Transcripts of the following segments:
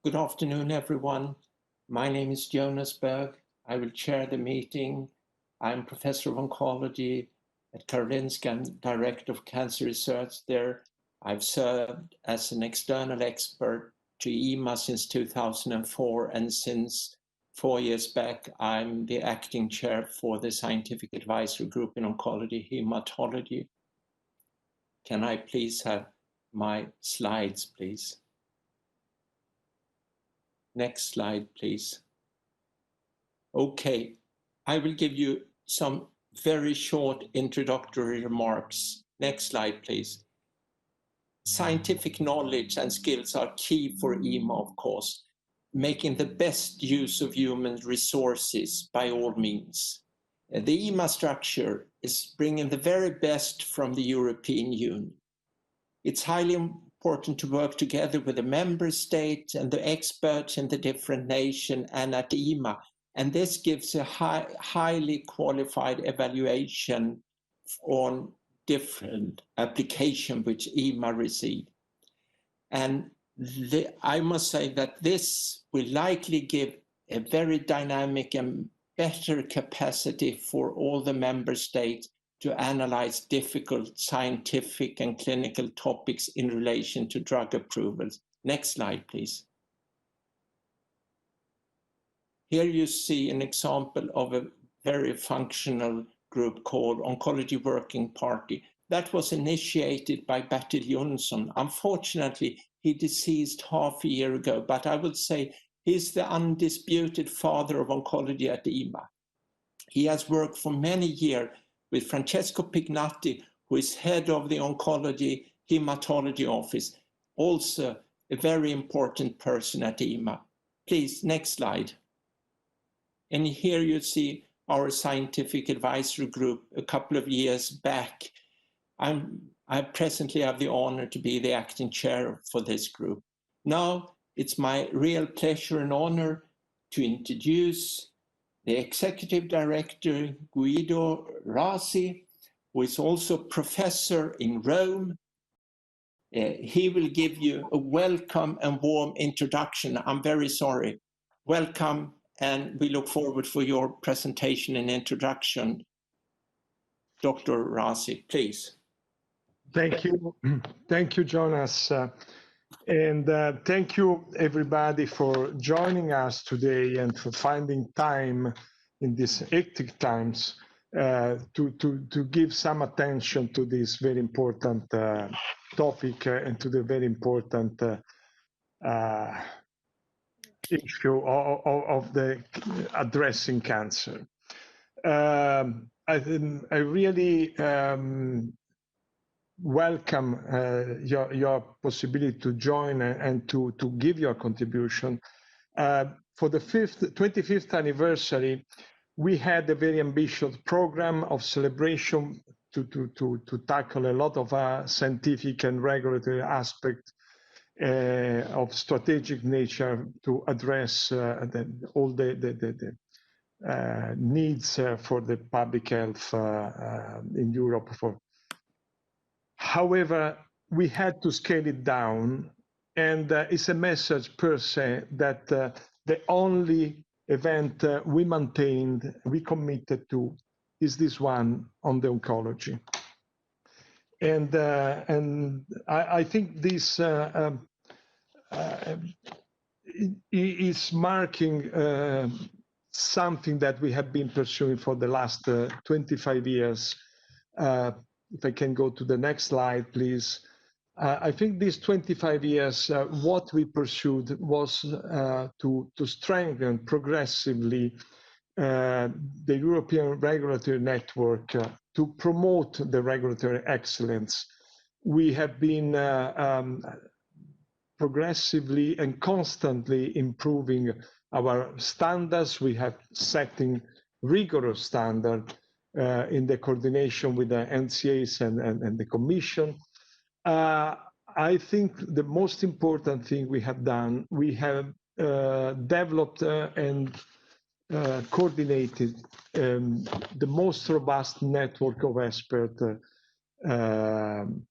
Good afternoon, everyone. My name is Jonas Berg. I will chair the meeting. I'm Professor of Oncology at Karolinska and Director of Cancer Research there. I've served as an external expert to EMA since 2004, and since 4 years back, I'm the acting chair for the Scientific Advisory Group in Oncology, Hematology. Can I please have my slides, please? Next slide, please. Okay, I will give you some very short introductory remarks. Next slide, please. Scientific knowledge and skills are key for EMA, of course, making the best use of human resources by all means. The EMA structure is bringing the very best from the European Union. It's highly important to work together with the member states and the experts in the different nations and at EMA. And this gives a highly qualified evaluation on different applications which EMA receive. And I must say that this will likely give a very dynamic and better capacity for all the member states to analyze difficult scientific and clinical topics in relation to drug approvals. Next slide, please. Here you see an example of a very functional group called Oncology Working Party. That was initiated by Bertil Jonsson. Unfortunately, he deceased half a year ago, but I would say he's the undisputed father of oncology at EMA. He has worked for many years with Francesco Pignatti, who is head of the Oncology Hematology Office, also a very important person at EMA. Please, next slide. And here you see our scientific advisory group a couple of years back. I presently have the honor to be the acting chair for this group. Now, it's my real pleasure and honor to introduce the executive director, Guido Rossi, who is also professor in Rome. He will give you a welcome and warm introduction. I'm very sorry. Welcome, and we look forward for your presentation and introduction. Dr. Rossi, please. Thank you. Thank you, Jonas. And thank you, everybody, for joining us today and for finding time in these hectic times to give some attention to this very important topic and to the very important issue of the addressing cancer. I really welcome your possibility to join and to give your contribution. For the 25th anniversary, we had a very ambitious program of celebration to tackle a lot of scientific and regulatory aspects of strategic nature to address all the needs for the public health in Europe. However, we had to scale it down, and it's a message per se that the only event we maintained, we committed to, is this one on the oncology. And I think this is marking something that we have been pursuing for the last 25 years. If I can go to the next slide, please. I think these 25 years, what we pursued was to strengthen progressively the European regulatory network to promote the regulatory excellence. We have been progressively and constantly improving our standards. We have setting rigorous standards in the coordination with the NCAs and the Commission. I think the most important thing we have done, we have developed and coordinated the most robust network of experts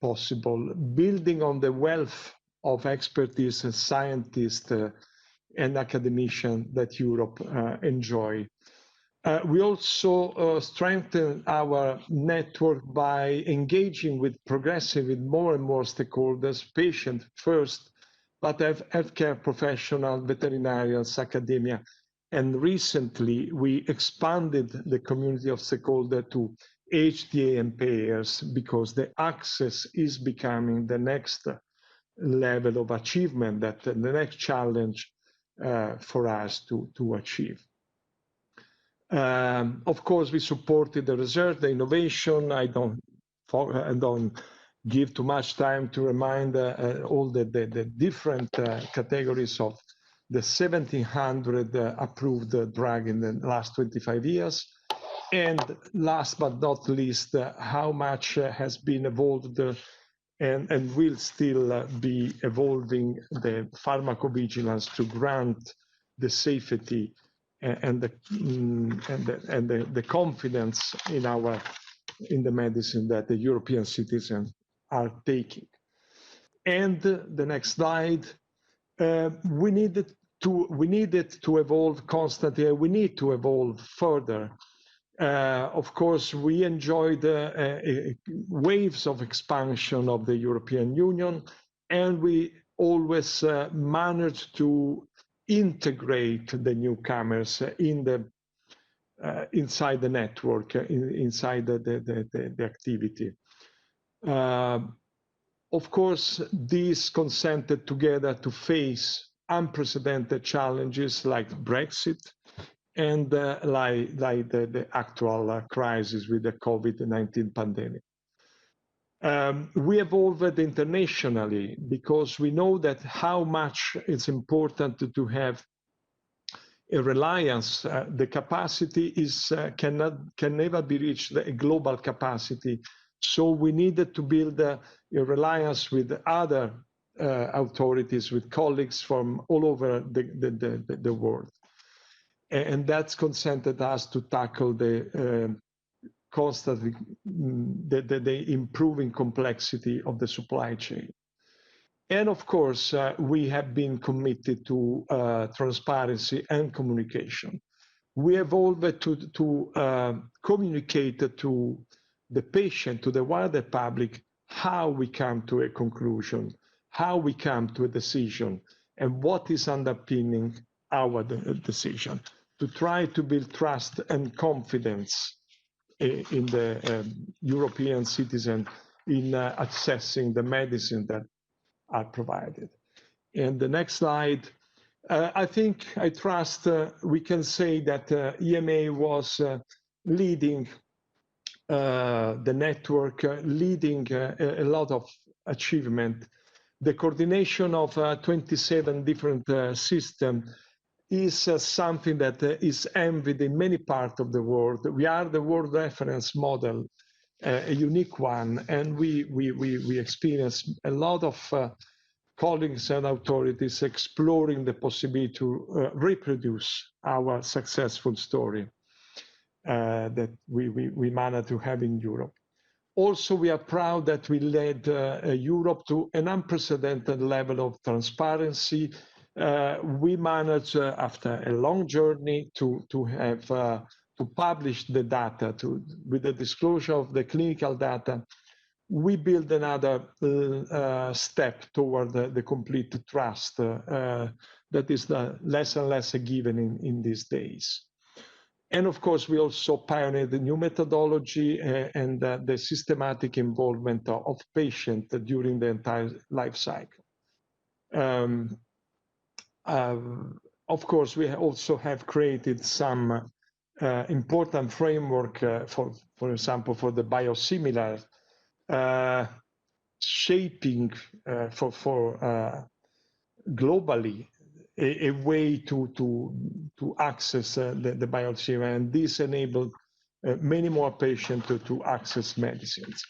possible, building on the wealth of expertise and scientists and academicians that Europe enjoy. We also strengthen our network by engaging with progressive with more and more stakeholders, patient first, but healthcare professionals, veterinarians, academia. And recently, we expanded the community of stakeholders to HTA and payers because the access is becoming the next level of achievement, that the next challenge for us to achieve. Of course, we supported the research, the innovation. I don't give too much time to remind all the different categories of the 1,700 approved drug in the last 25 years. And last but not least, how much has been evolved and will still be evolving the pharmacovigilance to grant the safety and the confidence in the medicine that the European citizens are taking. And the next slide, we needed to evolve constantly. We need to evolve further. Of course, we enjoyed waves of expansion of the European Union, and we always managed to integrate the newcomers inside the network, inside the activity. Of course, these consented together to face unprecedented challenges like Brexit and like the actual crisis with the COVID-19 pandemic. We evolved internationally because we know that how much it's important to have a reliance. The capacity can never be reached, a global capacity. So we needed to build a reliance with other authorities, with colleagues from all over the world. And that's consented us to tackle the constantly the improving complexity of the supply chain. And of course, we have been committed to transparency and communication. We evolved to communicate to the patient, to the wider public, how we come to a conclusion, how we come to a decision, and what is underpinning our decision, to try to build trust and confidence in the European citizen in accessing the medicine that are provided. And the next slide, I trust we can say that EMA was leading the network, leading a lot of achievement. The coordination of 27 different systems is something that is envied in many parts of the world. We are the world reference model, a unique one, and we experience a lot of colleagues and authorities exploring the possibility to reproduce our successful story that we managed to have in Europe. Also, we are proud that we led Europe to an unprecedented level of transparency. We managed, after a long journey, to publish the data, with the disclosure of the clinical data. We build another step toward the complete trust that is less and less a given in these days. And of course, we also pioneered the new methodology and the systematic involvement of patients during the entire life cycle. Of course, we also have created some important framework, for example, for the biosimilar, shaping for globally a way to access the biosimilar, and this enabled many more patients to access medicines.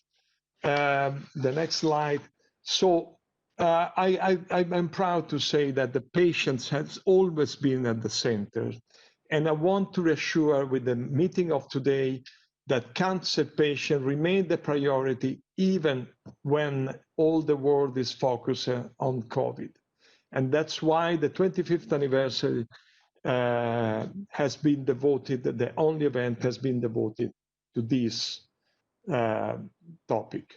The next slide. So I'm proud to say that the patients has always been at the center, and I want to reassure with the meeting of today that cancer patients remain the priority even when all the world is focused on COVID. And that's why the 25th anniversary has been devoted, the only event has been devoted to this topic.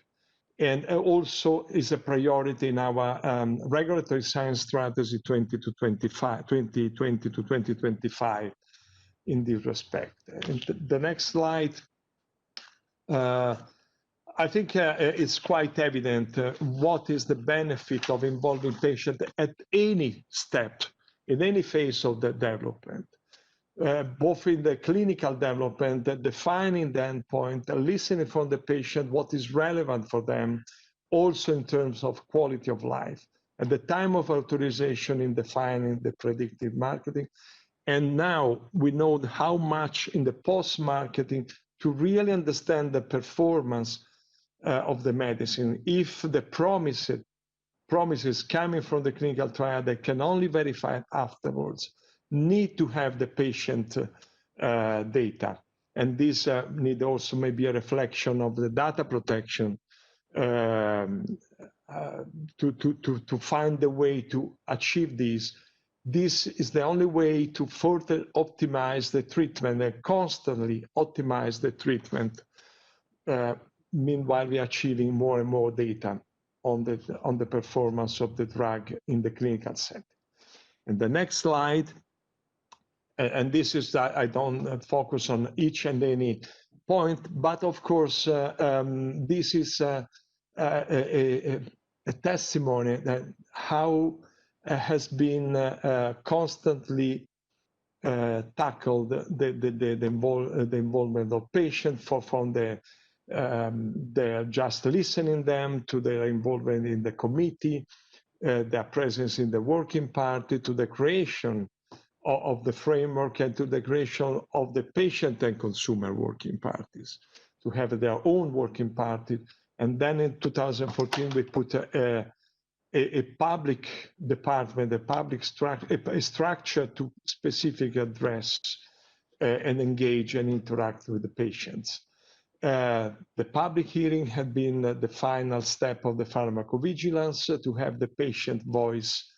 And also is a priority in our regulatory science strategy 2020 to 2025 in this respect. And the next slide, I think it's quite evident what is the benefit of involving patients at any step, in any phase of the development, both in the clinical development, defining the endpoint, listening from the patient, what is relevant for them, also in terms of quality of life, at the time of authorization in defining the predictive marketing. And now we know how much in the post-marketing to really understand the performance of the medicine. If the promises coming from the clinical trial that can only verify afterwards need to have the patient data. And this need also maybe a reflection of the data protection to find a way to achieve this. This is the only way to further optimize the treatment and constantly optimize the treatment. Meanwhile, we are achieving more and more data on the performance of the drug in the clinical setting. And the next slide, and this is that I don't focus on each and any point, but of course, this is a testimony that how has been constantly tackled the involvement of patients from their just listening them to their involvement in the committee, their presence in the working party, to the creation of the framework and to the creation of the patient and consumer working parties, to have their own working party. And then in 2014, we put a public department, a structure to specifically address and engage and interact with the patients. The public hearing had been the final step of the pharmacovigilance to have the patient voice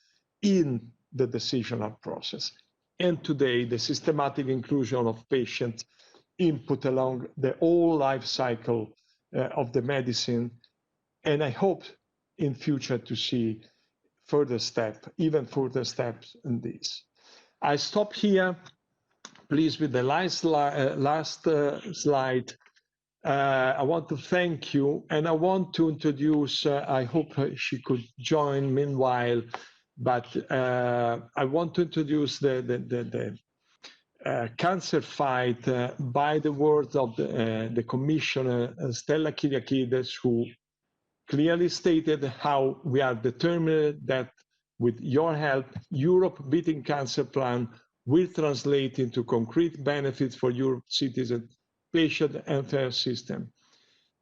in the decisional process. And today, the systematic inclusion of patient input along the whole life cycle of the medicine. And I hope in future to see even further steps in this. I stop here, please, with the last slide. I want to thank you, and I want to introduce, I hope she could join meanwhile, but I want to introduce the cancer fight by the words of the Commissioner, Stella Kyriakides, who clearly stated how we are determined that with your help, Europe Beating Cancer Plan will translate into concrete benefits for Europe citizens, patient and healthcare system.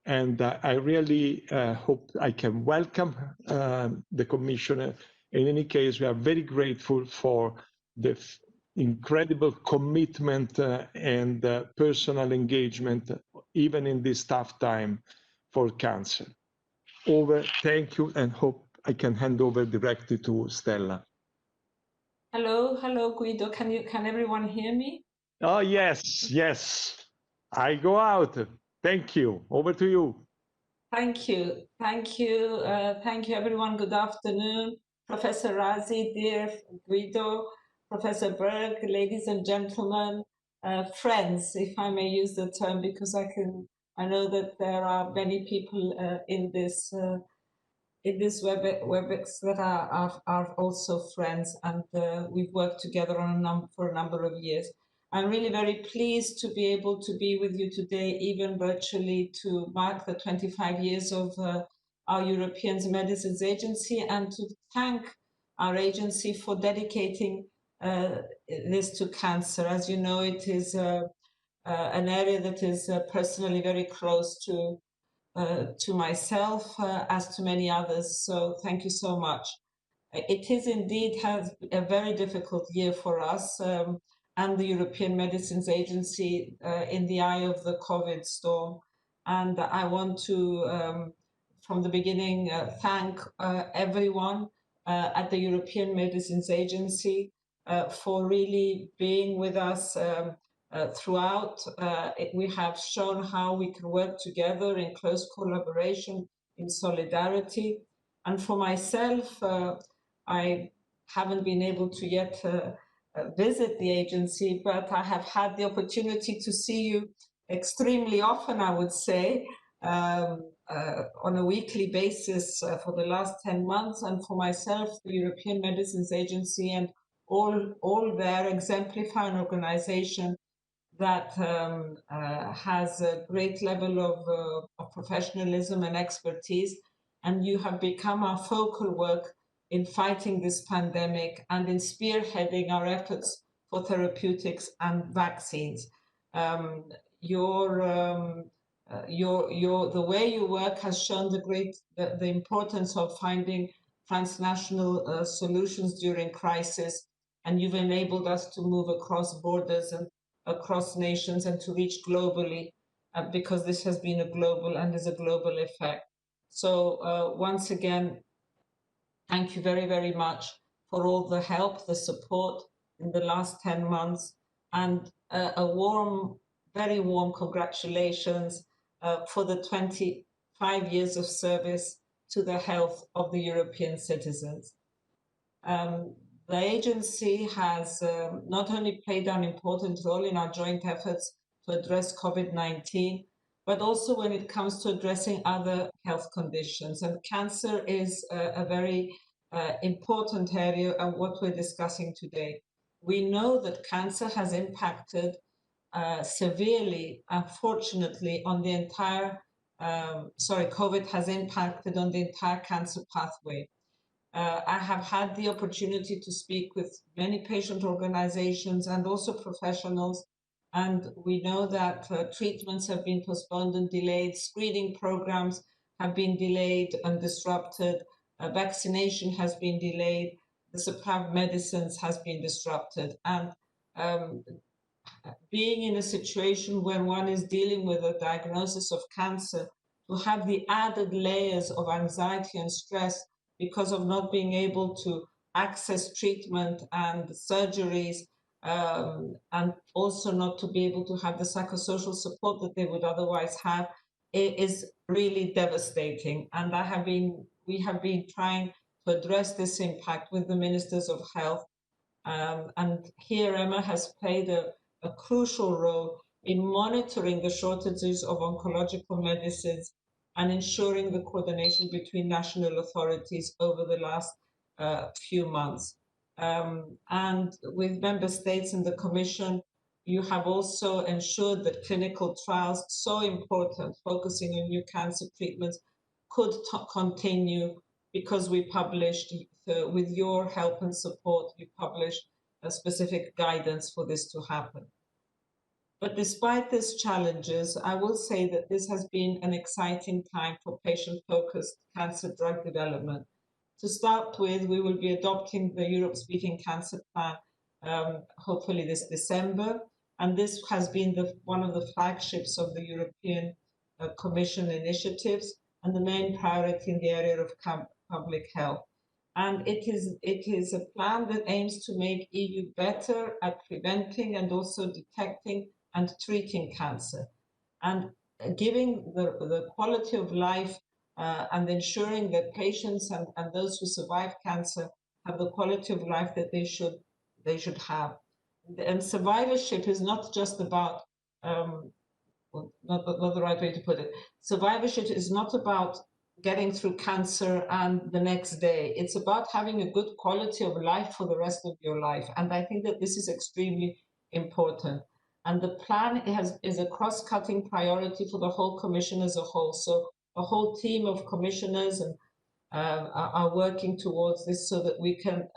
And I really hope I can welcome the Commissioner. In any case, we are very grateful for the incredible commitment and personal engagement, even in this tough time for cancer. Thank you, and hope I can hand over directly to Stella. Hello, Guido. Can everyone hear me? Oh, yes. I go out. Thank you. Over to you. Thank you, everyone. Good afternoon, Professor Rossi, dear Guido, Professor Berg, ladies and gentlemen, friends, if I may use the term, because I know that there are many people in this WebEx that are also friends, and we've worked together for a number of years. I'm really very pleased to be able to be with you today, even virtually, to mark the 25 years of our European Medicines Agency, and to thank our agency for dedicating this to cancer. As you know, it is an area that is personally very close to myself, as to many others. So thank you so much. It is indeed has a very difficult year for us and the European Medicines Agency in the eye of the COVID storm. And I want to, from the beginning, thank everyone at the European Medicines Agency for really being with us throughout. We have shown how we can work together in close collaboration, in solidarity. And for myself, I haven't been able to yet visit the agency, but I have had the opportunity to see you extremely often, I would say, on a weekly basis for the last 10 months. And for myself, the European Medicines Agency and all their exemplify an organization that has a great level of professionalism and expertise. And you have become our focal work in fighting this pandemic and in spearheading our efforts for therapeutics and vaccines. The way you work has shown the importance of finding transnational solutions during crisis, and you've enabled us to move across borders and across nations and to reach globally, because this has been a global and is a global effect. So once again, thank you very, very much for all the help, the support in the last 10 months, and a warm, very warm congratulations for the 25 years of service to the health of the European citizens. The agency has not only played an important role in our joint efforts to address COVID-19, but also when it comes to addressing other health conditions. And cancer is a very important area of what we're discussing today. We know that cancer has impacted severely, unfortunately, on the entire, COVID has impacted on the entire cancer pathway. I have had the opportunity to speak with many patient organizations and also professionals, and we know that treatments have been postponed and delayed, screening programs have been delayed and disrupted, vaccination has been delayed, the supply of medicines has been disrupted. And being in a situation where one is dealing with a diagnosis of cancer, to have the added layers of anxiety and stress because of not being able to access treatment and surgeries, and also not to be able to have the psychosocial support that they would otherwise have, it is really devastating. And we have been trying to address this impact with the ministers of health. And here EMA has played a crucial role in monitoring the shortages of oncological medicines and ensuring the coordination between national authorities over the last few months. And with member states and the Commission, you have also ensured that clinical trials, so important, focusing on new cancer treatments, could continue, because we published, with your help and support, we published a specific guidance for this to happen. But despite these challenges, I will say that this has been an exciting time for patient-focused cancer drug development. To start with, we will be adopting the Europe's Beating Cancer Plan, hopefully this December. And this has been one of the flagships of the European Commission initiatives and the main priority in the area of public health. And it is a plan that aims to make EU better at preventing and also detecting and treating cancer, and giving the quality of life and ensuring that patients and those who survive cancer have the quality of life that they should have. And survivorship is not just about, not the right way to put it. Survivorship is not about getting through cancer and the next day. It's about having a good quality of life for the rest of your life. And I think that this is extremely important. And the plan is a cross-cutting priority for the whole Commission as a whole. So a whole team of commissioners are working towards this so that we can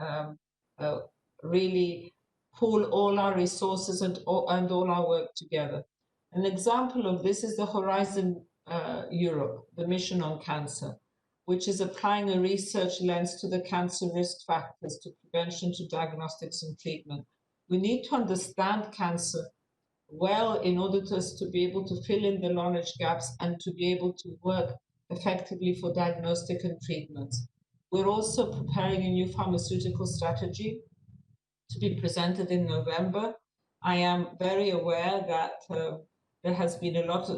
really pool all our resources and all our work together. An example of this is the Horizon Europe, the mission on cancer, which is applying a research lens to the cancer risk factors, to prevention, to diagnostics and treatment. We need to understand cancer well in order for us to be able to fill in the knowledge gaps and to be able to work effectively for diagnostic and treatments. We're also preparing a new pharmaceutical strategy to be presented in November. I am very aware that there have been a lot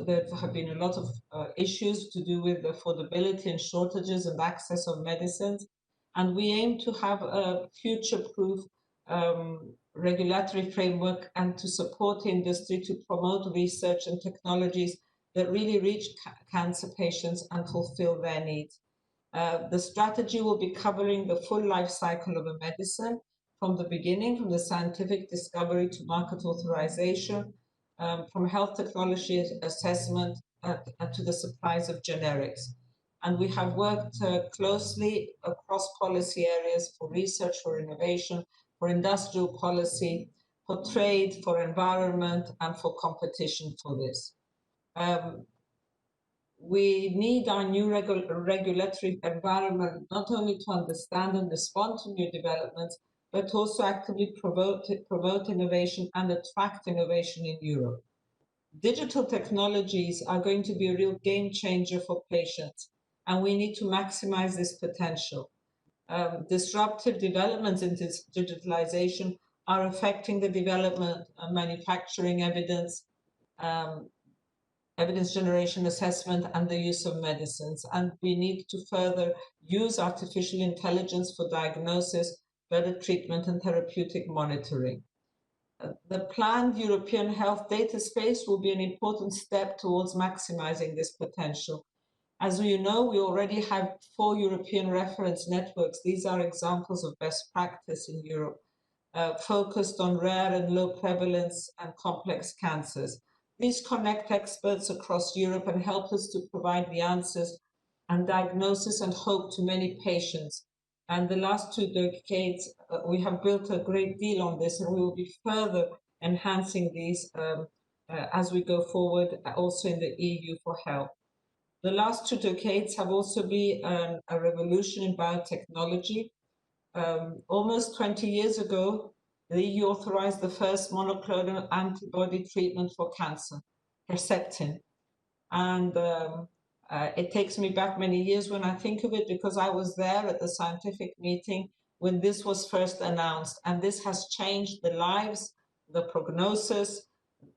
of issues to do with affordability and shortages and access of medicines, and we aim to have a future-proof regulatory framework and to support industry to promote research and technologies that really reach cancer patients and fulfill their needs. The strategy will be covering the full life cycle of a medicine, from the beginning, from the scientific discovery to market authorization, from health technology assessment to the supplies of generics. And we have worked closely across policy areas for research, for innovation, for industrial policy, for trade, for environment, and for competition for this. We need our new regulatory environment not only to understand and respond to new developments, but also actively promote innovation and attract innovation in Europe. Digital technologies are going to be a real game changer for patients, and we need to maximize this potential. Disruptive developments in this digitalization are affecting the development of manufacturing evidence, evidence generation assessment, and the use of medicines. And we need to further use artificial intelligence for diagnosis, better treatment, and therapeutic monitoring. The planned European health data space will be an important step towards maximizing this potential. As you know, we already have 4 European reference networks. These are examples of best practice in Europe, focused on rare and low prevalence and complex cancers. These connect experts across Europe and help us to provide the answers and diagnosis and hope to many patients. And the last 2 decades, we have built a great deal on this, and we will be further enhancing these as we go forward, also in the EU for health. The last 2 decades have also been a revolution in biotechnology. Almost 20 years ago, the EU authorized the first monoclonal antibody treatment for cancer, Herceptin. And it takes me back many years when I think of it, because I was there at the scientific meeting when this was first announced. And this has changed the lives, the prognosis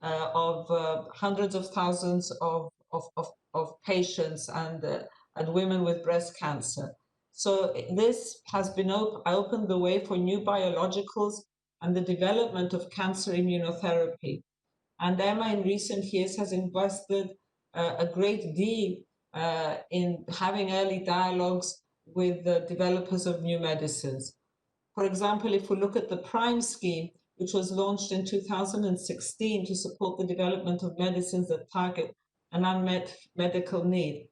of hundreds of thousands of patients and women with breast cancer. So this has been opened the way for new biologicals and the development of cancer immunotherapy. And EMA in recent years has invested a great deal in having early dialogues with the developers of new medicines. For example, if we look at the PRIME scheme, which was launched in 2016 to support the development of medicines that target an unmet medical need,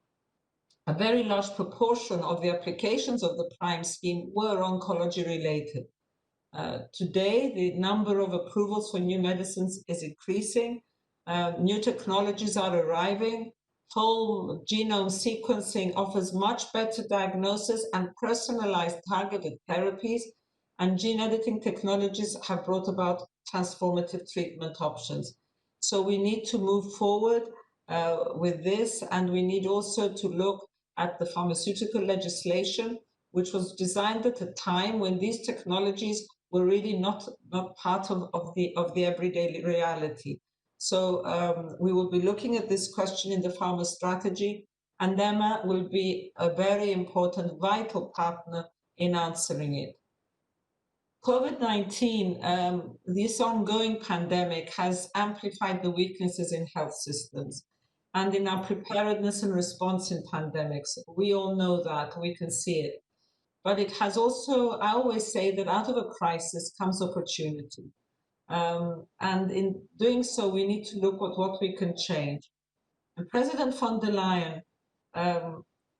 a very large proportion of the applications of the PRIME scheme were oncology related. Today, the number of approvals for new medicines is increasing. New technologies are arriving. Whole genome sequencing offers much better diagnosis and personalized targeted therapies, and gene editing technologies have brought about transformative treatment options. So we need to move forward with this, and we need also to look at the pharmaceutical legislation, which was designed at a time when these technologies were really not part of the everyday reality. So we will be looking at this question in the pharma strategy, and EMA will be a very important, vital partner in answering it. COVID-19, this ongoing pandemic, has amplified the weaknesses in health systems and in our preparedness and response in pandemics. We all know that, we can see it. But it has also, I always say that out of a crisis comes opportunity. And in doing so, we need to look at what we can change. And President von der Leyen,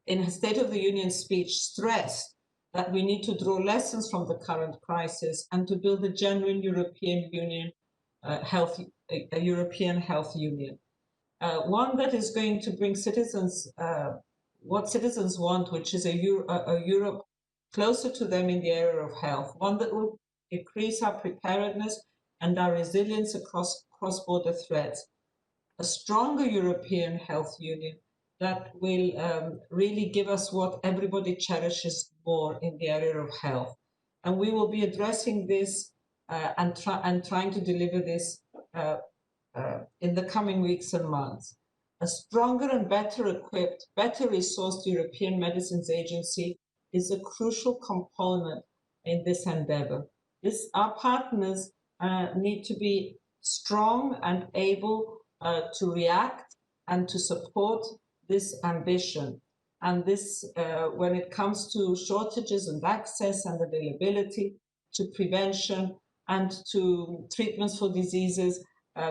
in her State of the Union speech, stressed that we need to draw lessons from the current crisis and to build a genuine European Union a European health union, one that is going to bring citizens what citizens want, which is a Europe closer to them in the area of health, one that will increase our preparedness and our resilience across cross-border threats, a stronger European health union that will really give us what everybody cherishes more in the area of health. And we will be addressing this and trying to deliver this in the coming weeks and months. A stronger and better equipped, better resourced European Medicines Agency is a crucial component in this endeavor. Our partners need to be strong and able to react and to support this ambition. And this, when it comes to shortages and access and availability, to prevention and to treatments for diseases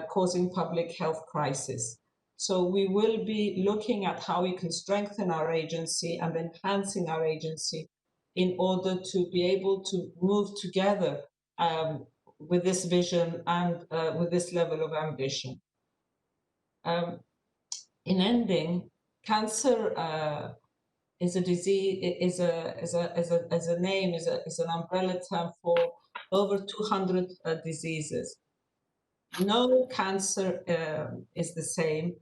causing public health crisis. So we will be looking at how we can strengthen our agency and enhancing our agency in order to be able to move together with this vision and with this level of ambition. In ending, cancer is a disease, is an umbrella term for over 200 diseases. No cancer is the same,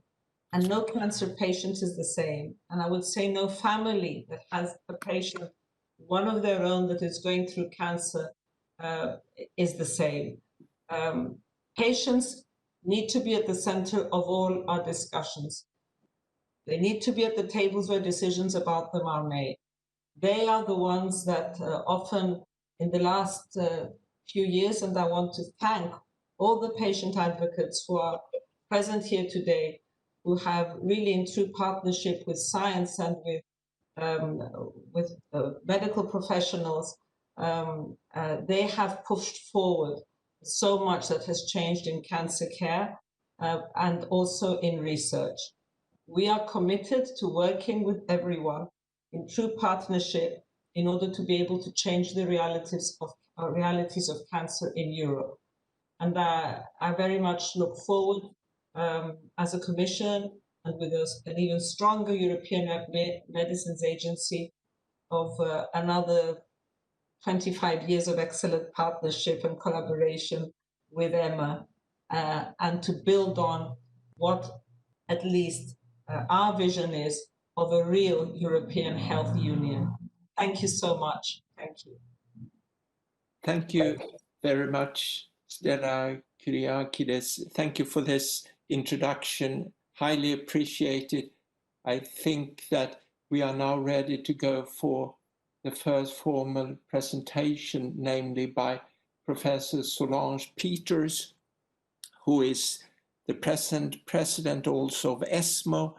and no cancer patient is the same. And I would say no family that has a patient, one of their own, that is going through cancer is the same. Patients need to be at the center of all our discussions. They need to be at the tables where decisions about them are made. They are the ones that often in the last few years, and I want to thank all the patient advocates who are present here today, who have really in true partnership with science and with medical professionals, they have pushed forward so much that has changed in cancer care and also in research. We are committed to working with everyone in true partnership in order to be able to change the realities of cancer in Europe. And I very much look forward as a Commission and with an even stronger European Medicines Agency of another 25 years of excellent partnership and collaboration with EMA and to build on what at least our vision is of a real European health union. Thank you so much. Thank you. Thank you very much, Stella Kyriakides. Thank you for this introduction. Highly appreciated. I think that we are now ready to go for the first formal presentation, namely by Professor Solange Peters, who is the present president also of Esmo.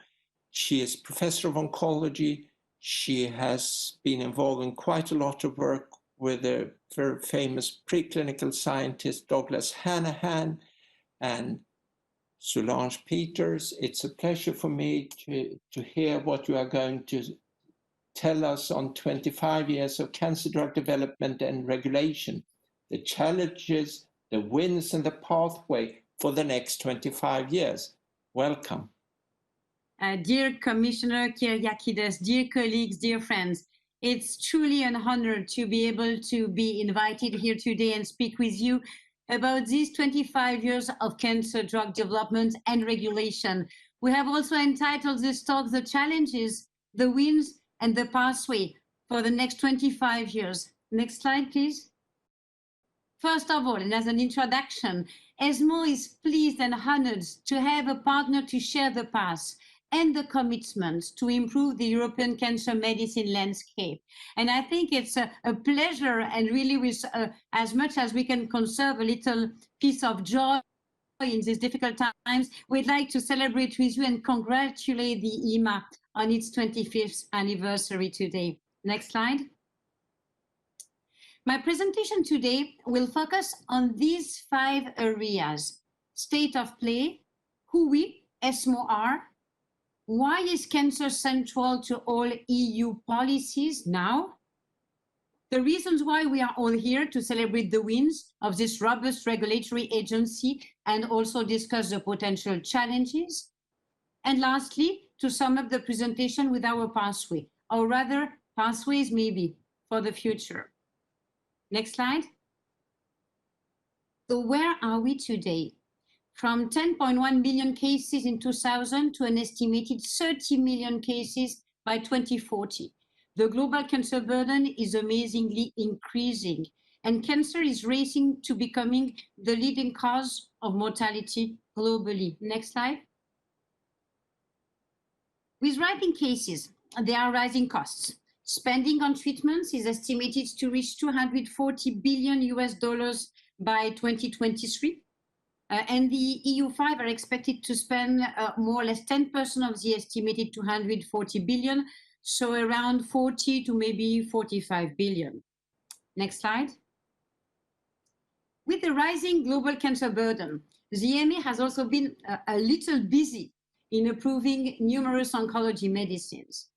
She is professor of oncology. She has been involved in quite a lot of work with a very famous preclinical scientist, Douglas Hanahan, and Solange Peters. It's a pleasure for me to hear what you are going to tell us on 25 years of cancer drug development and regulation, the challenges, the wins, and the pathway for the next 25 years. Welcome. Dear Commissioner Kyriakides, dear colleagues, dear friends, it's truly an honor to be able to be invited here today and speak with you about these 25 years of cancer drug development and regulation. We have also entitled this talk, The Challenges, the Wins, and the Pathway for the next 25 years. Next slide, please. First of all, and as an introduction, Esmo is pleased and honored to have a partner to share the path and the commitment to improve the European cancer medicine landscape. And I think it's a pleasure, and really with as much as we can conserve a little piece of joy in these difficult times, we'd like to celebrate with you and congratulate the EMA on its 25th anniversary today. Next slide. My presentation today will focus on these 5 areas: state of play, who we, Esmo, are, why is cancer central to all EU policies now, the reasons why we are all here to celebrate the wins of this robust regulatory agency and also discuss the potential challenges, and lastly, to sum up the presentation with our pathway, or rather pathways maybe, for the future. Next slide. So where are we today? From 10.1 million cases in 2000 to an estimated 30 million cases by 2040. The global cancer burden is amazingly increasing, and cancer is racing to becoming the leading cause of mortality globally. Next slide. With rising cases, there are rising costs. Spending on treatments is estimated to reach $240 billion by 2023. And the EU5 are expected to spend more or less 10% of the estimated 240 billion, so around 40 to maybe 45 billion. Next slide. With the rising global cancer burden, the EMA has also been a little busy in approving numerous oncology medicines.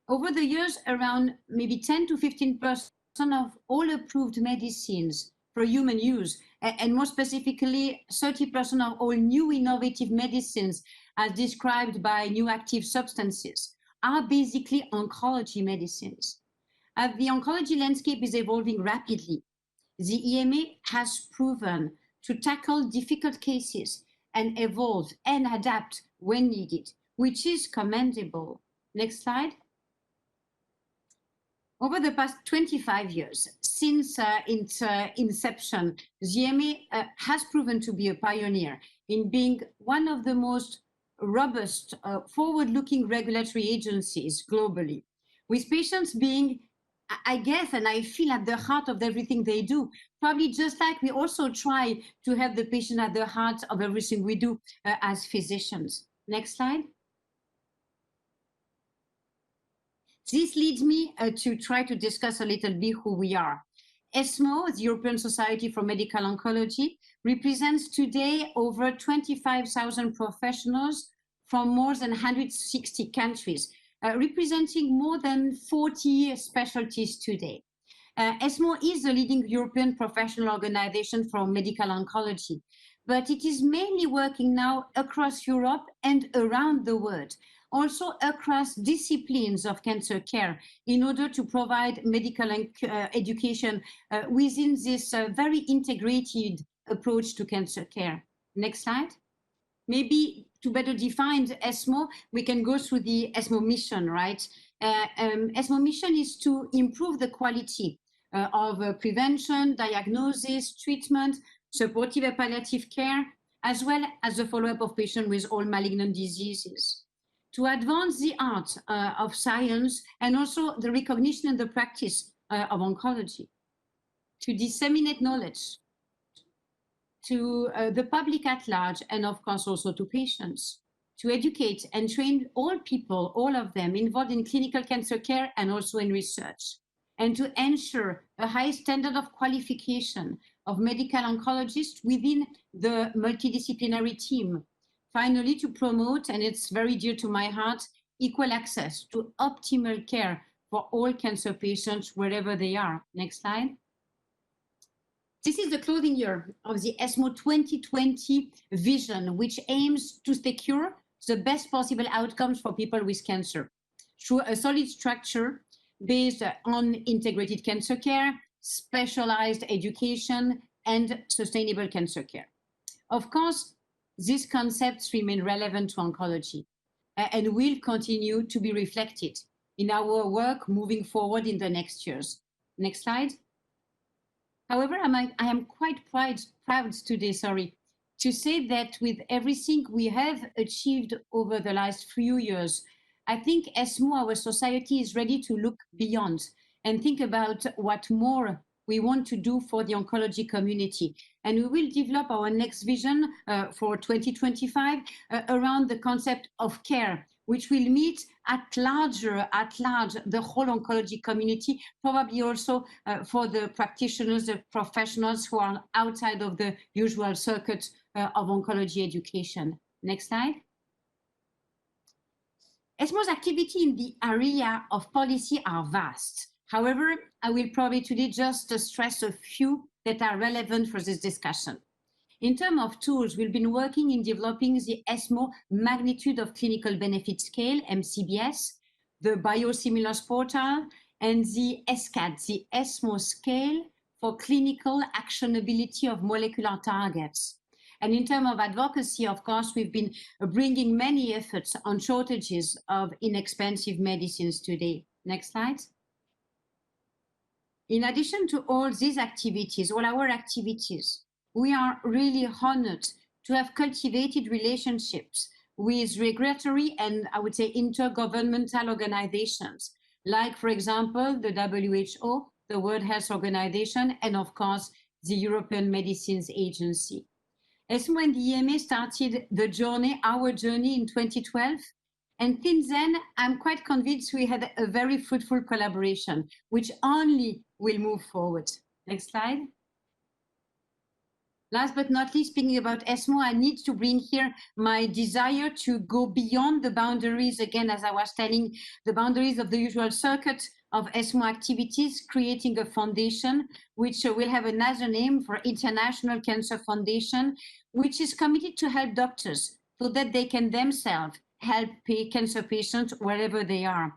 Over the years, around maybe 10 to 15% of all approved medicines for human use, and more specifically, 30% of all new innovative medicines as described by new active substances are basically oncology medicines. As the oncology landscape is evolving rapidly, the EMA has proven to tackle difficult cases and evolve and adapt when needed, which is commendable. Next slide. Over the past 25 years, since its inception, the EMA has proven to be a pioneer in being one of the most robust, forward-looking regulatory agencies globally, with patients being, I guess, and I feel at the heart of everything they do, probably just like we also try to have the patient at the heart of everything we do as physicians. Next slide. This leads me to try to discuss a little bit who we are. Esmo, the European Society for Medical Oncology, represents today over 25,000 professionals from more than 160 countries, representing more than 40 specialties today. Esmo is the leading European professional organization for medical oncology, but it is mainly working now across Europe and around the world, also across disciplines of cancer care, in order to provide medical education within this very integrated approach to cancer care. Next slide. Maybe to better define ESMO, we can go through the ESMO mission, right? ESMO mission is to improve the quality of prevention, diagnosis, treatment, supportive and palliative care, as well as the follow-up of patients with all malignant diseases. To advance the art of science and also the recognition and the practice of oncology, to disseminate knowledge to the public at large, and of course also to patients, to educate and train all people, all of them involved in clinical cancer care and also in research, and to ensure a high standard of qualification of medical oncologists within the multidisciplinary team. Finally, to promote, and it's very dear to my heart, equal access to optimal care for all cancer patients wherever they are. Next slide. This is the closing year of the ESMO 2020 vision, which aims to secure the best possible outcomes for people with cancer through a solid structure based on integrated cancer care, specialized education, and sustainable cancer care. Of course, these concepts remain relevant to oncology and will continue to be reflected in our work moving forward in the next years. Next slide. However, I am quite proud today, to say that with everything we have achieved over the last few years, I think ESMO, our society, is ready to look beyond and think about what more we want to do for the oncology community. And we will develop our next vision for 2025 around the concept of care, which will meet at large the whole oncology community, probably also for the practitioners, the professionals who are outside of the usual circuit of oncology education. Next slide. ESMO's activity in the area of policy are vast. However, I will probably today just stress a few that are relevant for this discussion. In terms of tools, we've been working in developing the ESMO Magnitude of Clinical Benefit Scale, MCBS, the Biosimilars Portal, and the ESCAD, the ESMO Scale for Clinical Actionability of Molecular Targets. And in terms of advocacy, of course, we've been bringing many efforts on shortages of inexpensive medicines today. Next slide. In addition to all these activities, all our activities, we are really honored to have cultivated relationships with regulatory and I would say intergovernmental organizations, like, for example, the WHO, the World Health Organization, and of course, the European Medicines Agency. Esmo and the EMA started the journey, our journey in 2012. And since then, I'm quite convinced we had a very fruitful collaboration, which only will move forward. Next slide. Last but not least, speaking about Esmo, I need to bring here my desire to go beyond the boundaries, again, as I was telling, the boundaries of the usual circuit of Esmo activities, creating a foundation which will have another name for International Cancer Foundation, which is committed to help doctors so that they can themselves help cancer patients wherever they are.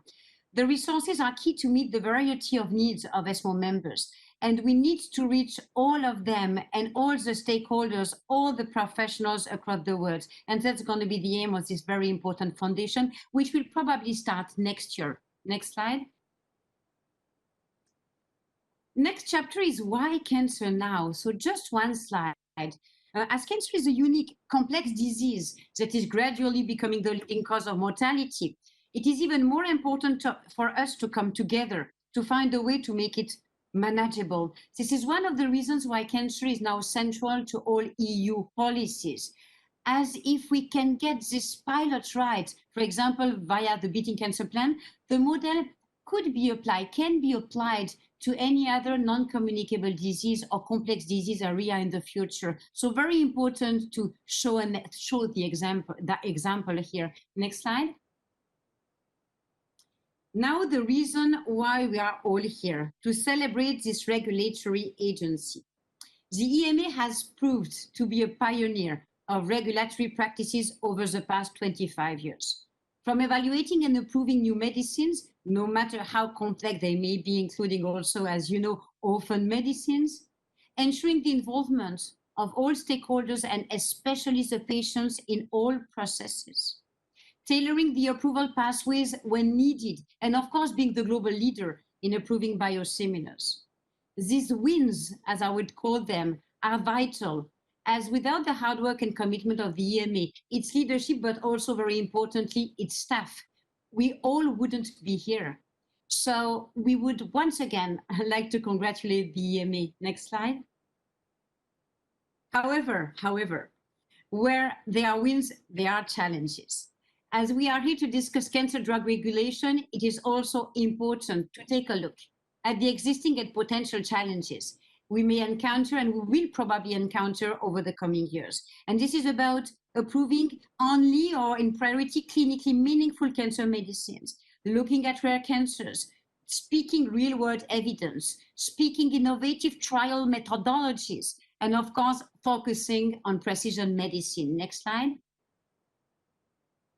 The resources are key to meet the variety of needs of Esmo members, and we need to reach all of them and all the stakeholders, all the professionals across the world. And that's going to be the aim of this very important foundation, which will probably start next year. Next slide. Next chapter is why cancer now? So just one slide. As cancer is a unique, complex disease that is gradually becoming the leading cause of mortality, it is even more important for us to come together to find a way to make it manageable. This is one of the reasons why cancer is now central to all EU policies. As if we can get this pilot right, for example, via the Beating Cancer Plan, the model could be applied, can be applied to any other non-communicable disease or complex disease area in the future. So very important to show the example here. Next slide. Now the reason why we are all here, to celebrate this regulatory agency. The EMA has proved to be a pioneer of regulatory practices over the past 25 years. From evaluating and approving new medicines, no matter how complex they may be, including also, as you know, orphan medicines, ensuring the involvement of all stakeholders and especially the patients in all processes, tailoring the approval pathways when needed, and of course, being the global leader in approving biosimilars. These wins, as I would call them, are vital, as without the hard work and commitment of the EMA, its leadership, but also very importantly, its staff, we all wouldn't be here. So we would once again like to congratulate the EMA. Next slide. However, where there are wins, there are challenges. As we are here to discuss cancer drug regulation, it is also important to take a look at the existing and potential challenges we may encounter and we will probably encounter over the coming years. And this is about approving only or in priority clinically meaningful cancer medicines, looking at rare cancers, speaking real-world evidence, speaking innovative trial methodologies, and of course, focusing on precision medicine. Next slide.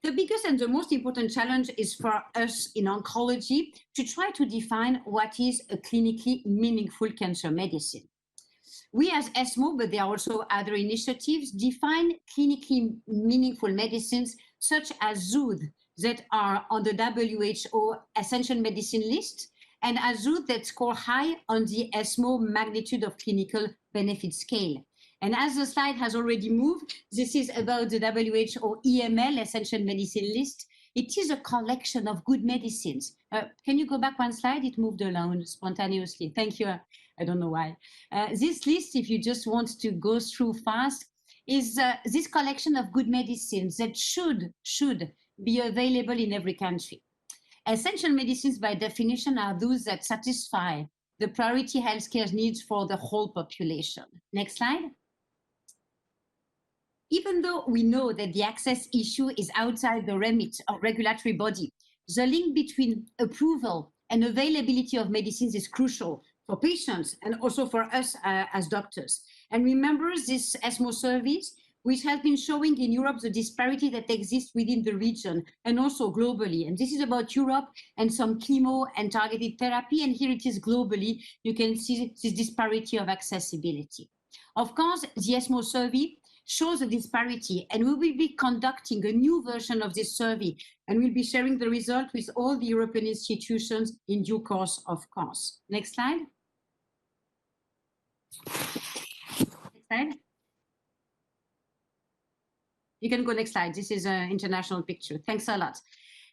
The biggest and the most important challenge is for us in oncology to try to define what is a clinically meaningful cancer medicine. We as Esmo, but there are also other initiatives, define clinically meaningful medicines such as ZOOD that are on the WHO Essential Medicine list and ZOOD that score high on the Esmo magnitude of clinical benefit scale. And as the slide has already moved, this is about the WHO EML Essential Medicine list. It is a collection of good medicines. Can you go back one slide? It moved along spontaneously. Thank you. I don't know why. This list, if you just want to go through fast, is this collection of good medicines that should be available in every country. Essential medicines, by definition, are those that satisfy the priority healthcare needs for the whole population. Next slide. Even though we know that the access issue is outside the remit of regulatory body, the link between approval and availability of medicines is crucial for patients and also for us as doctors. And remember this ESMO surveys, which has been showing in Europe the disparity that exists within the region and also globally. And this is about Europe and some chemo and targeted therapy. And here it is globally. You can see this disparity of accessibility. Of course, the ESMO survey shows a disparity, and we will be conducting a new version of this survey, and we'll be sharing the result with all the European institutions in due course, of course. Next slide. Next slide. You can go next slide. This is an international picture. Thanks a lot.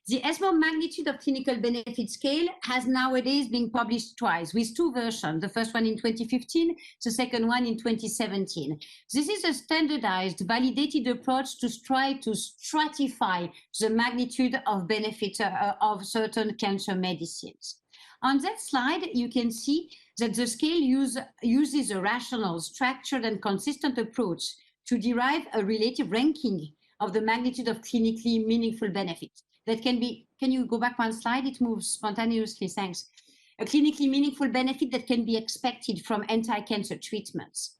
The Esmo magnitude of clinical benefit scale has nowadays been published twice with two versions, the first one in 2015, the second one in 2017. This is a standardized, validated approach to try to stratify the magnitude of benefit of certain cancer medicines. On that slide, you can see that the scale uses a rational, structured, and consistent approach to derive a relative ranking of the magnitude of clinically meaningful benefit. That can be, can you go back one slide? It moves spontaneously, thanks. A clinically meaningful benefit that can be expected from anti-cancer treatments.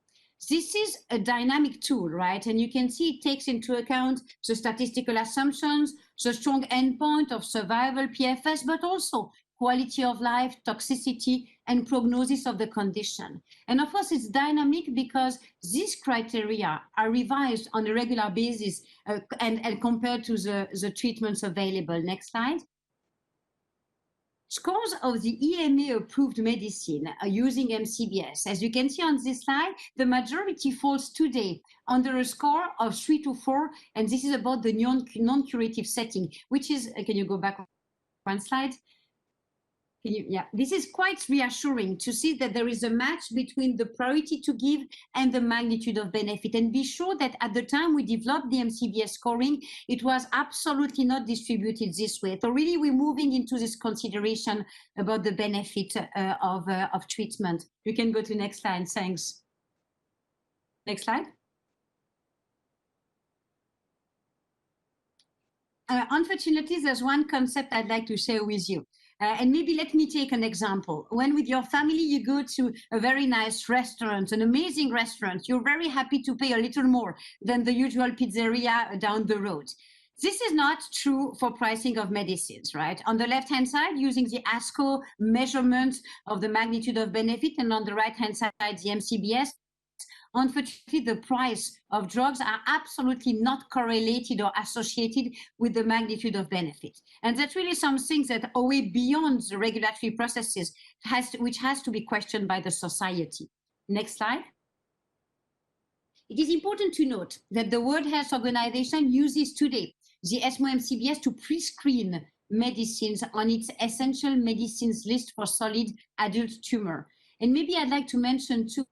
This is a dynamic tool, right? And you can see it takes into account the statistical assumptions, the strong endpoint of survival, PFS, but also quality of life, toxicity, and prognosis of the condition. And of course, it's dynamic because these criteria are revised on a regular basis and compared to the treatments available. Next slide. Scores of the EMA approved medicine are using MCBS. As you can see on this slide, the majority falls today under a score of 3 to 4, and this is about the non-curative setting, which is, can you go back one slide? Yeah, this is quite reassuring to see that there is a match between the priority to give and the magnitude of benefit. And be sure that at the time we developed the MCBS scoring, it was absolutely not distributed this way. So really, we're moving into this consideration about the benefit of treatment. You can go to next slide. Thanks. Next slide. Unfortunately, there's one concept I'd like to share with you. And maybe let me take an example. When with your family, you go to a very nice restaurant, an amazing restaurant, you're very happy to pay a little more than the usual pizzeria down the road. This is not true for pricing of medicines, right? On the left-hand side, using the ASCO measurement of the magnitude of benefit, and on the right-hand side, the MCBS, unfortunately, the price of drugs are absolutely not correlated or associated with the magnitude of benefit. And that's really something that are way beyond the regulatory processes, which has to be questioned by the society. Next slide. It is important to note that the World Health Organization uses today the Esmo MCBS to pre-screen medicines on its essential medicines list for solid adult tumor. And maybe I'd like to mention too,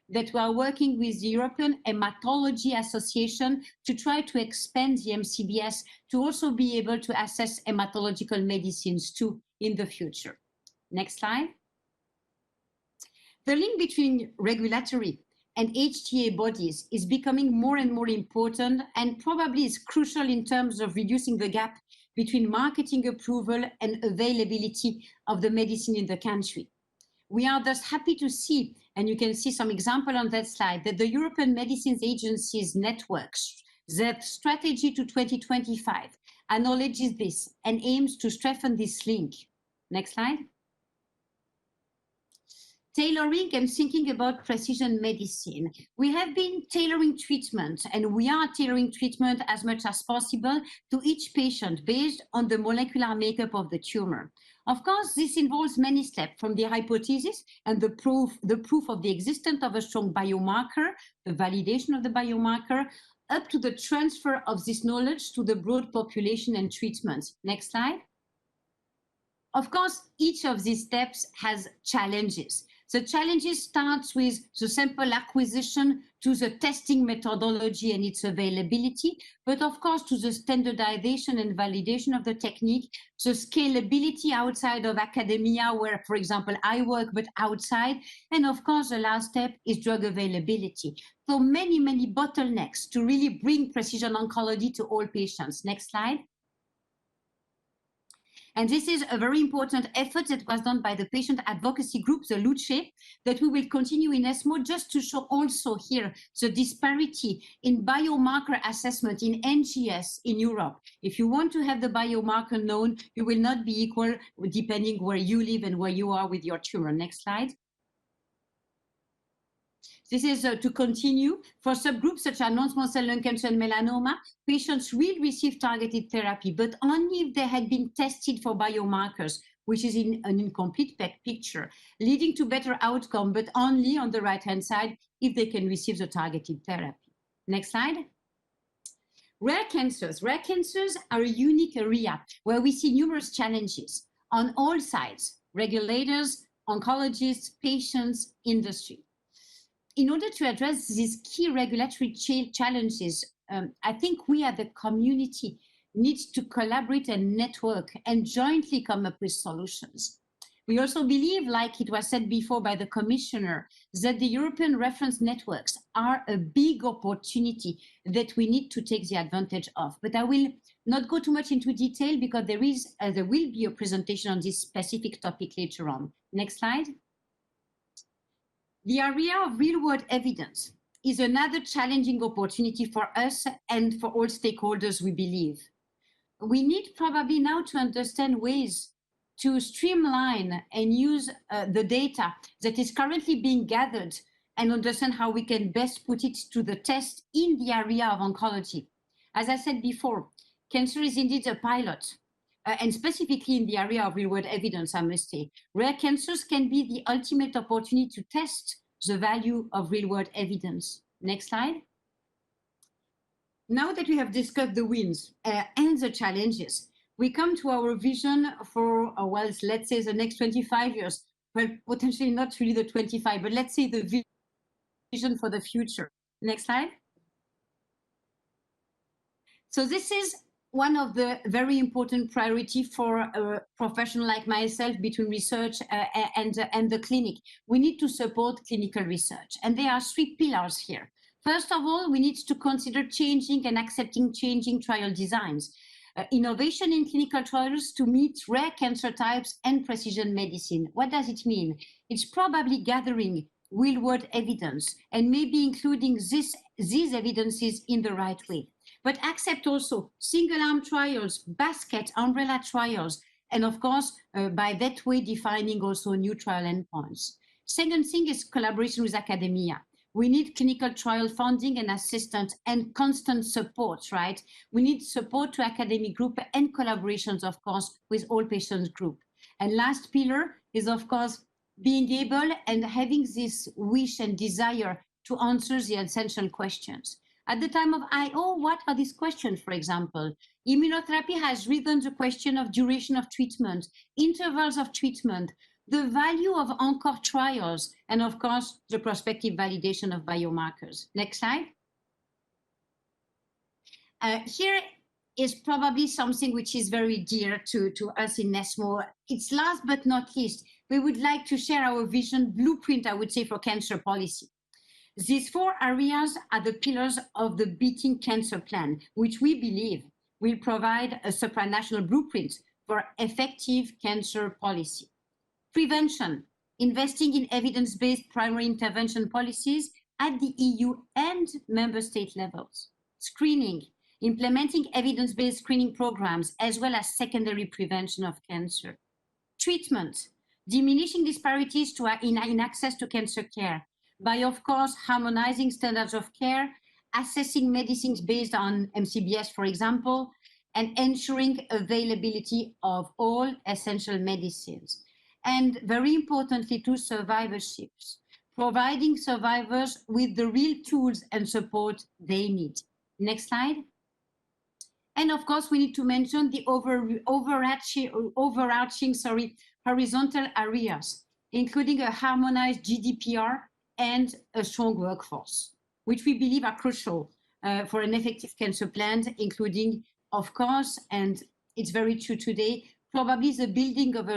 that we are working with the European Hematology Association to try to expand the MCBS to also be able to assess hematological medicines too in the future. Next slide. The link between regulatory and HTA bodies is becoming more and more important and probably is crucial in terms of reducing the gap between marketing approval and availability of the medicine in the country. We are thus happy to see, and you can see some example on that slide, that the European Medicines Agency's networks, their strategy to 2025, acknowledges this and aims to strengthen this link. Next slide. Tailoring and thinking about precision medicine. We have been tailoring treatment, and we are tailoring treatment as much as possible to each patient based on the molecular makeup of the tumor. Of course, this involves many steps, from the hypothesis and the proof of the existence of a strong biomarker, the validation of the biomarker, up to the transfer of this knowledge to the broad population and treatments. Next slide. Of course, each of these steps has challenges. The challenges start with the sample acquisition to the testing methodology and its availability, but of course to the standardization and validation of the technique, the scalability outside of academia where, for example, I work, but outside, and of course the last step is drug availability. So many, many bottlenecks to really bring precision oncology to all patients. Next slide. And this is a very important effort that was done by the patient advocacy group, the LUCE, that we will continue in ESMO, just to show also here the disparity in biomarker assessment in NGS in Europe. If you want to have the biomarker known, you will not be equal depending where you live and where you are with your tumor. Next slide. This is to continue. For subgroups such as non-small cell lung cancer and melanoma, patients will receive targeted therapy, but only if they had been tested for biomarkers which is in an incomplete picture, leading to better outcome, but only on the right-hand side if they can receive the targeted therapy. Next slide. Rare cancers. Rare cancers are a unique area where we see numerous challenges on all sides: regulators, oncologists, patients, industry. In order to address these key regulatory challenges, I think we as the community need to collaborate and network and jointly come up with solutions. We also believe, like it was said before by the Commissioner, that the European reference networks are a big opportunity that we need to take the advantage of. But I will not go too much into detail because there will be a presentation on this specific topic later on. Next slide. The area of real-world evidence is another challenging opportunity for us and for all stakeholders, we believe. We need probably now to understand ways to streamline and use the data that is currently being gathered and understand how we can best put it to the test in the area of oncology. As I said before, cancer is indeed a pilot, and specifically in the area of real-world evidence, I must say. Rare cancers can be the ultimate opportunity to test the value of real-world evidence. Next slide. Now that we have discussed the wins and the challenges, we come to our vision for, well, let's say the next 25 years. Well, potentially not really the 25, but let's say the vision for the future. Next slide. So this is one of the very important priority for a professional like myself between research and the clinic. We need to support clinical research, and there are three pillars here. First of all, we need to consider changing and accepting changing trial designs. Innovation in clinical trials to meet rare cancer types and precision medicine. What does it mean? It's probably gathering real-world evidence and maybe including these evidences in the right way. But accept also single-arm trials, basket, umbrella trials, and of course, by that way, defining also new trial endpoints. Second thing is collaboration with academia. We need clinical trial funding and assistance and constant support, right? We need support to academic group and collaborations, of course, with all patients group. And last pillar is, of course, being able and having this wish and desire to answer the essential questions. At the time of IO, what are these questions, for example? Immunotherapy has risen the question of duration of treatment, intervals of treatment, the value of encore trials, and of course, the prospective validation of biomarkers. Next slide. Here is probably something which is very dear to us in Esmo. It's last but not least, we would like to share our vision blueprint, I would say, for cancer policy. These four areas are the pillars of the Beating Cancer Plan, which we believe will provide a supranational blueprint for effective cancer policy. Prevention, investing in evidence-based primary intervention policies at the EU and member state levels. Screening, implementing evidence-based screening programs as well as secondary prevention of cancer. Treatment, diminishing disparities in access to cancer care by, of course, harmonizing standards of care, assessing medicines based on MCBS, for example, and ensuring availability of all essential medicines. And very importantly, to survivorships, providing survivors with the real tools and support they need. Next slide. And of course, we need to mention the overarching horizontal areas, including a harmonized GDPR and a strong workforce, which we believe are crucial for an effective cancer plan, including, of course, and it's very true today, probably the building of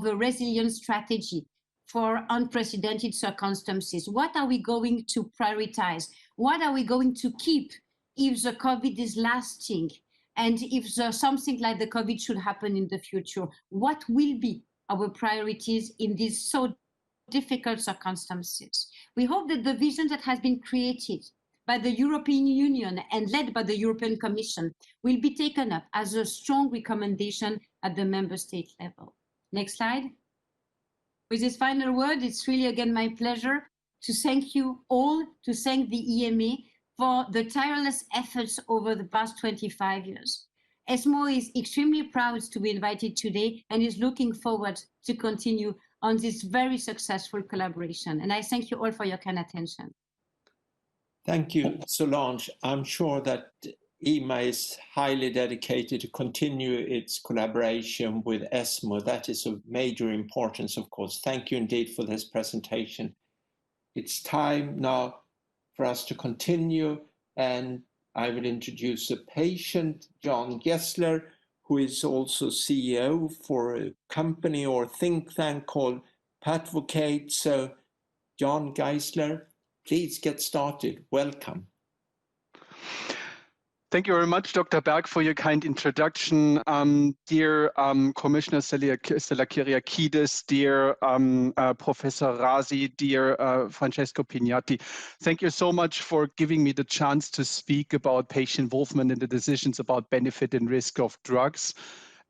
a resilient strategy for unprecedented circumstances. What are we going to prioritize? What are we going to keep if the COVID is lasting? And if something like the COVID should happen in the future, what will be our priorities in these so difficult circumstances? We hope that the vision that has been created by the European Union and led by the European Commission will be taken up as a strong recommendation at the member state level. Next slide. With this final word, it's really again my pleasure to thank you all, to thank the EMA for the tireless efforts over the past 25 years. Esmo is extremely proud to be invited today and is looking forward to continue on this very successful collaboration. And I thank you all for your kind attention. Thank you, Solange. I'm sure that EMA is highly dedicated to continue its collaboration with Esmo. That is of major importance, of course. Thank you indeed for this presentation. It's time now for us to continue, and I will introduce a patient, John Gessler, who is also CEO for a company or think tank called Advocacy. So, John Gessler, please get started. Welcome. Thank you very much, Dr. Berg, for your kind introduction. Dear Commissioner Kyriakides, dear Professor Rasi, dear Francesco Pignatti, thank you so much for giving me the chance to speak about patient involvement in the decisions about benefit and risk of drugs.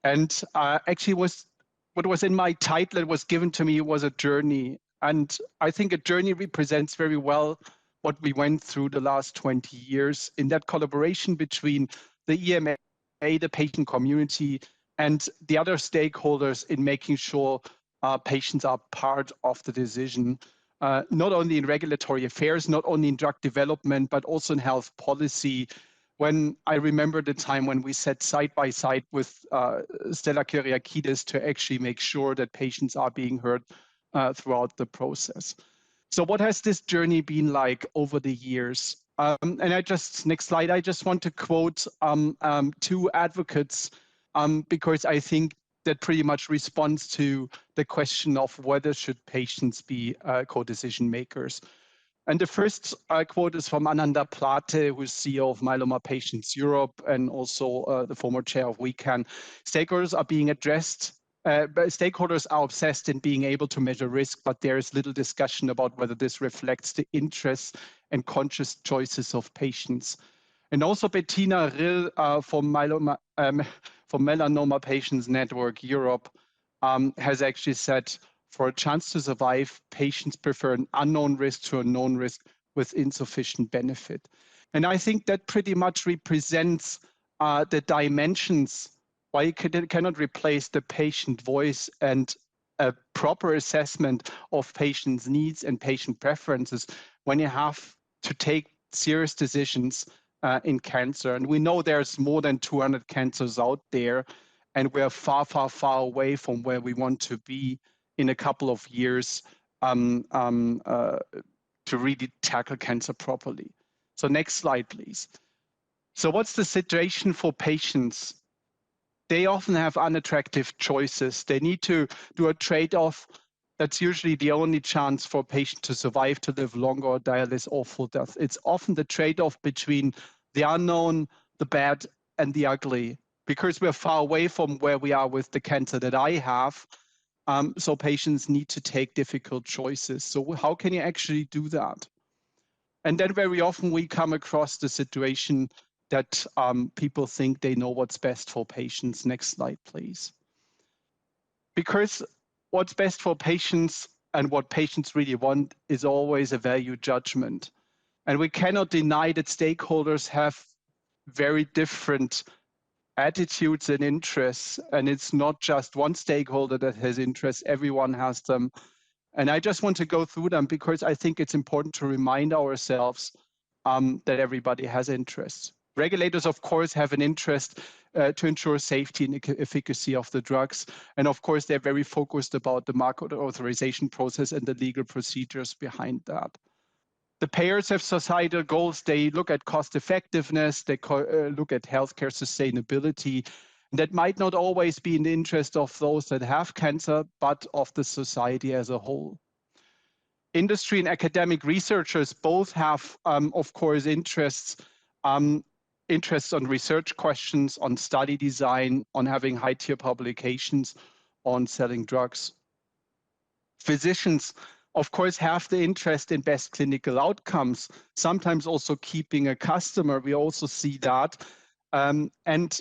And actually, what was in my title that was given to me was a journey. And I think a journey represents very well what we went through the last 20 years in that collaboration between the EMA, the patient community, and the other stakeholders in making sure patients are part of the decision, not only in regulatory affairs, not only in drug development, but also in health policy. When I remember the time when we sat side by side with Stella Kyriakides to actually make sure that patients are being heard throughout the process. So what has this journey been like over the years? And next slide, I just want to quote two advocates because I think that pretty much responds to the question of whether should patients be co-decision makers. And the first quote is from Ananda Plate, who's CEO of Myeloma Patients Europe and also the former chair of WeCan. Stakeholders are being addressed. Stakeholders are obsessed in being able to measure risk, but there is little discussion about whether this reflects the interests and conscious choices of patients. And also Bettina Rill from Melanoma Patients Network Europe has actually said, for a chance to survive, patients prefer an unknown risk to a known risk with insufficient benefit. And I think that pretty much represents the dimensions why you cannot replace the patient voice and a proper assessment of patients' needs and patient preferences when you have to take serious decisions in cancer. And we know there's more than 200 cancers out there, and we're far, far, far away from where we want to be in a couple of years to really tackle cancer properly. So next slide, please. So what's the situation for patients? They often have unattractive choices. They need to do a trade-off. That's usually the only chance for a patient to survive, to live longer, or die a less awful death. It's often the trade-off between the unknown, the bad, and the ugly, because we're far away from where we are with the cancer that I have. So patients need to take difficult choices. So how can you actually do that? And then very often we come across the situation that people think they know what's best for patients. Next slide, please. Because what's best for patients and what patients really want is always a value judgment. And we cannot deny that stakeholders have very different attitudes and interests. And it's not just one stakeholder that has interests, everyone has them. And I just want to go through them because I think it's important to remind ourselves that everybody has interests. Regulators, of course, have an interest to ensure safety and efficacy of the drugs. And of course, they're very focused about the market authorization process and the legal procedures behind that. The payers have societal goals. They look at cost effectiveness, they look at healthcare sustainability. And that might not always be in the interest of those that have cancer, but of the society as a whole. Industry and academic researchers both have, of course, interests on research questions, on study design, on having high-tier publications, on selling drugs. Physicians, of course, have the interest in best clinical outcomes, sometimes also keeping a customer. We also see that. And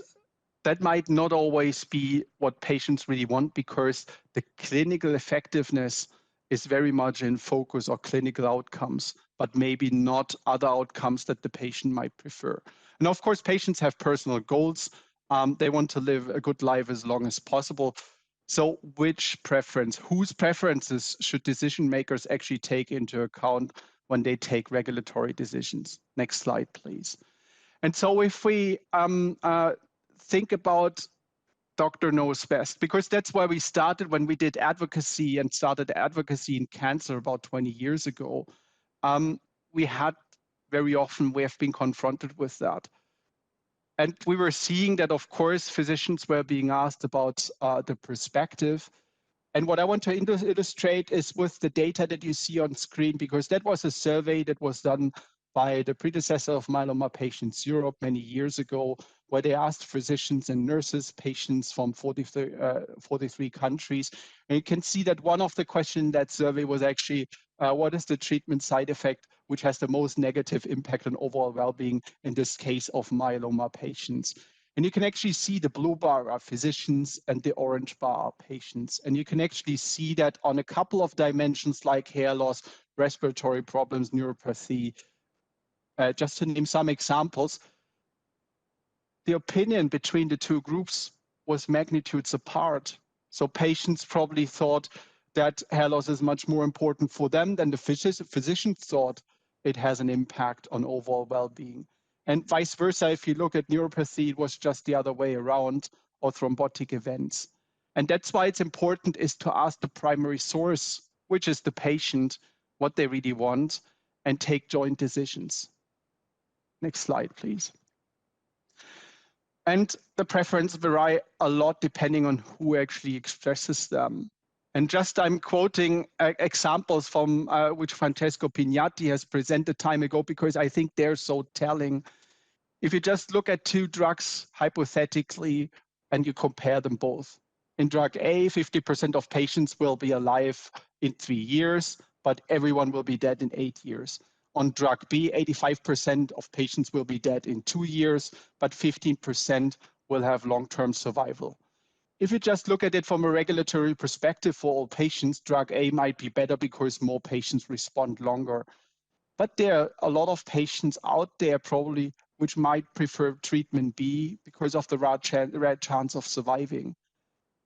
that might not always be what patients really want because the clinical effectiveness is very much in focus, or clinical outcomes, but maybe not other outcomes that the patient might prefer. And of course, patients have personal goals. They want to live a good life as long as possible. So whose preferences should decision makers actually take into account when they take regulatory decisions? Next slide, please. And so if we think about doctor knows best, because that's where we started when we did advocacy and started advocacy in cancer about 20 years ago. We have been confronted with that. And we were seeing that, of course, physicians were being asked about the perspective. And what I want to illustrate is with the data that you see on screen, because that was a survey that was done by the predecessor of Myeloma Patients Europe many years ago, where they asked physicians and nurses, patients from 43 countries. And you can see that one of the questions in that survey was actually, what is the treatment side effect which has the most negative impact on overall well-being, in this case of myeloma patients? And you can actually see the blue bar are physicians and the orange bar are patients. And you can actually see that on a couple of dimensions like hair loss, respiratory problems, neuropathy. Just to name some examples, the opinion between the two groups was magnitudes apart. So patients probably thought that hair loss is much more important for them than the physicians thought it has an impact on overall well-being. And vice versa, if you look at neuropathy, it was just the other way around, or thrombotic events. And that's why it's important is to ask the primary source, which is the patient, what they really want, and take joint decisions. Next slide, please. And the preferences vary a lot depending on who actually expresses them. And just I'm quoting examples from which Francesco Pignatti has presented time ago, because I think they're so telling. If you just look at two drugs hypothetically and you compare them both. In drug A, 50% of patients will be alive in 3 years, but everyone will be dead in 8 years. On drug B, 85% of patients will be dead in 2 years, but 15% will have long-term survival. If you just look at it from a regulatory perspective for all patients, drug A might be better because more patients respond longer. But there are a lot of patients out there probably which might prefer treatment B because of the rare chance of surviving.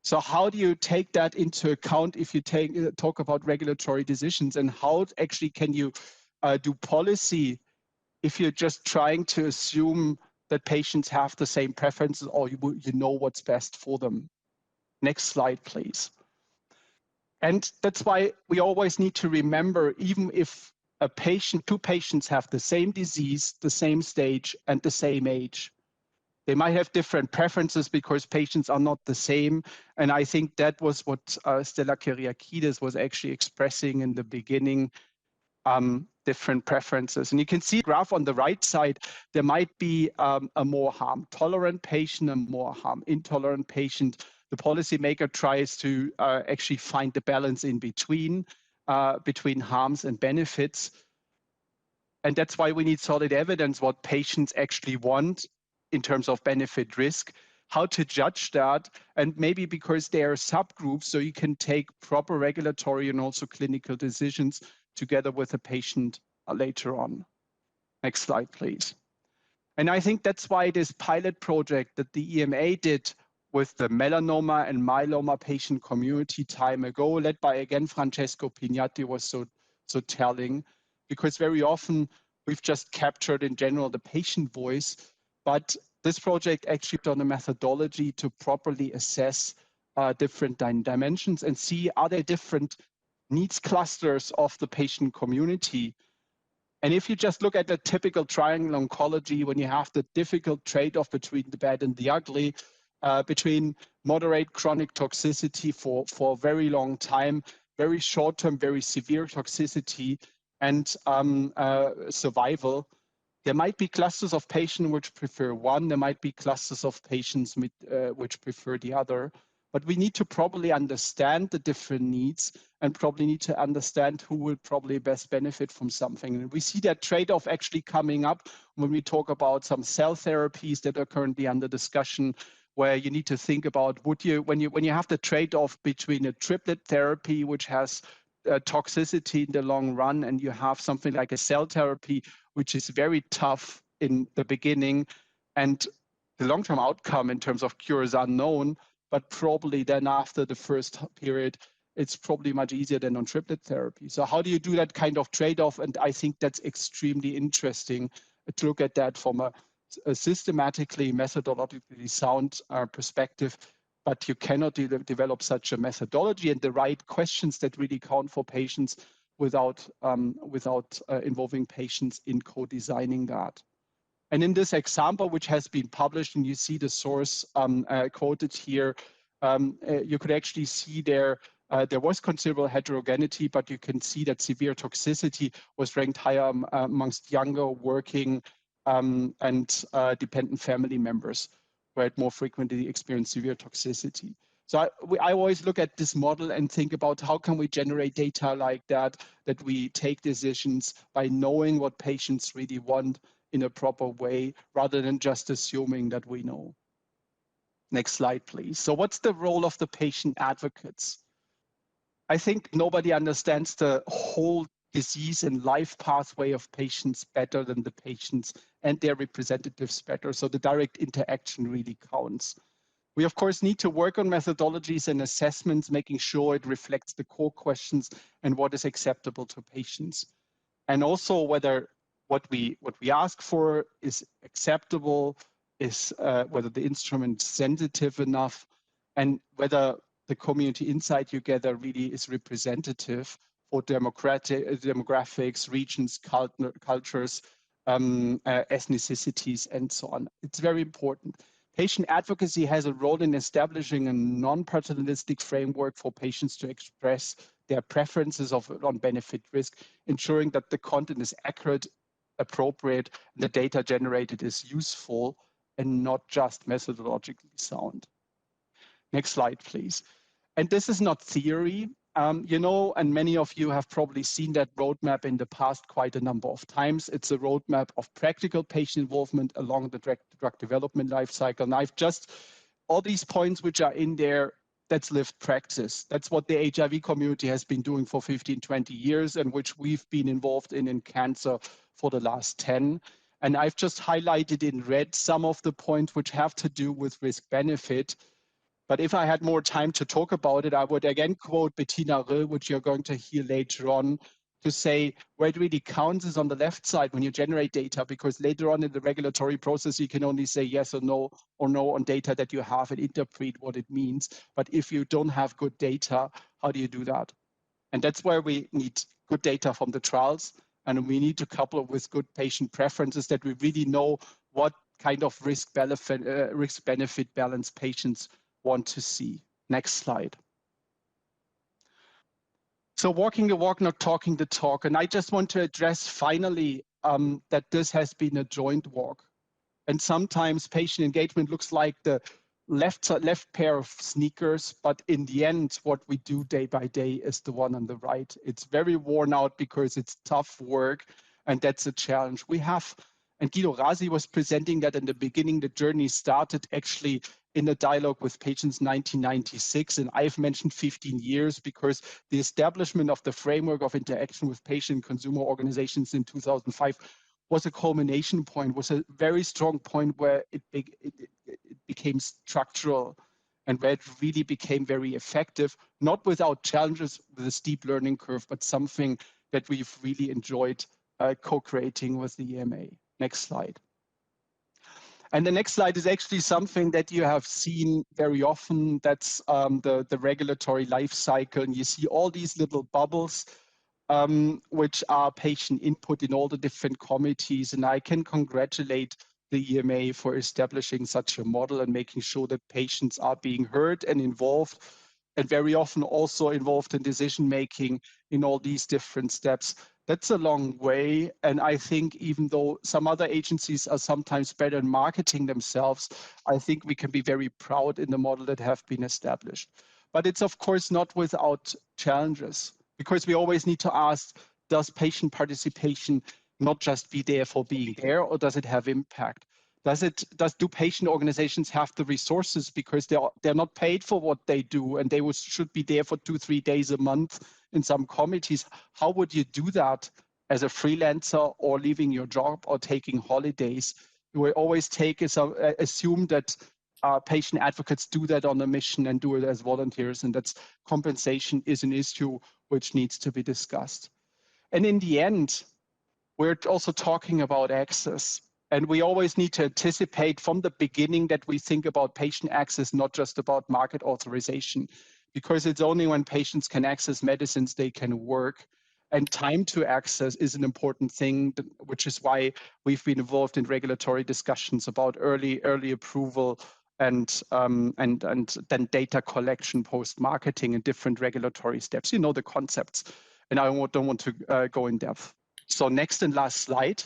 So how do you take that into account if you talk about regulatory decisions, and how actually can you do policy if you're just trying to assume that patients have the same preferences or you know what's best for them? Next slide, please. And that's why we always need to remember, even if two patients have the same disease, the same stage, and the same age, they might have different preferences because patients are not the same. And I think that was what Stella Kyriakides was actually expressing in the beginning, different preferences. And you can see the graph on the right side, there might be a more harm-tolerant patient, a more harm-intolerant patient. The policymaker tries to actually find the balance in between harms and benefits. And that's why we need solid evidence what patients actually want in terms of benefit risk, how to judge that, and maybe because there are subgroups, so you can take proper regulatory and also clinical decisions together with a patient later on. Next slide, please. And I think that's why this pilot project that the EMA did with the melanoma and myeloma patient community time ago, led by, again, Francesco Pignatti, was so telling, because very often we've just captured in general the patient voice, but this project actually done a methodology to properly assess different dimensions and see, are there different needs clusters of the patient community? And if you just look at the typical triangle oncology, when you have the difficult trade-off between the bad and the ugly, between moderate chronic toxicity for a very long time, very short-term, very severe toxicity, and survival, there might be clusters of patients which prefer one, there might be clusters of patients which prefer the other. But we need to probably understand the different needs and probably need to understand who will probably best benefit from something. And we see that trade-off actually coming up when we talk about some cell therapies that are currently under discussion, where you need to think about, when you have the trade-off between a triplet therapy, which has toxicity in the long run, and you have something like a cell therapy, which is very tough in the beginning, and The long-term outcome in terms of cure is unknown, but probably then after the first period, it's probably much easier than on triplet therapy. So how do you do that kind of trade-off? And I think that's extremely interesting to look at that from a systematically, methodologically sound perspective, but you cannot develop such a methodology and the right questions that really count for patients without involving patients in co-designing that. And in this example, which has been published, and you see the source quoted here, you could actually see there was considerable heterogeneity, but you can see that severe toxicity was ranked higher amongst younger, working, and dependent family members, where it more frequently experienced severe toxicity. So I always look at this model and think about how can we generate data like that we take decisions by knowing what patients really want in a proper way, rather than just assuming that we know. Next slide, please. So what's the role of the patient advocates? I think nobody understands the whole disease and life pathway of patients better than the patients and their representatives better. So the direct interaction really counts. We, of course, need to work on methodologies and assessments, making sure it reflects the core questions and what is acceptable to patients. And also whether what we ask for is acceptable, is whether the instrument is sensitive enough, and whether the community insight you gather really is representative for demographics, regions, cultures, ethnicities, and so on. It's very important. Patient advocacy has a role in establishing a non-paternalistic framework for patients to express their preferences on benefit risk, ensuring that the content is accurate, appropriate, and the data generated is useful and not just methodologically sound. Next slide, please. And this is not theory. You know, and many of you have probably seen that roadmap in the past quite a number of times. It's a roadmap of practical patient involvement along the drug development life cycle. And I've just, all these points which are in there, that's lived practice. That's what the HIV community has been doing for 15, 20 years, and which we've been involved in cancer for the last 10. And I've just highlighted in red some of the points which have to do with risk benefit. But if I had more time to talk about it, I would again quote Bettina Rill, which you're going to hear later on, to say where it really counts is on the left side when you generate data, because later on in the regulatory process, you can only say yes or no on data that you have and interpret what it means. But if you don't have good data, how do you do that? And that's where we need good data from the trials, and we need to couple it with good patient preferences, that we really know what kind of risk-benefit balance patients want to see. Next slide. So walking the walk, not talking the talk. And I just want to address finally that this has been a joint walk. And sometimes patient engagement looks like the left pair of sneakers, but in the end, what we do day by day is the one on the right. It's very worn out because it's tough work, and that's a challenge. We have, and Guido Rossi was presenting that in the beginning, the journey started actually in a dialogue with patients 1996, and I've mentioned 15 years because the establishment of the framework of interaction with patient and consumer organizations in 2005 was a culmination point, was a very strong point where it became structural and where it really became very effective, not without challenges with a steep learning curve, but something that we've really enjoyed co-creating with the EMA. Next slide. And the next slide is actually something that you have seen very often. That's the regulatory life cycle. And you see all these little bubbles, which are patient input in all the different committees. And I can congratulate the EMA for establishing such a model and making sure that patients are being heard and involved, and very often also involved in decision-making in all these different steps. That's a long way. And I think even though some other agencies are sometimes better in marketing themselves, I think we can be very proud in the model that have been established. But it's of course not without challenges, because we always need to ask, does patient participation not just be there for being there, or does it have impact? Do patient organizations have the resources because they're not paid for what they do, and they should be there for 2-3 days a month in some committees? How would you do that as a freelancer or leaving your job or taking holidays? we always assume that patient advocates do that on a mission and do it as volunteers, and that's compensation is an issue which needs to be discussed. And in the end, we're also talking about access. And we always need to anticipate from the beginning that we think about patient access, not just about market authorization, because it's only when patients can access medicines they can work. And time to access is an important thing, which is why we've been involved in regulatory discussions about early approval and then data collection, post-marketing, and different regulatory steps. You know the concepts, and I don't want to go in depth. So next and last slide.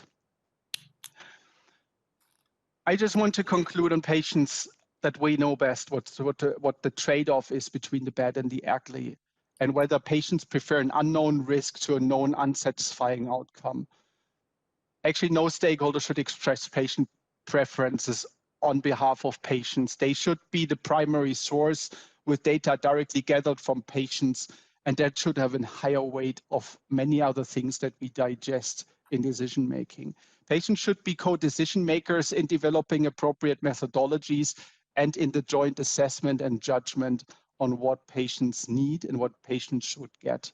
I just want to conclude on patients that we know best what the trade-off is between the bad and the ugly, and whether patients prefer an unknown risk to a known unsatisfying outcome. Actually, no stakeholder should express patient preferences on behalf of patients. They should be the primary source with data directly gathered from patients, and that should have a higher weight of many other things that we digest in decision making. Patients should be co-decision makers in developing appropriate methodologies and in the joint assessment and judgment on what patients need and what patients should get.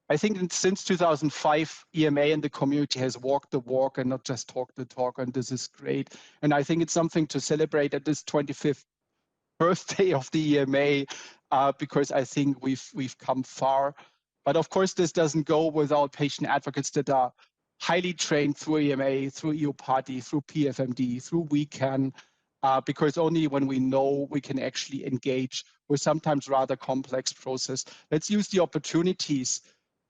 I think since 2005, EMA and the community has walked the walk and not just talked the talk, and this is great. And I think it's something to celebrate at this 25th birthday of the EMA, because I think we've come far. But of course, this doesn't go without patient advocates that are highly trained through EMA, through EU Party, through PFMD, through WeCan, because only when we know we can actually engage with sometimes rather complex process. Let's use the opportunities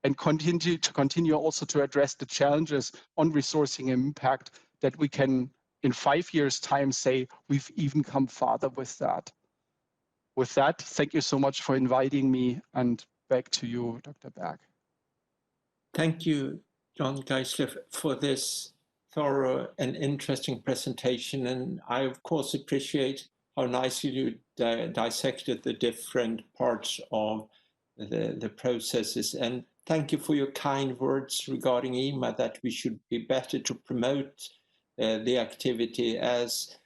and continue also to address the challenges on resourcing impact that we can, in 5 years' time, say we've even come farther with that. With that, thank you so much for inviting me, and back to you, Dr. Berg. Thank you, John Gessler, for this thorough and interesting presentation. And I, of course, appreciate how nicely you dissected the different parts of the processes. And thank you for your kind words regarding EMA, that we should be better to promote the activity. As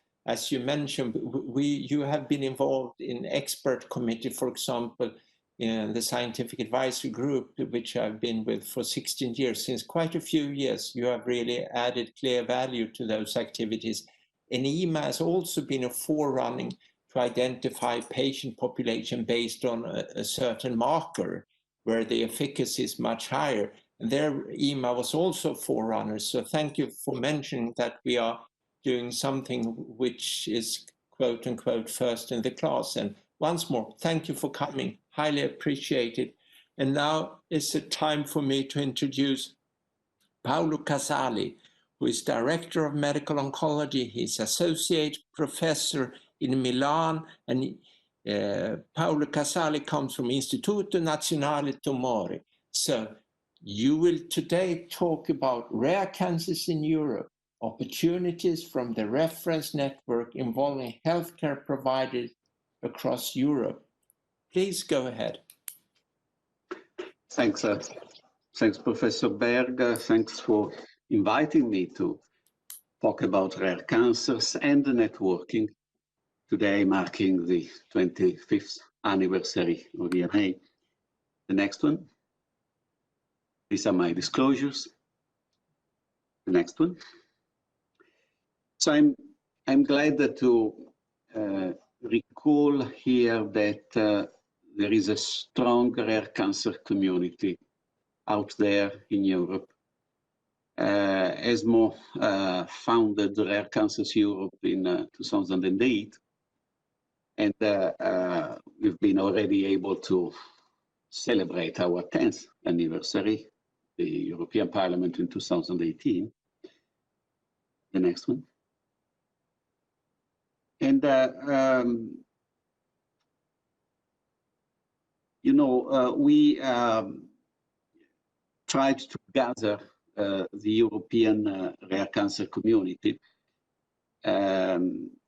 you mentioned, you have been involved in expert committee, for example, in the scientific advisory group, which I've been with for 16 years. Since quite a few years, you have really added clear value to those activities. And EMA has also been a forerunner to identify patient population based on a certain marker where the efficacy is much higher. And there, EMA was also a forerunner. So thank you for mentioning that we are doing something which is, quote unquote, first in the class. And once more, thank you for coming. Highly appreciated. And now is the time for me to introduce Paolo Casali, who is Director of Medical Oncology. He's Associate Professor in Milan. And Paolo Casali comes from Istituto Nazionale Tumori. So you will today talk about rare cancers in Europe, opportunities from the reference network involving healthcare providers across Europe. Please go ahead. Thanks, Professor Berg. Thanks for inviting me to talk about rare cancers and the networking, today marking the 25th anniversary of EMA. The next one. These are my disclosures. The next one. So I'm glad to recall here that there is a strong rare cancer community out there in Europe. Esmo founded Rare Cancers Europe in 2008, and we've been already able to celebrate our 10th anniversary, the European Parliament in 2018. The next one. And you know, we tried to gather the European rare cancer community,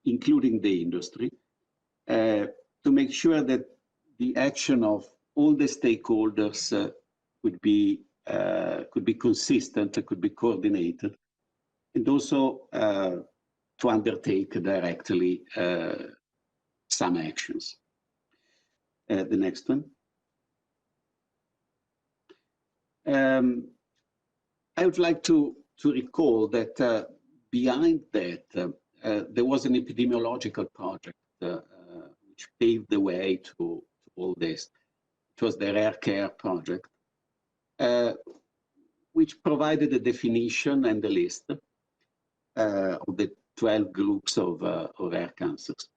including the industry, to make sure that the action of all the stakeholders could be consistent, could be coordinated, and also to undertake directly some actions. The next one. I would like to recall that behind that, there was an epidemiological project which paved the way to all this. It was the Rare Care Project, which provided a definition and a list of the 12 groups of rare cancers.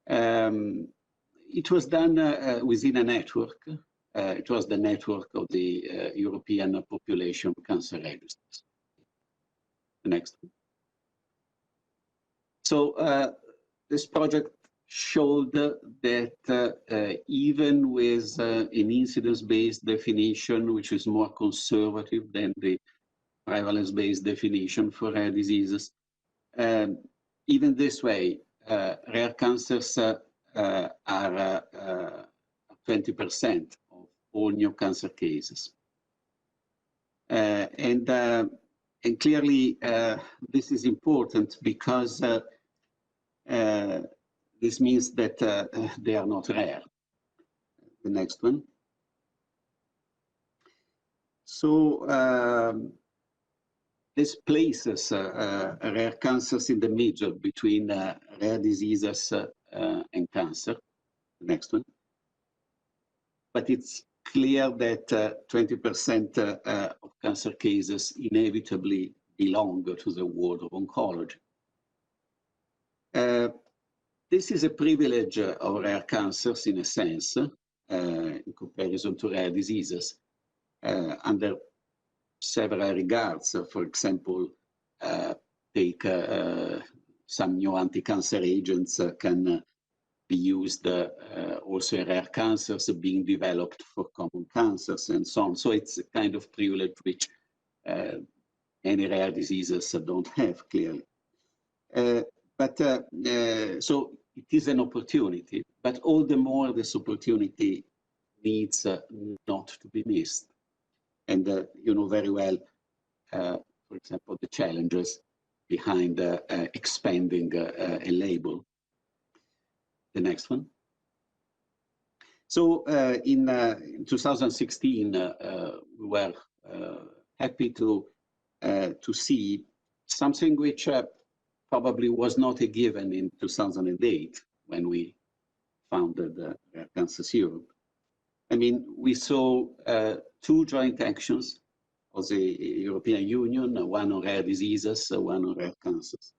It was done within a network. It was the network of the European Population Cancer Registers. The next one. So this project showed that even with an incidence-based definition, which is more conservative than the prevalence-based definition for rare diseases, even this way, rare cancers are 20% of all new cancer cases. And clearly, this is important because this means that they are not rare. The next one. So this places rare cancers in the middle between rare diseases and cancer. The next one. But it's clear that 20% of cancer cases inevitably belong to the world of oncology. This is a privilege of rare cancers in a sense, in comparison to rare diseases, under several regards. For example, take some new anti-cancer agents can be used also in rare cancers being developed for common cancers and so on. So it's a kind of privilege which any rare diseases don't have, clearly. So it is an opportunity, but all the more this opportunity needs not to be missed. And you know very well, for example, the challenges behind expanding a label. The next one. So in 2016, we were happy to see something which probably was not a given in 2008 when we founded Rare Cancers Europe. I mean, we saw two joint actions of the European Union, one on rare diseases, one on rare cancers.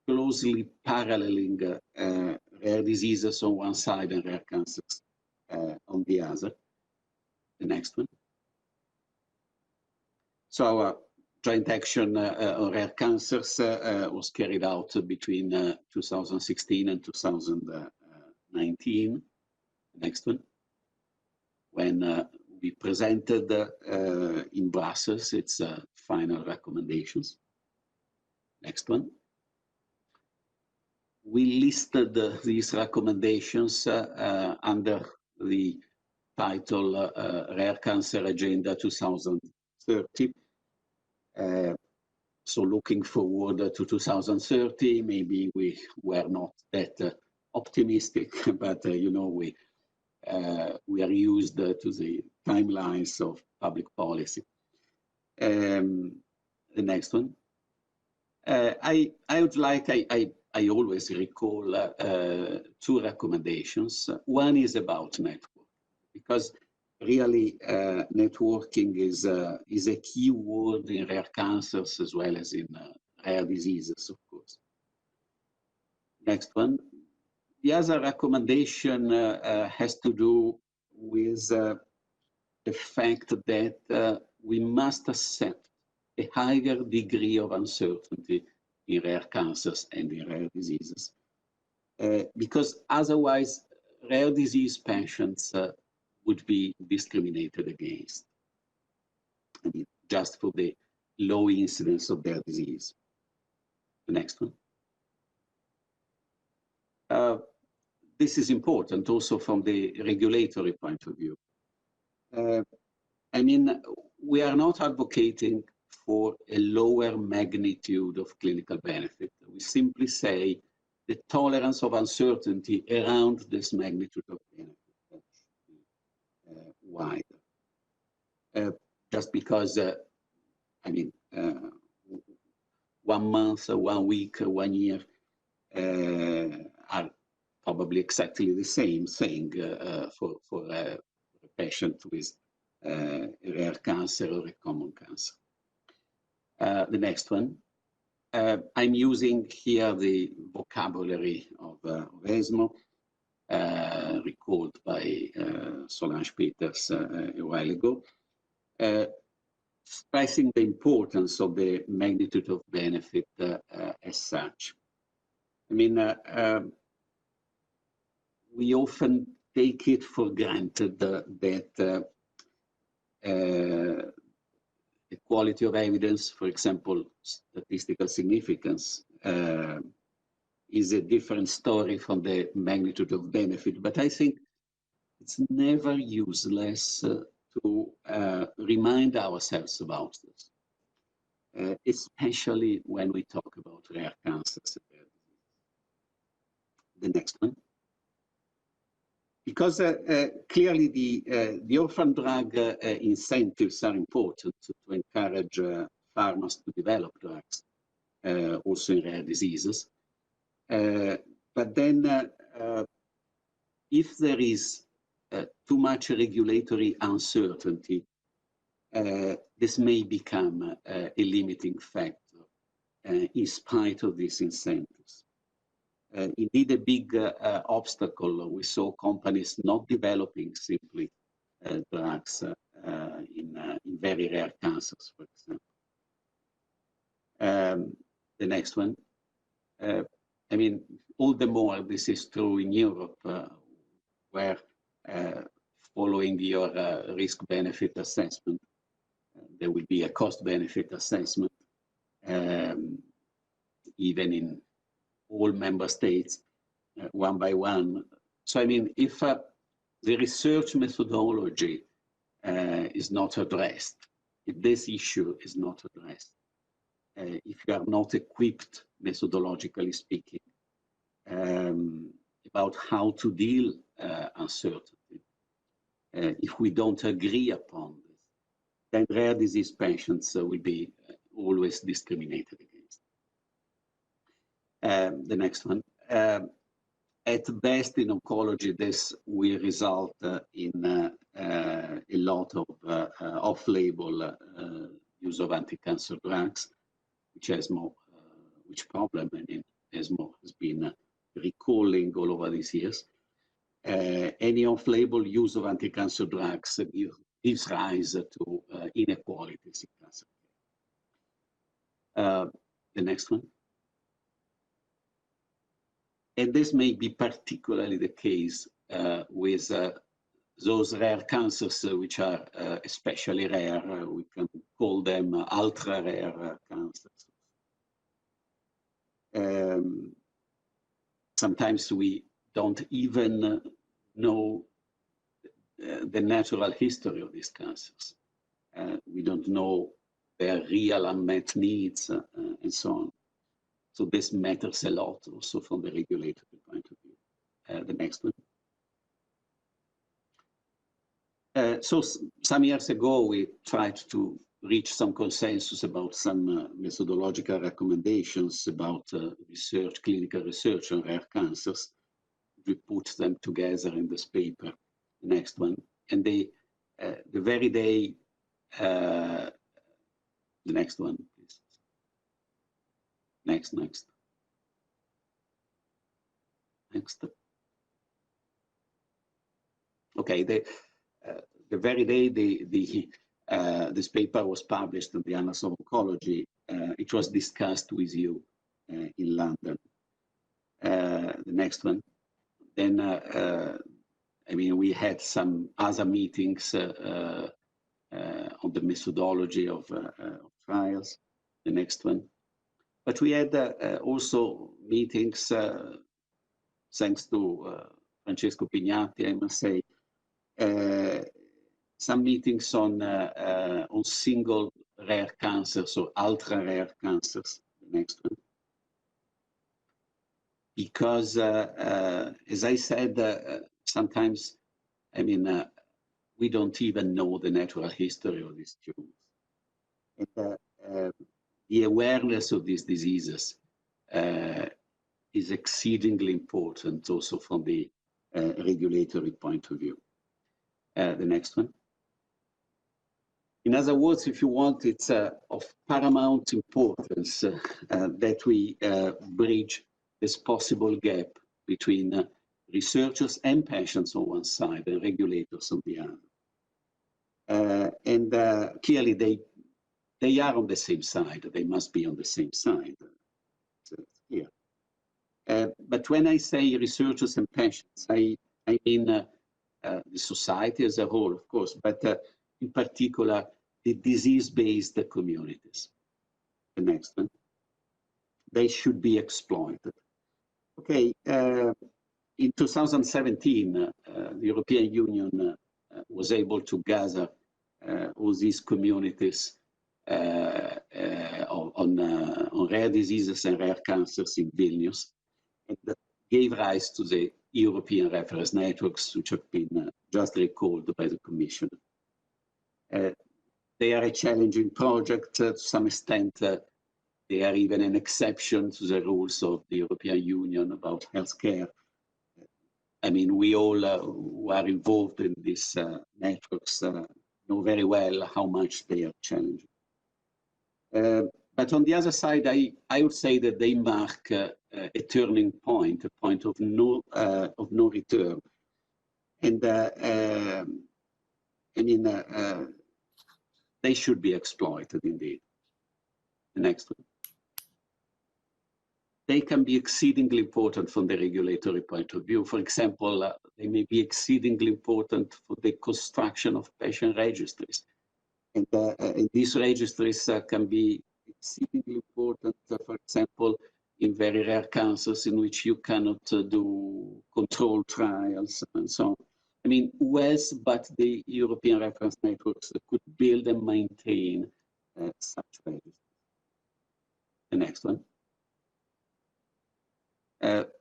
Closely paralleling rare diseases on one side and rare cancers on the other. The next one. So our joint action on rare cancers was carried out between 2016 and 2019. Next one. When we presented in Brussels its final recommendations. Next one. We listed these recommendations under the title Rare Cancer Agenda 2030. So looking forward to 2030, maybe we were not that optimistic, but you know, we are used to the timelines of public policy. The next one. I would like, I always recall two recommendations. One is about network, because really networking is a key word in rare cancers as well as in rare diseases, of course. Next one. The other recommendation has to do with the fact that we must accept a higher degree of uncertainty in rare cancers and in rare diseases. Because otherwise, rare disease patients would be discriminated against. I mean, just for the low incidence of their disease. The next one. This is important also from the regulatory point of view. I mean, we are not advocating for a lower magnitude of clinical benefit. We simply say the tolerance of uncertainty around this magnitude of benefit should be wider. Just because, I mean, 1 month, 1 week, 1 year are probably exactly the same thing for a patient with a rare cancer or a common cancer. The next one. I'm using here the vocabulary of Esmo, recalled by Solange Peters a while ago, stressing the importance of the magnitude of benefit as such. I mean, we often take it for granted that the quality of evidence, for example, statistical significance, is a different story from the magnitude of benefit. But I think it's never useless to remind ourselves about this, especially when we talk about rare cancers. The next one. Because clearly the orphan drug incentives are important to encourage pharmas to develop drugs, also in rare diseases. But then if there is too much regulatory uncertainty, this may become a limiting factor in spite of these incentives. Indeed, a big obstacle. We saw companies not developing simply drugs in very rare cancers, for example. The next one. I mean, all the more this is true in Europe, where following your risk-benefit assessment, there will be a cost-benefit assessment, even in all member states, one by one. So, I mean, if the research methodology is not addressed, if this issue is not addressed, if you are not equipped, methodologically speaking, about how to deal uncertainty, if we don't agree upon this, then rare disease patients will be always discriminated against. The next one. At best in oncology, this will result in a lot of off-label use of anti-cancer drugs, which problem, I mean, Esmo has been recalling all over these years. Any off-label use of anti-cancer drugs gives rise to inequalities in cancer care. The next one. And this may be particularly the case with those rare cancers which are especially rare. We can call them ultra-rare cancers. Sometimes we don't even know the natural history of these cancers. We don't know their real unmet needs and so on. So this matters a lot also from the regulatory point of view. The next one. So some years ago, we tried to reach some consensus about some methodological recommendations about research, clinical research on rare cancers. We put them together in this paper, the next one. And they, the very day, the next one, please. Next. Okay, the very day this paper was published in the Annals of Oncology, it was discussed with you in London. The next one. Then, I mean, we had some other meetings on the methodology of trials. The next one. But we had also meetings, thanks to Francesco Pignatti, I must say, some meetings on single rare cancers or ultra-rare cancers. The next one. Because, as I said, sometimes, I mean, we don't even know the natural history of these tumors. And, the awareness of these diseases is exceedingly important also from the regulatory point of view. The next one. In other words, if you want, it's of paramount importance that we bridge this possible gap between researchers and patients on one side and regulators on the other. And clearly they are on the same side. They must be on the same side. So it's clear. But when I say researchers and patients, I mean the society as a whole, of course, but in particular, the disease-based communities. The next one. They should be exploited. Okay, in 2017, the European Union was able to gather all these communities on rare diseases and rare cancers in Vilnius, and gave rise to the European reference networks, which have been just recalled by the Commission. They are a challenging project to some extent. They are even an exception to the rules of the European Union about healthcare. I mean, we all who are involved in these networks know very well how much they are challenging. But on the other side, I would say that they mark a turning point, a point of no return. And I mean, they should be exploited indeed. The next one. They can be exceedingly important from the regulatory point of view. For example, they may be exceedingly important for the construction of patient registries. And these registries can be exceedingly important, for example, in very rare cancers in which you cannot do controlled trials and so on. I mean, who else but the European reference networks could build and maintain such registries? The next one.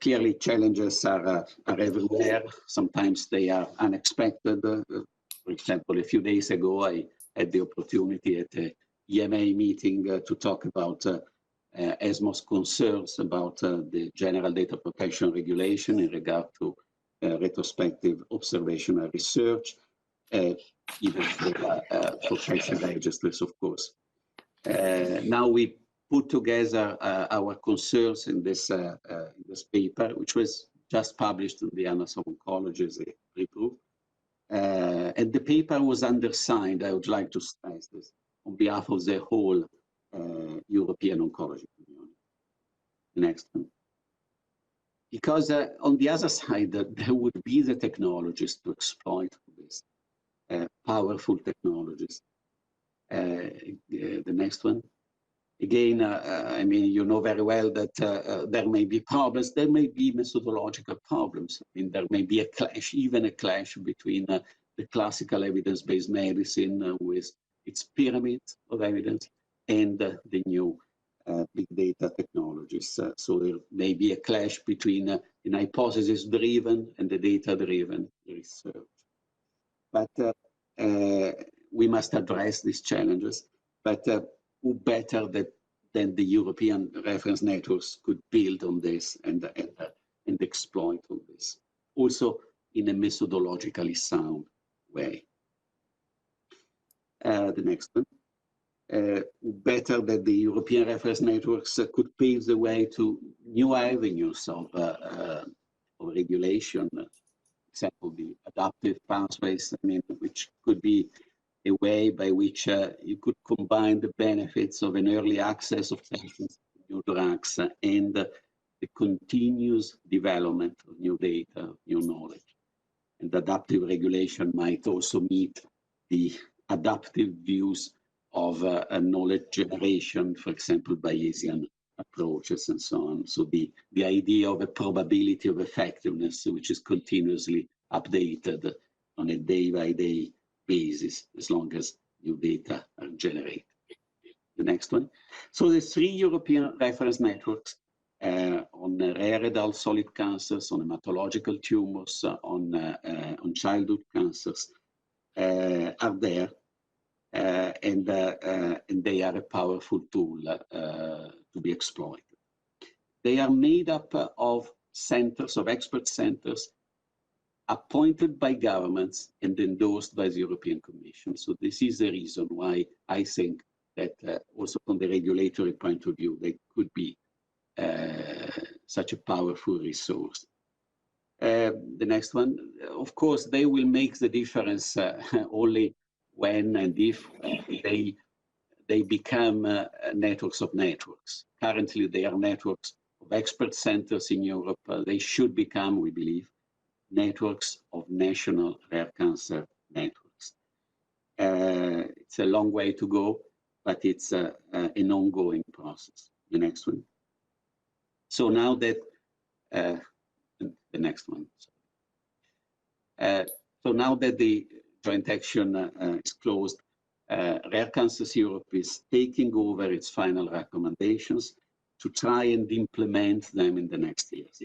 Clearly, challenges are everywhere. Sometimes they are unexpected. For example, a few days ago, I had the opportunity at a EMA meeting to talk about Esmo's concerns about the general data protection regulation in regard to retrospective observational research, even for patient registries, of course. Now we put together our concerns in this paper, which was just published in the Annals of Oncology as a reproof. And the paper was undersigned, I would like to stress this, on behalf of the whole European oncology community. Next one. Because on the other side, there would be the technologies to exploit this, powerful technologies. The next one. Again, I mean, you know very well that there may be problems, there may be methodological problems. I mean, there may be a clash, even a clash between the classical evidence-based medicine with its pyramid of evidence and the new big data technologies. So there may be a clash between an hypothesis-driven and the data-driven research. But we must address these challenges. But who better than the European reference networks could build on this and exploit on this, also in a methodologically sound way. The next one. Better that the European reference networks could pave the way to new avenues of regulation. For example, the adaptive pathways, I mean, which could be a way by which you could combine the benefits of an early access of patients to new drugs and the continuous development of new data, new knowledge. And adaptive regulation might also meet the adaptive views of a knowledge generation, for example, Bayesian approaches and so on. So the idea of a probability of effectiveness, which is continuously updated on a day-by-day basis, as long as new data are generated. The next one. So the 3 European reference networks on rare adult solid cancers, on hematological tumors, on childhood cancers are there, and they are a powerful tool to be exploited. They are made up of centers, of expert centers, appointed by governments and endorsed by the European Commission. So this is the reason why I think that also from the regulatory point of view, they could be such a powerful resource. The next one, of course, they will make the difference only when and if they become networks of networks. Currently, they are networks of expert centers in Europe. They should become, we believe, networks of national rare cancer networks. It's a long way to go, but it's an ongoing process. The next one. So now that, the next one. So now that the joint action is closed, Rare Cancers Europe is taking over its final recommendations to try and implement them in the next years.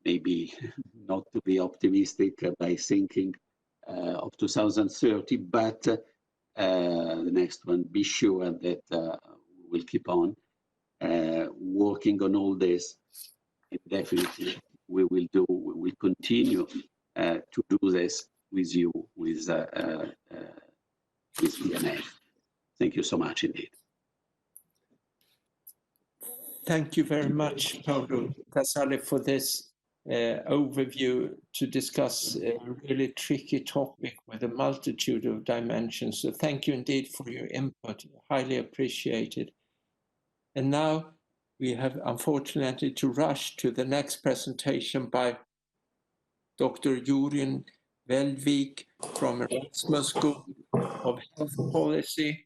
Maybe not to be optimistic by thinking of 2030, but the next one, be sure that we'll keep on working on all this. And definitely we will continue to do this with you, with EMA. Thank you so much indeed. Thank you very much, Paolo Casale, for this overview to discuss a really tricky topic with a multitude of dimensions. So thank you indeed for your input, highly appreciated. And now we have unfortunately to rush to the next presentation by Dr. Jorunn Hvelvik from Erasmus School of Health Policy,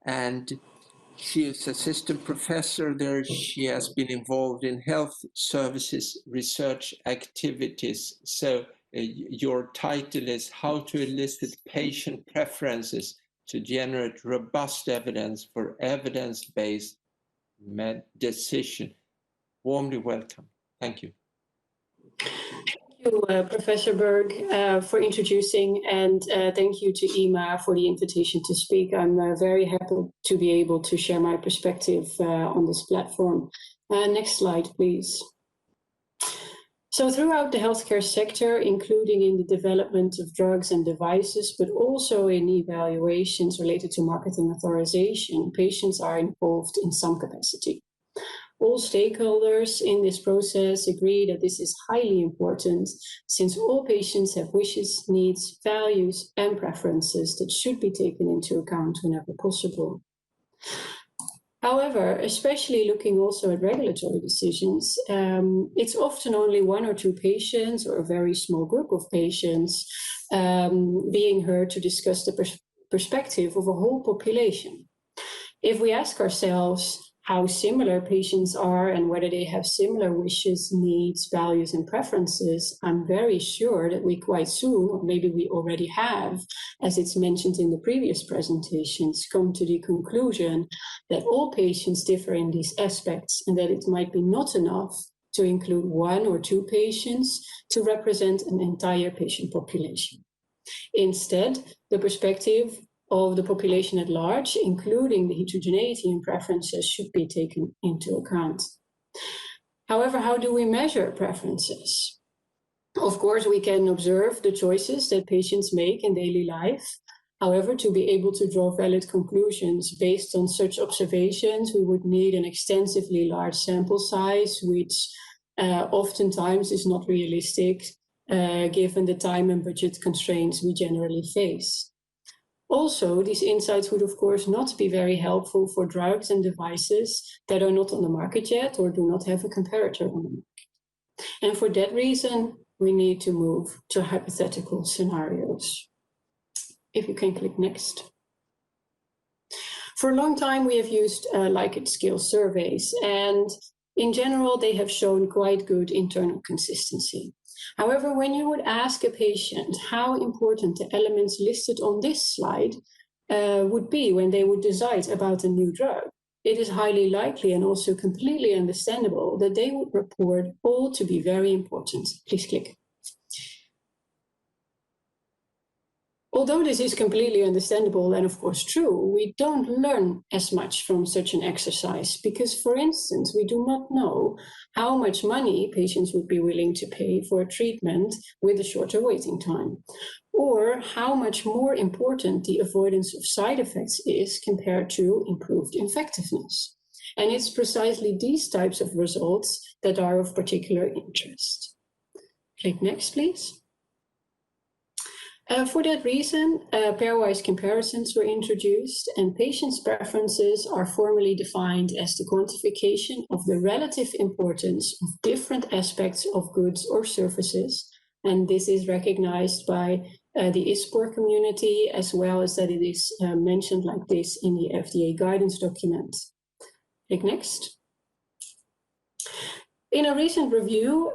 and she is assistant professor there. She has been involved in health services research activities. So your title is How to Elicit Patient Preferences to Generate Robust Evidence for Evidence-Based Decision. Warmly welcome. Thank you. Thank you, Professor Berg, for introducing, and thank you to EMA for the invitation to speak. I'm very happy to be able to share my perspective on this platform. Next slide, please. So throughout the healthcare sector, including in the development of drugs and devices, but also in evaluations related to marketing authorization, patients are involved in some capacity. All stakeholders in this process agree that this is highly important, since all patients have wishes, needs, values, and preferences that should be taken into account whenever possible. However, especially looking also at regulatory decisions, it's often only 1 or 2 patients or a very small group of patients being heard to discuss the perspective of a whole population. If we ask ourselves how similar patients are and whether they have similar wishes, needs, values, and preferences, I'm very sure that we quite soon, or maybe we already have, as it's mentioned in the previous presentations, come to the conclusion that all patients differ in these aspects and that it might be not enough to include 1 or 2 patients to represent an entire patient population. Instead, the perspective of the population at large, including the heterogeneity in preferences, should be taken into account. However, how do we measure preferences? Of course, we can observe the choices that patients make in daily life. However, to be able to draw valid conclusions based on such observations, we would need an extensively large sample size, which oftentimes is not realistic given the time and budget constraints we generally face. Also, these insights would, of course, not be very helpful for drugs and devices that are not on the market yet or do not have a comparator on the market. And for that reason, we need to move to hypothetical scenarios. If you can click next. For a long time, we have used Likert scale surveys, and in general, they have shown quite good internal consistency. However, when you would ask a patient how important the elements listed on this slide would be when they would decide about a new drug, it is highly likely and also completely understandable that they would report all to be very important. Please click. Although this is completely understandable and of course true, we don't learn as much from such an exercise because, for instance, we do not know how much money patients would be willing to pay for a treatment with a shorter waiting time, or how much more important the avoidance of side effects is compared to improved effectiveness. And it's precisely these types of results that are of particular interest. Click next, please. For that reason, pairwise comparisons were introduced, and patients' preferences are formally defined as the quantification of the relative importance of different aspects of goods or services. And this is recognized by the ISPOR community, as well as that it is mentioned like this in the FDA guidance document. Click next. In a recent review,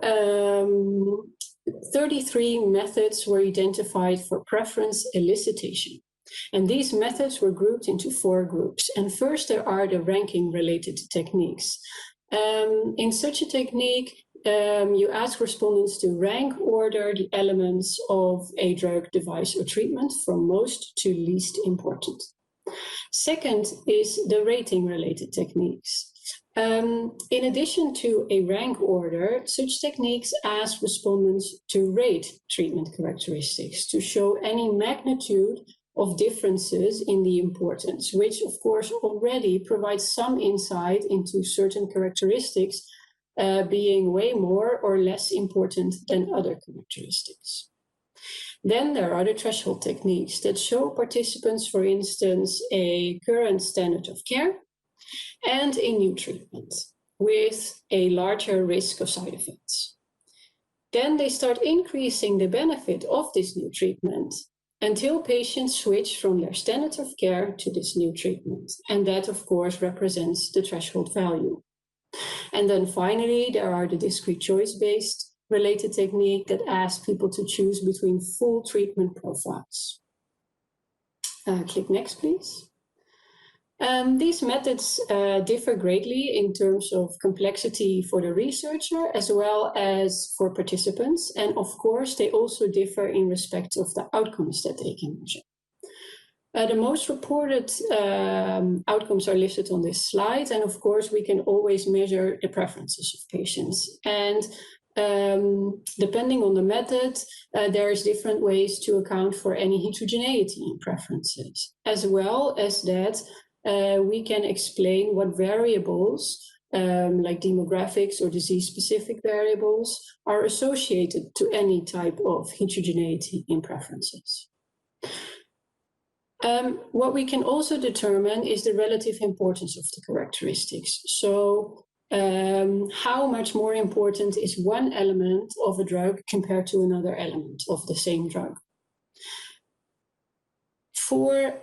33 methods were identified for preference elicitation. And these methods were grouped into 4 groups. And first, there are the ranking-related techniques. In such a technique, you ask respondents to rank order the elements of a drug, device, or treatment from most to least important. Second is the rating-related techniques. In addition to a rank order, such techniques ask respondents to rate treatment characteristics to show any magnitude of differences in the importance, which of course already provides some insight into certain characteristics being way more or less important than other characteristics. Then there are the threshold techniques that show participants, for instance, a current standard of care and a new treatment with a larger risk of side effects. Then they start increasing the benefit of this new treatment until patients switch from their standard of care to this new treatment. And that, of course, represents the threshold value. And then finally, there are the discrete choice-based related technique that asks people to choose between full treatment profiles. Click next, please. These methods differ greatly in terms of complexity for the researcher as well as for participants. And of course, they also differ in respect of the outcomes that they can measure. The most reported outcomes are listed on this slide. And of course, we can always measure the preferences of patients. And depending on the method, there's different ways to account for any heterogeneity in preferences, as well as that we can explain what variables, like demographics or disease-specific variables, are associated to any type of heterogeneity in preferences. What we can also determine is the relative importance of the characteristics. So how much more important is one element of a drug compared to another element of the same drug? For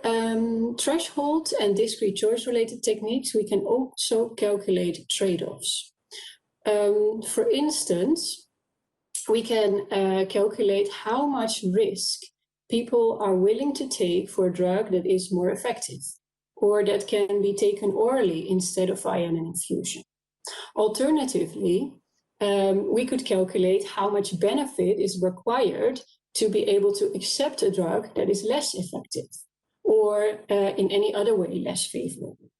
threshold and discrete choice-related techniques, we can also calculate trade-offs. For instance, we can calculate how much risk people are willing to take for a drug that is more effective, or that can be taken orally instead of via an infusion. Alternatively, we could calculate how much benefit is required to be able to accept a drug that is less effective or in any other way less favorable.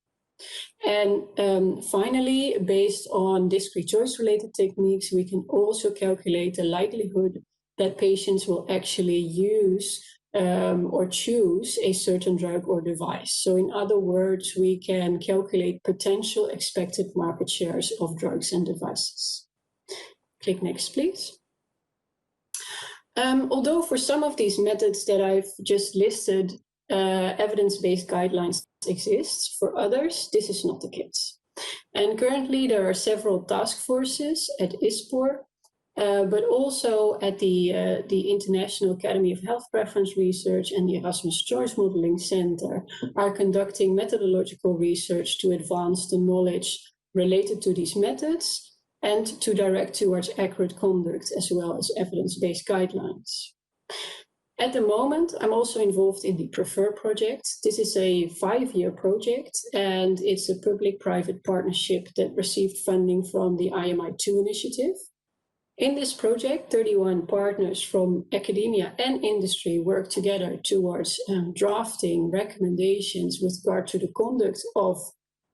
And finally, based on discrete choice-related techniques, we can also calculate the likelihood that patients will actually use or choose a certain drug or device. So in other words, we can calculate potential expected market shares of drugs and devices. Click next, please. Although for some of these methods that I've just listed, evidence-based guidelines exist, for others, this is not the case. And currently there are several task forces at ISPOR, but also at the International Academy of Health Preference Research and the Erasmus Choice Modeling Center are conducting methodological research to advance the knowledge related to these methods and to direct towards accurate conduct as well as evidence-based guidelines. At the moment, I'm also involved in the Prefer project. This is a 5-year project, and it's a public-private partnership that received funding from the IMI2 initiative. In this project, 31 partners from academia and industry work together towards drafting recommendations with regard to the conduct of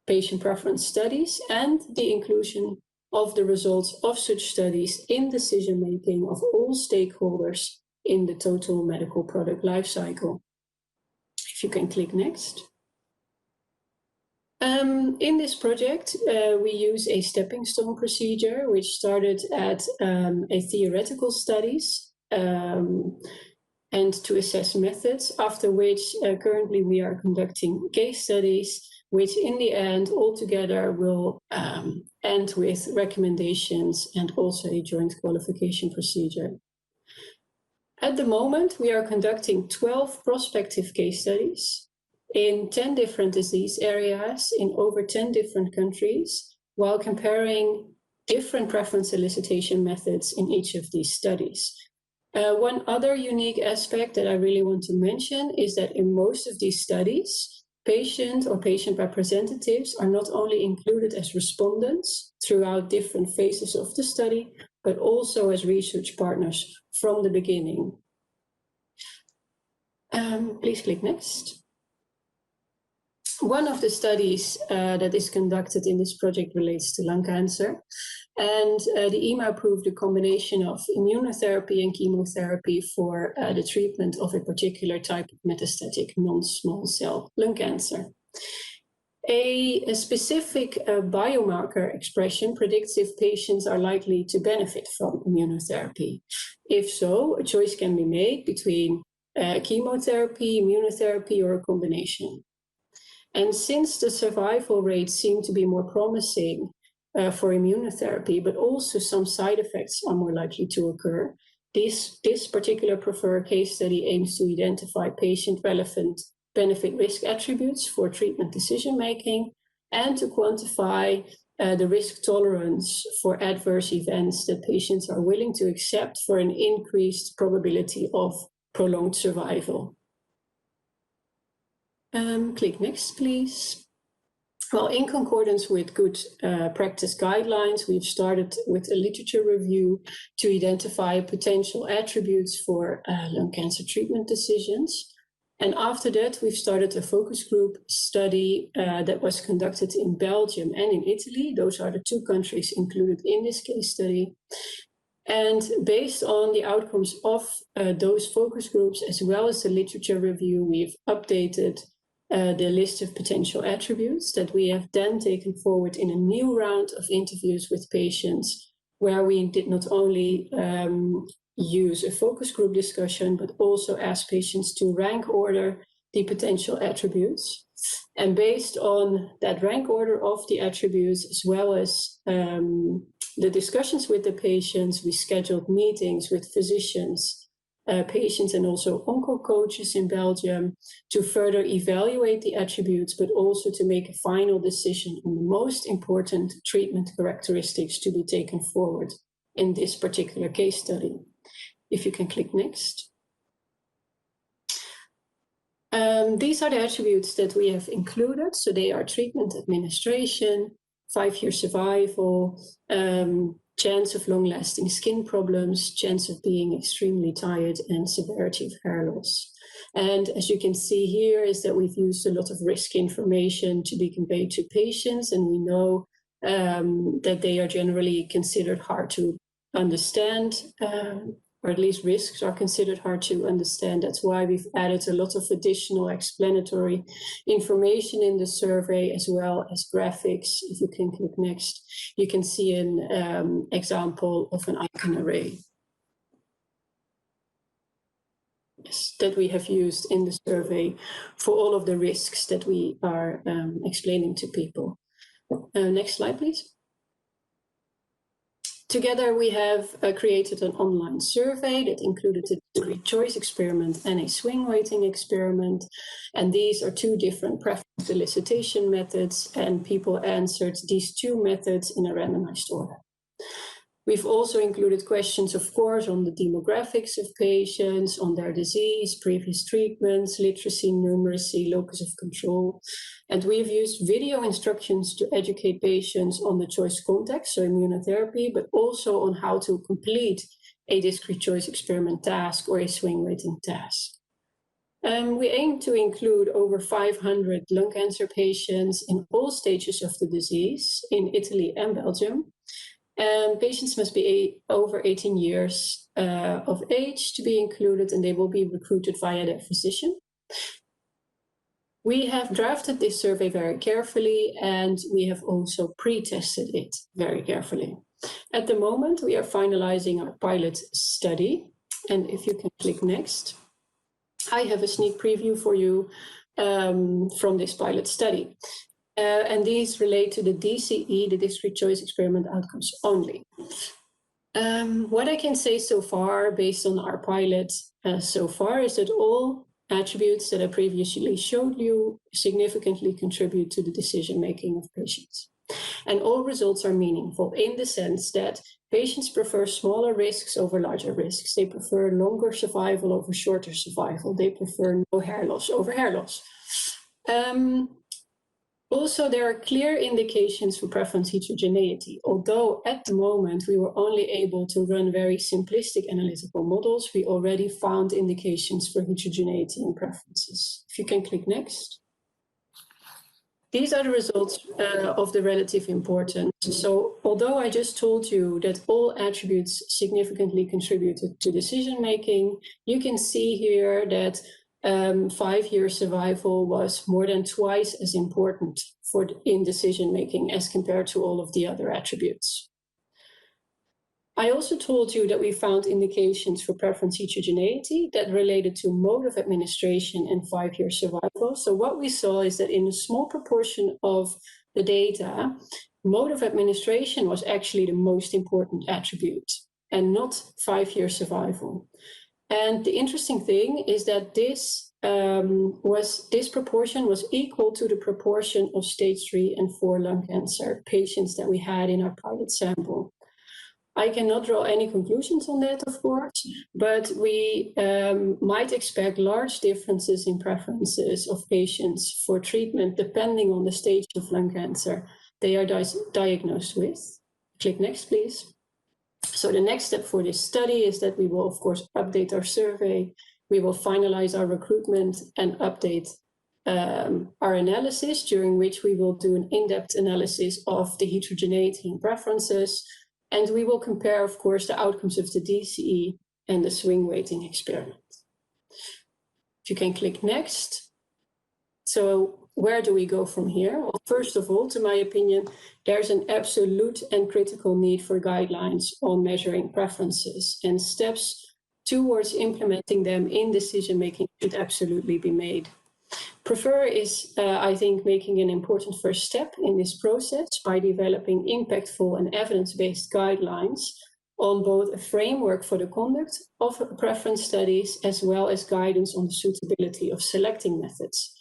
patient preference studies and the inclusion of the results of such studies in decision-making of all stakeholders in the total medical product lifecycle. If you can click next. In this project, we use a stepping stone procedure, which started at a theoretical studies and to assess methods, after which currently we are conducting case studies, which in the end altogether will end with recommendations and also a joint qualification procedure. At the moment, we are conducting 12 prospective case studies in 10 different disease areas in over 10 different countries, while comparing different preference elicitation methods in each of these studies. One other unique aspect that I really want to mention is that in most of these studies, patient or patient representatives are not only included as respondents throughout different phases of the study, but also as research partners from the beginning. Please click next. One of the studies that is conducted in this project relates to lung cancer. And the EMA approved a combination of immunotherapy and chemotherapy for the treatment of a particular type of metastatic non-small cell lung cancer. A specific biomarker expression predicts if patients are likely to benefit from immunotherapy. If so, a choice can be made between chemotherapy, immunotherapy, or a combination. And since the survival rates seem to be more promising for immunotherapy, but also some side effects are more likely to occur, this particular Prefer case study aims to identify patient-relevant benefit-risk attributes for treatment decision-making and to quantify the risk tolerance for adverse events that patients are willing to accept for an increased probability of prolonged survival. Click next, please. Well, in concordance with good practice guidelines, we've started with a literature review to identify potential attributes for lung cancer treatment decisions. And after that, we've started a focus group study that was conducted in Belgium and in Italy. Those are the two countries included in this case study. And based on the outcomes of those focus groups, as well as the literature review, we've updated the list of potential attributes that we have then taken forward in a new round of interviews with patients, where we did not only use a focus group discussion, but also ask patients to rank order the potential attributes. And based on that rank order of the attributes, as well as the discussions with the patients, we scheduled meetings with physicians, patients, and also onco coaches in Belgium to further evaluate the attributes, but also to make a final decision on the most important treatment characteristics to be taken forward in this particular case study. If you can click next. These are the attributes that we have included. So they are treatment administration, 5-year survival, chance of long-lasting skin problems, chance of being extremely tired, and severity of hair loss. And as you can see here is that we've used a lot of risk information to be conveyed to patients, and we know that they are generally considered hard to understand, or at least risks are considered hard to understand. That's why we've added a lot of additional explanatory information in the survey, as well as graphics. If you can click next, you can see an example of an icon array that we have used in the survey for all of the risks that we are explaining to people. Next slide, please. Together, we have created an online survey that included a discrete choice experiment and a swing weighting experiment. And these are two different preference elicitation methods, and people answered these two methods in a randomized order. We've also included questions, of course, on the demographics of patients, on their disease, previous treatments, literacy, numeracy, locus of control. And we've used video instructions to educate patients on the choice context, so immunotherapy, but also on how to complete a discrete choice experiment task or a swing weighting task. We aim to include over 500 lung cancer patients in all stages of the disease in Italy and Belgium. Patients must be over 18 years of age to be included, and they will be recruited via their physician. We have drafted this survey very carefully, and we have also pre-tested it very carefully. At the moment, we are finalizing our pilot study, and if you can click next, I have a sneak preview for you from this pilot study. And these relate to the DCE, the discrete choice experiment outcomes only. What I can say so far, based on our pilot so far, is that all attributes that I previously showed you significantly contribute to the decision-making of patients. And all results are meaningful in the sense that patients prefer smaller risks over larger risks. They prefer longer survival over shorter survival. They prefer no hair loss over hair loss. Also, there are clear indications for preference heterogeneity. Although at the moment we were only able to run very simplistic analytical models, we already found indications for heterogeneity in preferences. If you can click next. These are the results of the relative importance. So although I just told you that all attributes significantly contributed to decision-making, you can see here that 5-year survival was more than twice as important in decision-making as compared to all of the other attributes. I also told you that we found indications for preference heterogeneity that related to mode of administration and 5-year survival. So what we saw is that in a small proportion of the data, mode of administration was actually the most important attribute and not 5-year survival. And the interesting thing is that this proportion was equal to the proportion of stage 3 and 4 lung cancer patients that we had in our pilot sample. I cannot draw any conclusions on that, of course, but we might expect large differences in preferences of patients for treatment depending on the stage of lung cancer they are diagnosed with. Click next, please. So the next step for this study is that we will, of course, update our survey. We will finalize our recruitment and update our analysis, during which we will do an in-depth analysis of the heterogeneity in preferences. And we will compare, of course, the outcomes of the DCE and the swing weighting experiment. If you can click next. So where do we go from here? Well, first of all, to my opinion, there's an absolute and critical need for guidelines on measuring preferences, and steps towards implementing them in decision-making should absolutely be made. Prefer is, I think, making an important first step in this process by developing impactful and evidence-based guidelines on both a framework for the conduct of preference studies as well as guidance on the suitability of selecting methods.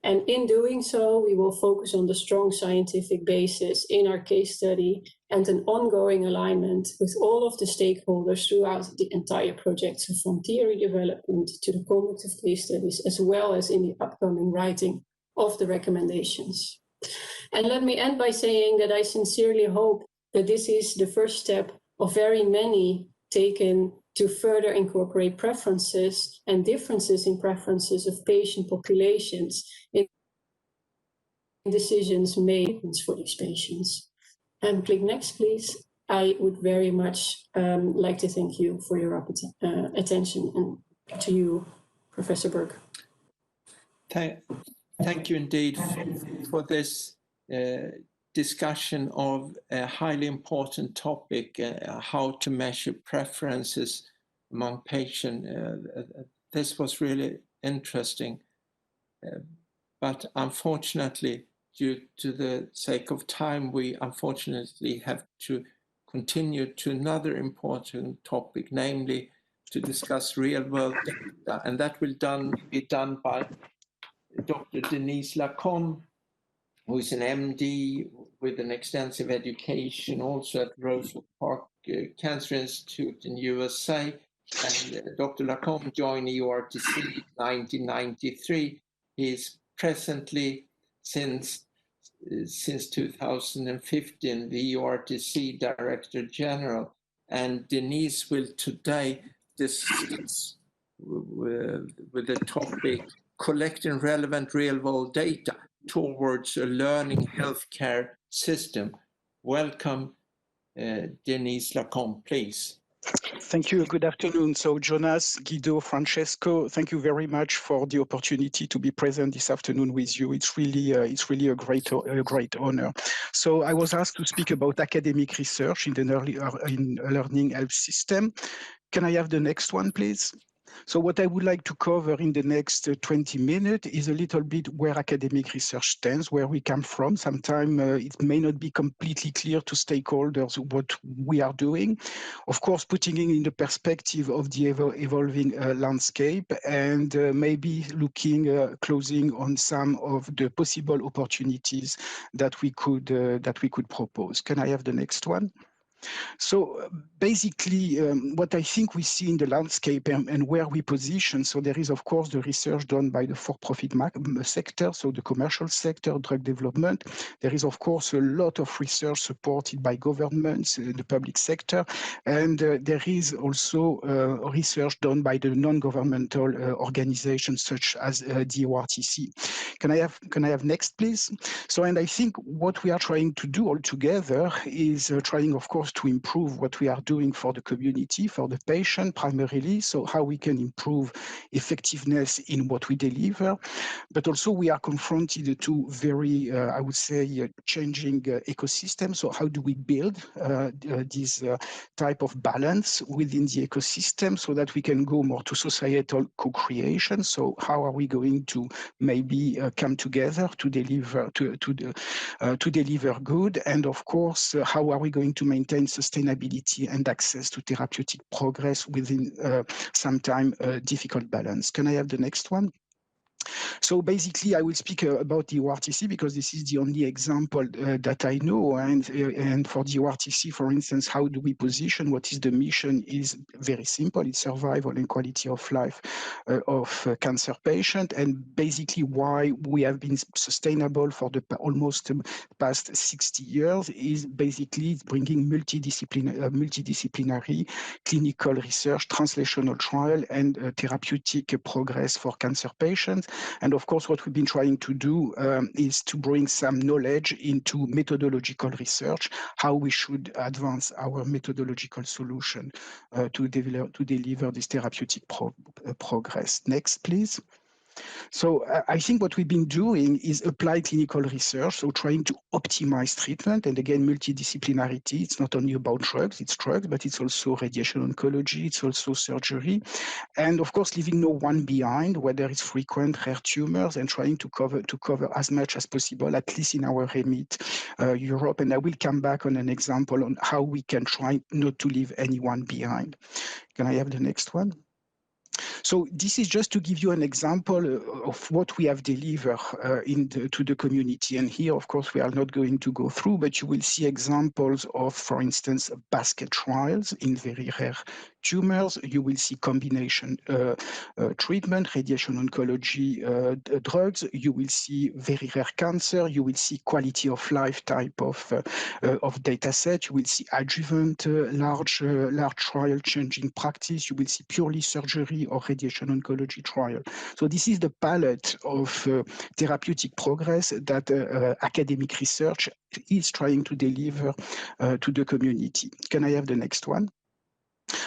And in doing so, we will focus on the strong scientific basis in our case study and an ongoing alignment with all of the stakeholders throughout the entire project, so from theory development to the conduct of case studies, as well as in the upcoming writing of the recommendations. And let me end by saying that I sincerely hope that this is the first step of very many taken to further incorporate preferences and differences in preferences of patient populations in decisions made for these patients. Click next, please. I would very much like to thank you for your attention, and to you, Professor Berg. Thank you indeed for this discussion of a highly important topic, how to measure preferences among patients. This was really interesting, but unfortunately, due to the sake of time, we unfortunately have to continue to another important topic, namely to discuss real-world data, and that will be done by Dr. Denise Lacombe, who is an MD with an extensive education also at Rosewood Park Cancer Institute in USA, and Dr. Lacombe joined EORTC in 1993. He's presently, since 2015, the EORTC Director General, and Denise will today discuss with the topic collecting relevant real-world data towards a learning healthcare system. Welcome, Denise Lacombe, please. Thank you. Good afternoon. So Jonas, Guido, Francesco, thank you very much for the opportunity to be present this afternoon with you. It's really a great honor. So I was asked to speak about academic research in the learning health system. Can I have the next one, please? So what I would like to cover in the next 20 minutes is a little bit where academic research stands, where we come from. Sometimes it may not be completely clear to stakeholders what we are doing. Of course, putting it in the perspective of the evolving landscape, and maybe looking closing on some of the possible opportunities that we could propose. Can I have the next one? So basically, what I think we see in the landscape and where we position, so there is, of course, the research done by the for-profit sector, so the commercial sector, drug development. There is, of course, a lot of research supported by governments, the public sector, and there is also research done by the non-governmental organizations such as DORTC. Can I have next, please? So, and I think what we are trying to do all together is trying, of course, to improve what we are doing for the community, for the patient primarily, so how we can improve effectiveness in what we deliver. But also we are confronted to very, I would say, changing ecosystems. So how do we build this type of balance within the ecosystem so that we can go more to societal co-creation? So how are we going to maybe come together to deliver to deliver good? And of course, how are we going to maintain sustainability and access to therapeutic progress within sometimes difficult balance? Can I have the next one? So basically, I will speak about the ORTC because this is the only example that I know. And for the ORTC, for instance, how do we position? What is the mission? Is very simple. It's survival and quality of life of cancer patient, and basically why we have been sustainable for the almost past 60 years is basically bringing multidisciplinary clinical research, translational trial, and therapeutic progress for cancer patients. And of course, what we've been trying to do is to bring some knowledge into methodological research, how we should advance our methodological solution to deliver this therapeutic progress. Next, please. So I think what we've been doing is apply clinical research, so trying to optimize treatment. And again, multidisciplinarity, it's not only about drugs, but it's also radiation oncology, it's also surgery. And of course, leaving no one behind, whether it's frequent rare tumors, and trying to cover as much as possible, at least in our remit, Europe. And I will come back on an example on how we can try not to leave anyone behind. Can I have the next one? So this is just to give you an example of what we have delivered to the community. And here, of course, we are not going to go through, but you will see examples of, for instance, basket trials in very rare tumors. You will see combination treatment, radiation oncology drugs. You will see very rare cancer. You will see quality of life type of data set. You will see adjuvant large trial changing practice. You will see purely surgery or radiation oncology trial. So this is the palette of therapeutic progress that academic research is trying to deliver to the community. Can I have the next one?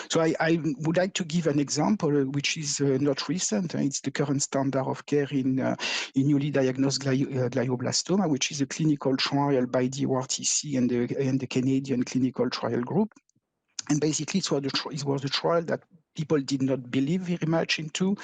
So I would like to give an example, which is not recent. It's the current standard of care in newly diagnosed glioblastoma, which is a clinical trial by the ORTC and the Canadian Clinical Trial Group. And basically, it was a trial that people did not believe very much into,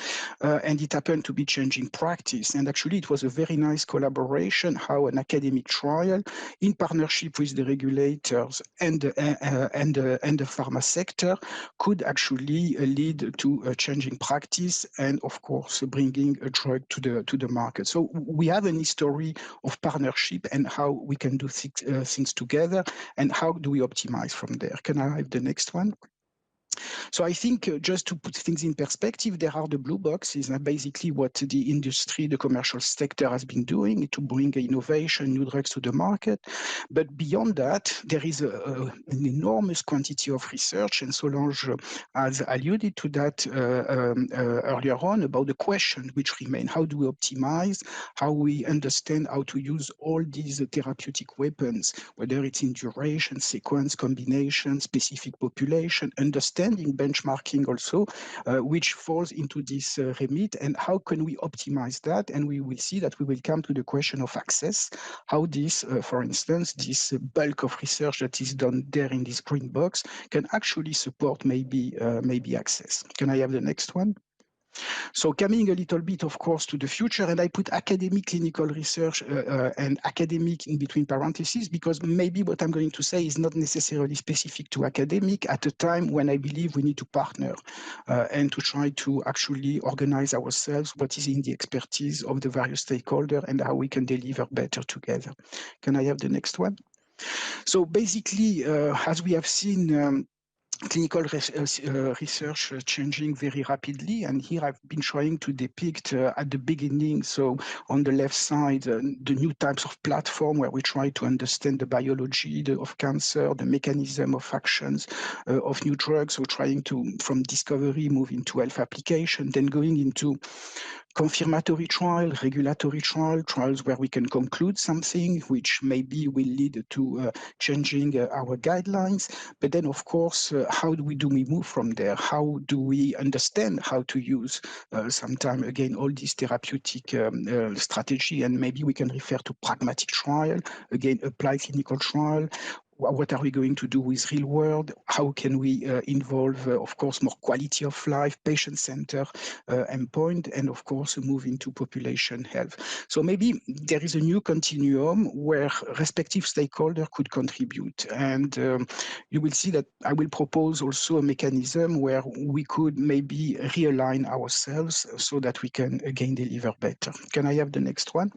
and it happened to be changing practice. And actually, it was a very nice collaboration, how an academic trial in partnership with the regulators and the pharma sector could actually lead to a changing practice and, of course, bringing a drug to the market. So we have an history of partnership and how we can do things together, and how do we optimize from there. Can I have the next one? So I think just to put things in perspective, there are the blue boxes, and basically what the industry, the commercial sector has been doing to bring innovation, new drugs to the market. But beyond that, there is an enormous quantity of research, and Solange has alluded to that earlier on about the question which remain. How do we optimize? How we understand how to use all these therapeutic weapons, whether it's in duration, sequence, combination, specific population, understanding benchmarking also, which falls into this remit, and how can we optimize that? And we will see that we will come to the question of access, how this, for instance, this bulk of research that is done there in this green box can actually support maybe access. Can I have the next one? So coming a little bit, of course, to the future, and I put academic clinical research and academic in between parentheses, because maybe what I'm going to say is not necessarily specific to academic at a time when I believe we need to partner and to try to actually organize ourselves what is in the expertise of the various stakeholders and how we can deliver better together. Can I have the next one? So basically, as we have seen, clinical research changing very rapidly, and here I've been trying to depict at the beginning, so on the left side, the new types of platform where we try to understand the biology of cancer, the mechanism of actions of new drugs, so trying to, from discovery, move into health application, then going into confirmatory trial, regulatory trials where we can conclude something which maybe will lead to changing our guidelines. But then, of course, how do we move from there? How do we understand how to use sometime again all these therapeutic strategy? And maybe we can refer to pragmatic trial, again, applied clinical trial. What are we going to do with real world? How can we involve, of course, more quality of life, patient-centered endpoint, and of course, move into population health. So maybe there is a new continuum where respective stakeholders could contribute. And you will see that I will propose also a mechanism where we could maybe realign ourselves so that we can again deliver better. Can I have the next one?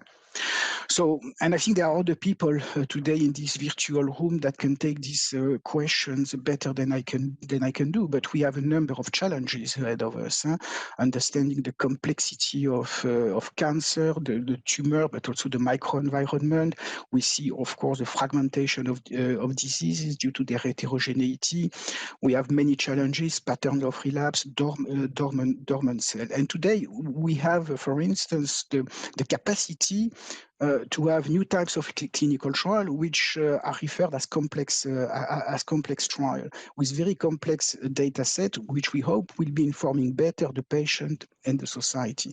So, and I think there are other people today in this virtual room that can take these questions better than I can do. But we have a number of challenges ahead of us. Understanding the complexity of cancer, the tumor, but also the microenvironment. We see, of course, the fragmentation of diseases due to their heterogeneity. We have many challenges: pattern of relapse, dormant cell. And today we have, for instance, the capacity to have new types of clinical trial, which are referred as complex trial, with very complex data set, which we hope will be informing better the patient and the society.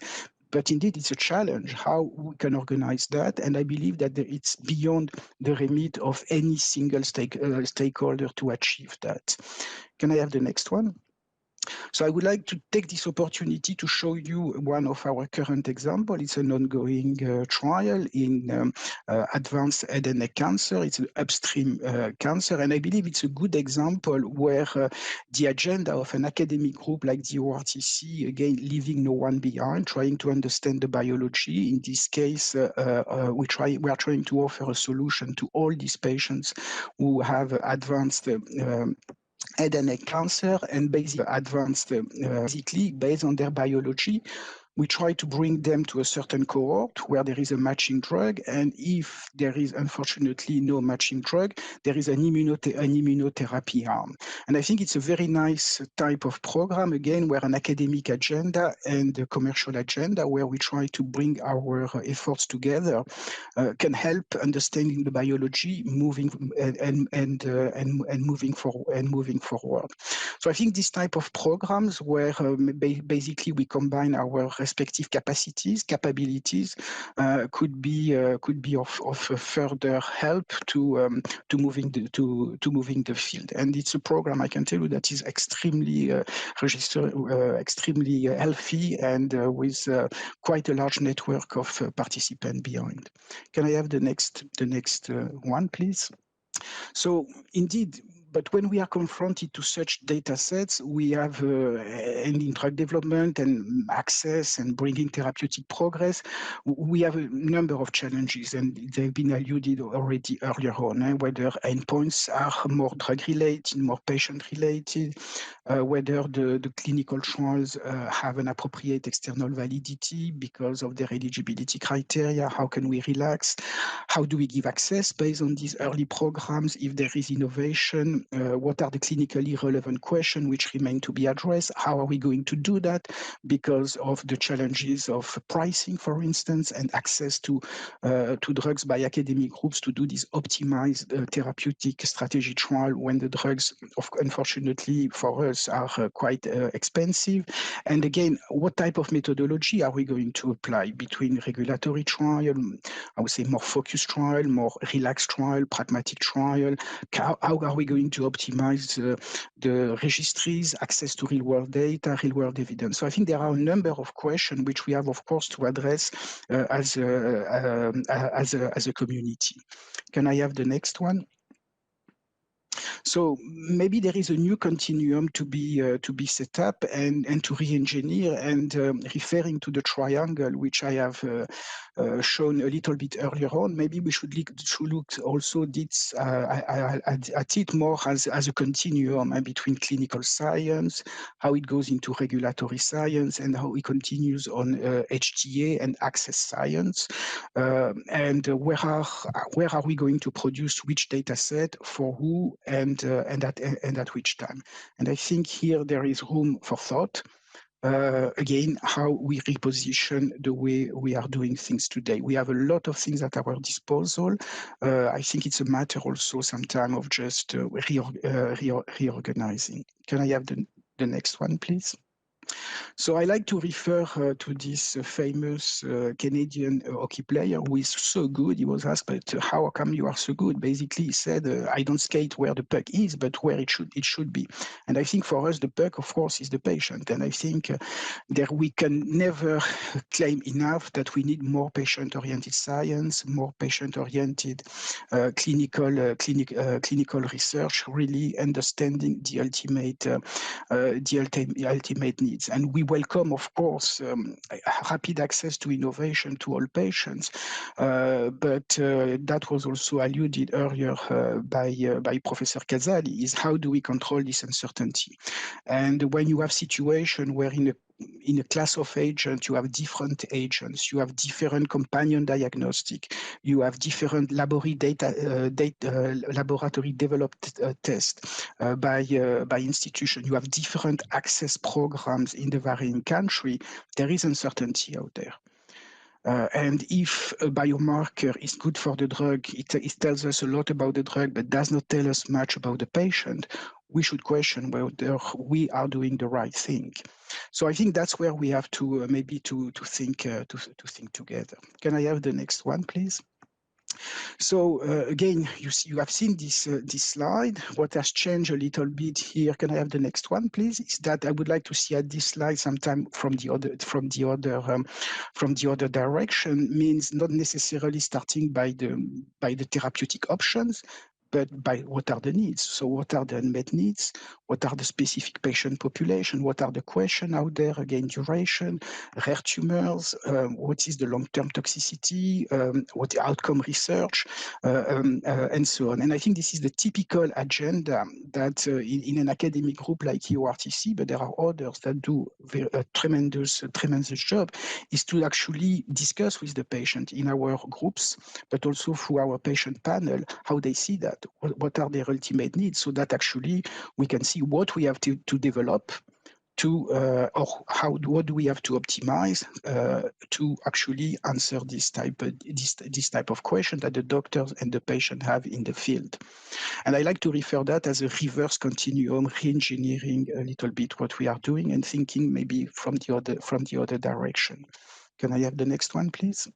But indeed, it's a challenge how we can organize that, and I believe that it's beyond the remit of any single stakeholder to achieve that. Can I have the next one? So I would like to take this opportunity to show you one of our current examples. It's an ongoing trial in advanced head and neck cancer. It's an upstream cancer, and I believe it's a good example where the agenda of an academic group like the ORTC, again, leaving no one behind, trying to understand the biology. In this case, we are trying to offer a solution to all these patients who have advanced head and neck cancer, and basically based on their biology, we try to bring them to a certain cohort where there is a matching drug, and if there is unfortunately no matching drug, there is an immunotherapy arm. And I think it's a very nice type of program, again, where an academic agenda and a commercial agenda, where we try to bring our efforts together, can help understanding the biology, moving moving forward. So I think this type of programs where basically we combine our respective capabilities could be of further help to moving the field. And it's a program, I can tell you, that is extremely extremely healthy and with quite a large network of participants behind. Can I have the next one, please? So indeed, but when we are confronted to such data sets, we have in drug development and access and bringing therapeutic progress, we have a number of challenges, and they've been alluded already earlier on, whether endpoints are more drug-related, more patient-related, whether the clinical trials have an appropriate external validity because of their eligibility criteria, how can we relax, how do we give access based on these early programs, if there is innovation, what are the clinically relevant questions which remain to be addressed? How are we going to do that? Because of the challenges of pricing, for instance, and access to drugs by academic groups to do this optimized therapeutic strategy trial when the drugs, unfortunately for us, are quite expensive. And again, what type of methodology are we going to apply between regulatory trial, I would say more focused trial, more relaxed trial, pragmatic trial? How are we going to optimize the registries, access to real-world data, real-world evidence? So I think there are a number of questions which we have, of course, to address as a community. Can I have the next one? So maybe there is a new continuum to be set up and to re-engineer, and referring to the triangle which I have shown a little bit earlier on, maybe we should look also at it more as a continuum between clinical science, how it goes into regulatory science, and how it continues on HTA and access science, and where are we going to produce which data set for who and at which time. And I think here there is room for thought. Again, how we reposition the way we are doing things today. We have a lot of things at our disposal. I think it's a matter also sometimes of just reorganizing. Can I have the next one, please? So I like to refer to this famous Canadian hockey player who is so good. He was asked, but how come you are so good? Basically, he said, I don't skate where the puck is, but where it should be. And I think for us, the puck, of course, is the patient. And I think that we can never claim enough that we need more patient-oriented science, more patient-oriented clinical research, really understanding the ultimate needs. And we welcome, of course, rapid access to innovation to all patients, but that was also alluded earlier by Professor Casali, is how do we control this uncertainty? And when you have situation where in a class of agents, you have different agents, you have different companion diagnostic, you have different laboratory developed tests by institution, you have different access programs in the varying country, there is uncertainty out there. And if a biomarker is good for the drug, it tells us a lot about the drug, but does not tell us much about the patient, we should question whether we are doing the right thing. So I think that's where we have to maybe to think together. Can I have the next one, please? So again, you have seen this slide. What has changed a little bit here? Can I have the next one, please? Is that I would like to see at this slide sometime from the other direction, means not necessarily starting by the therapeutic options, but by what are the needs. So what are the unmet needs? What are the specific patient population? What are the questions out there? Again, duration, rare tumors, what is the long-term toxicity, what the outcome research, and so on. And I think this is the typical agenda that in an academic group like EORTC, but there are others that do a tremendous job, is to actually discuss with the patient in our groups, but also through our patient panel, how they see that. What are their ultimate needs, so that actually we can see what we have to develop what do we have to optimize to actually answer this type of question that the doctors and the patient have in the field. And I like to refer that as a reverse continuum, re-engineering a little bit what we are doing and thinking maybe from the other direction. Can I have the next one, please?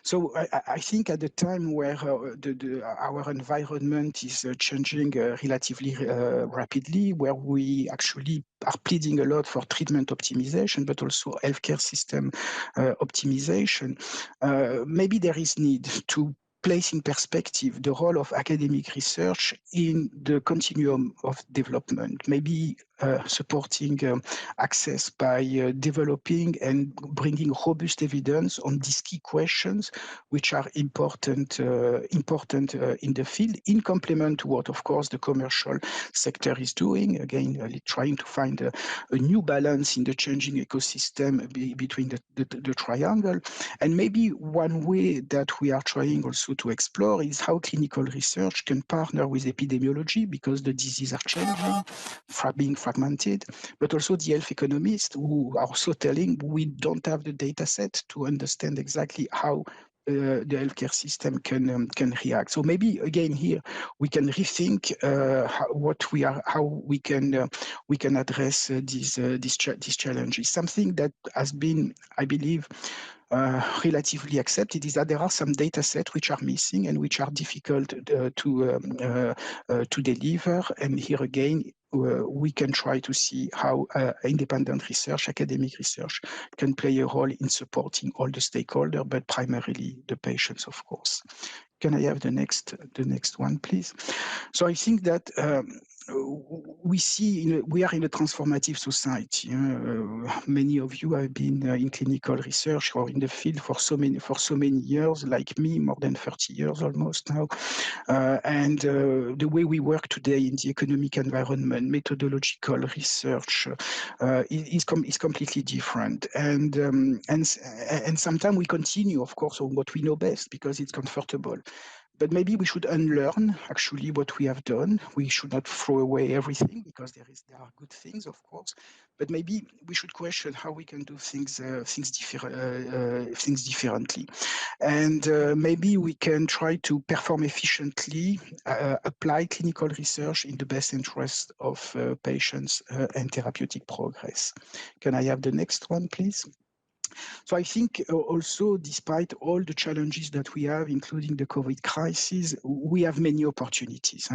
So I think at the time where our environment is changing relatively rapidly, where we actually are pleading a lot for treatment optimization, but also healthcare system optimization, maybe there is need to place in perspective the role of academic research in the continuum of development, maybe supporting access by developing and bringing robust evidence on these key questions, which are important in the field, in complement to what, of course, the commercial sector is doing. Again, trying to find a new balance in the changing ecosystem between the triangle. And maybe one way that we are trying also to explore is how clinical research can partner with epidemiology, because the diseases are changing, being fragmented, but also the health economists who are also telling we don't have the data set to understand exactly how the healthcare system can react. So maybe again here we can rethink how we can address these challenges. Something that has been, I believe, relatively accepted is that there are some data sets which are missing and which are difficult to deliver. And here again, we can try to see how independent research, academic research, can play a role in supporting all the stakeholders, but primarily the patients, of course. Can I have the next one, please? So I think that we are in a transformative society. Many of you have been in clinical research or in the field for so many years, like me, more than 30 years almost now. And the way we work today in the economic environment, methodological research, is completely different. And sometimes we continue, of course, on what we know best because it's comfortable. But maybe we should unlearn actually what we have done. We should not throw away everything because there are good things, of course. But maybe we should question how we can do things differently. And maybe we can try to perform efficiently, apply clinical research in the best interest of patients and therapeutic progress. Can I have the next one, please? So I think also, despite all the challenges that we have, including the COVID crisis, we have many opportunities.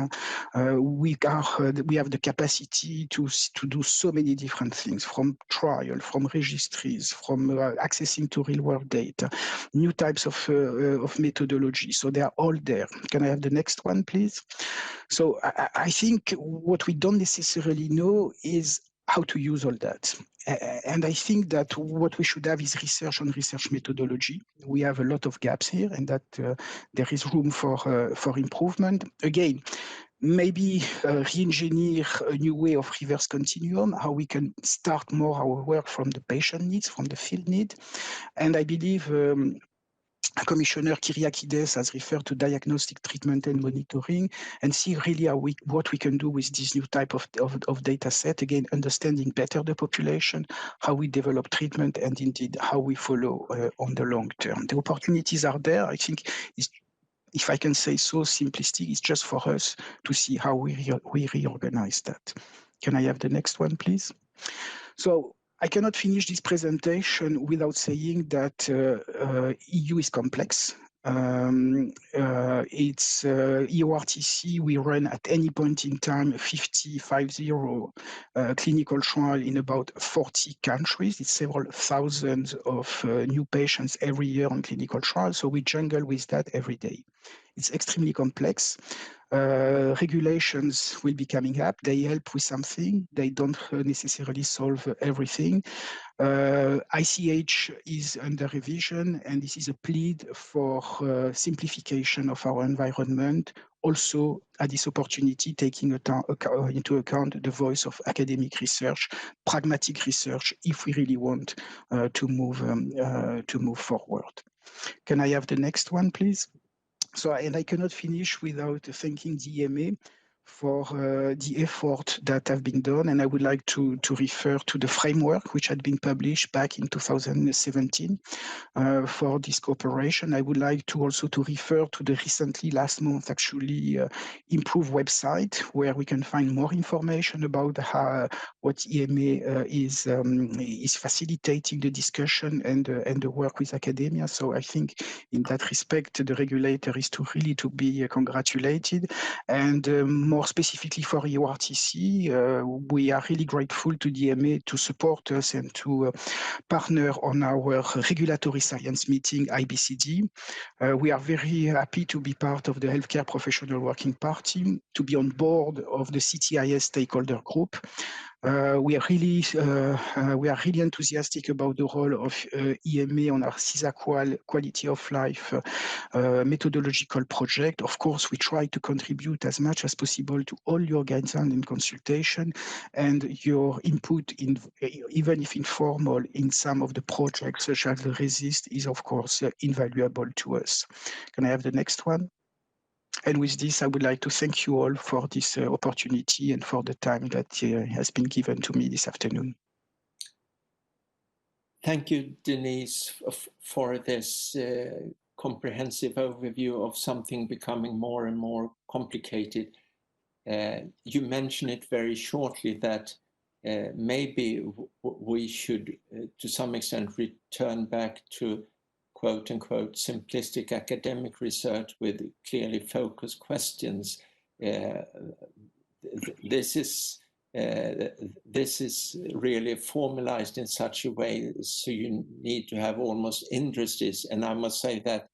We have the capacity to do so many different things, from trial, from registries, from accessing to real-world data, new types of methodology. So they are all there. Can I have the next one, please? So I think what we don't necessarily know is how to use all that. And I think that what we should have is research on research methodology. We have a lot of gaps here, and that there is room for improvement. Again, maybe re-engineer a new way of reverse continuum, how we can start more our work from the patient needs, from the field need. And I believe Commissioner Kyriakides has referred to diagnostic, treatment, and monitoring, and see really what we can do with this new type of data set. Again, understanding better the population, how we develop treatment, and indeed how we follow on the long term. The opportunities are there. I think, if I can say so simplistic, it's just for us to see how we reorganize that. Can I have the next one, please? So I cannot finish this presentation without saying that EU is complex. It's EORTC. We run at any point in time 50 clinical trial in about 40 countries. It's several thousands of new patients every year on clinical trials. So we jungle with that every day. It's extremely complex. Regulations will be coming up. They help with something. They don't necessarily solve everything. ICH is under revision, and this is a plea for simplification of our environment. Also, at this opportunity, taking into account the voice of academic research, pragmatic research, if we really want to move forward. Can I have the next one, please? So, and I cannot finish without thanking the EMA for the effort that have been done. And I would like to refer to the framework which had been published back in 2017 for this cooperation. I would like to also to refer to the recently, last month, actually improved website where we can find more information about how what EMA is facilitating the discussion and the work with academia. So I think in that respect, the regulator is to really to be congratulated. And more specifically for EORTC, we are really grateful to the EMA to support us and to partner on our regulatory science meeting, IBCD. We are very happy to be part of the Healthcare Professional Working Party, to be on board of the CTIS stakeholder group. We are really enthusiastic about the role of EMA on our CISA quality of life methodological project. Of course, we try to contribute as much as possible to all your guidance and consultation, and your input, even if informal, in some of the projects such as the RESIST is of course invaluable to us. Can I have the next one? And with this, I would like to thank you all for this opportunity and for the time that has been given to me this afternoon. Thank you, Denise, for this comprehensive overview of something becoming more and more complicated. You mentioned it very shortly that maybe we should, to some extent, return back to quote unquote simplistic academic research with clearly focused questions. This is really formalized in such a way, so you need to have almost industries. And I must say that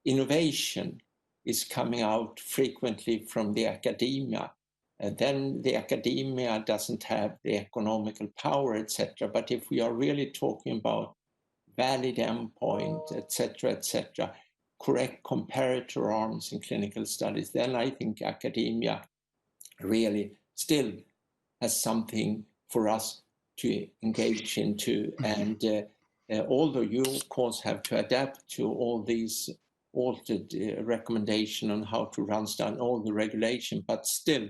innovation is coming out frequently from the academia. And then the academia doesn't have the economical power, etc. But if we are really talking about valid endpoint, etc., correct comparator arms in clinical studies, then I think academia really still has something for us to engage into. And although you, of course, have to adapt to all these altered recommendation on how to run study, all the regulation, but still,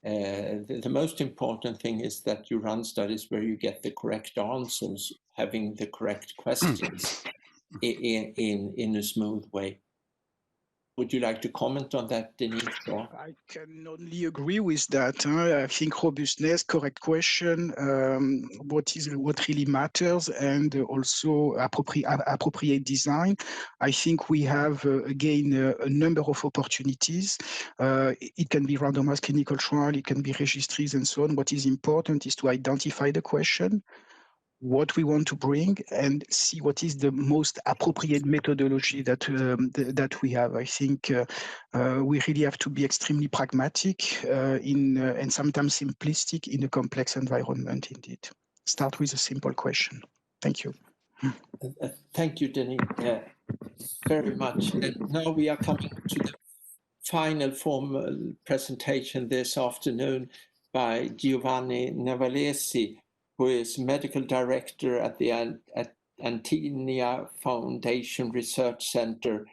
the most important thing is that you run studies where you get the correct answers, having the correct questions in a smooth way. Would you like to comment on that, Denise? I can only agree with that. I think robustness, correct question, what really matters, and also appropriate design. I think we have, again, a number of opportunities. It can be randomized clinical trial, it can be registries and so on. What is important is to identify the question, what we want to bring, and see what is the most appropriate methodology that we have. I think we really have to be extremely pragmatic and sometimes simplistic in a complex environment indeed. Start with a simple question. Thank you. Thank you, Denis, very much. And now we are coming to the final formal presentation this afternoon by Giovanni Navalesi, who is medical director at the Adena Foundation Research Center.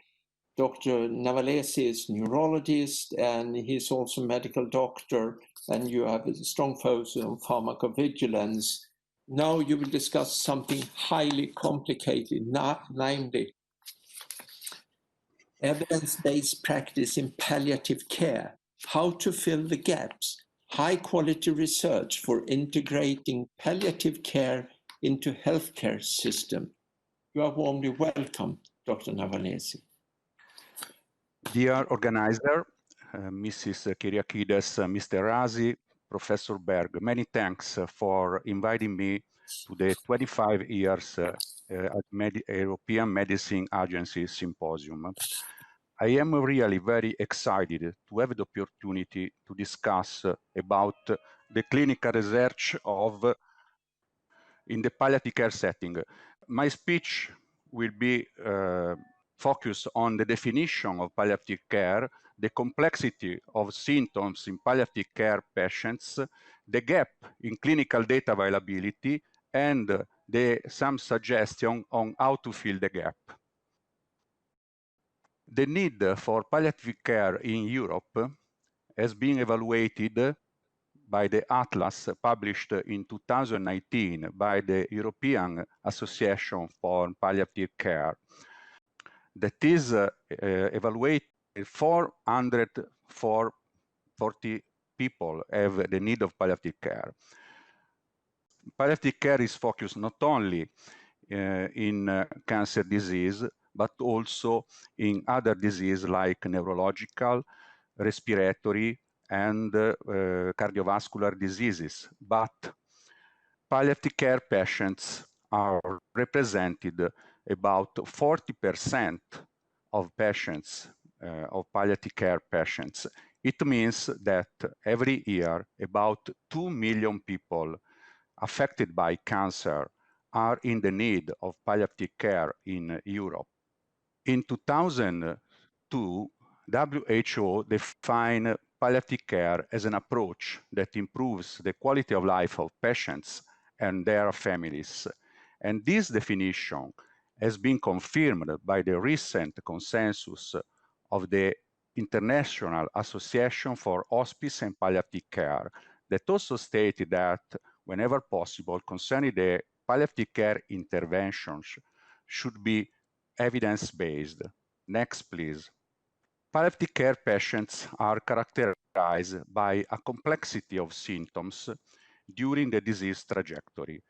Dr. Navalesi is neurologist, and he's also medical doctor, and you have a strong focus on pharmacovigilance. Now you will discuss something highly complicated, namely evidence-based practice in palliative care, how to fill the gaps, high-quality research for integrating palliative care into healthcare system. You are warmly welcome, Dr. Navalesi. Dear organizer, Mrs. Kyriakides, Mr. Rossi, Professor Berg, many thanks for inviting me to the 25 years European Medicine Agency Symposium. I am really very excited to have the opportunity to discuss about the clinical research in the palliative care setting. My speech will be focused on the definition of palliative care, the complexity of symptoms in palliative care patients, the gap in clinical data availability, and some suggestion on how to fill the gap. The need for palliative care in Europe has been evaluated by the Atlas published in 2019 by the European Association for Palliative Care, that is evaluated 440 people have the need of palliative care. Palliative care is focused not only in cancer disease, but also in other diseases like neurological, respiratory, and cardiovascular diseases. But palliative care patients are represented about 40% of patients, of palliative care patients. It means that every year about 2 million people affected by cancer are in the need of palliative care in Europe. In 2002, WHO defined palliative care as an approach that improves the quality of life of patients and their families. And this definition has been confirmed by the recent consensus of the International Association for Hospice and Palliative Care, that also stated that whenever possible, concerning the palliative care interventions should be evidence-based. Next, please. Palliative care patients are characterized by a complexity of symptoms during the disease trajectory.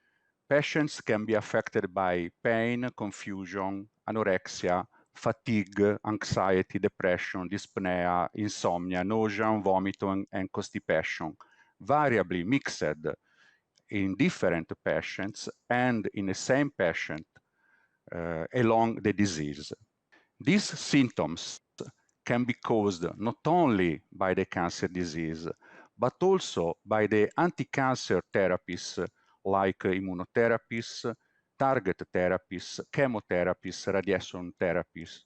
Patients can be affected by pain, confusion, anorexia, fatigue, anxiety, depression, dyspnea, insomnia, nausea, vomiting, and constipation, variably mixed in different patients and in the same patient along the disease. These symptoms can be caused not only by the cancer disease, but also by the anti-cancer therapies like immunotherapies, target therapies, chemotherapies, radiation therapies.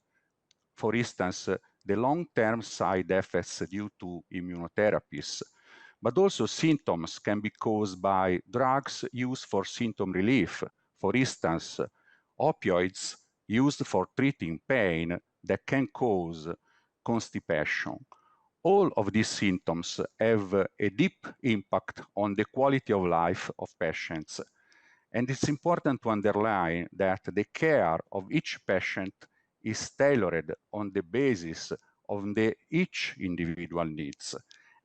For instance, the long-term side effects due to immunotherapies, but also symptoms can be caused by drugs used for symptom relief. For instance, opioids used for treating pain that can cause constipation. All of these symptoms have a deep impact on the quality of life of patients. And it's important to underline that the care of each patient is tailored on the basis of each individual needs.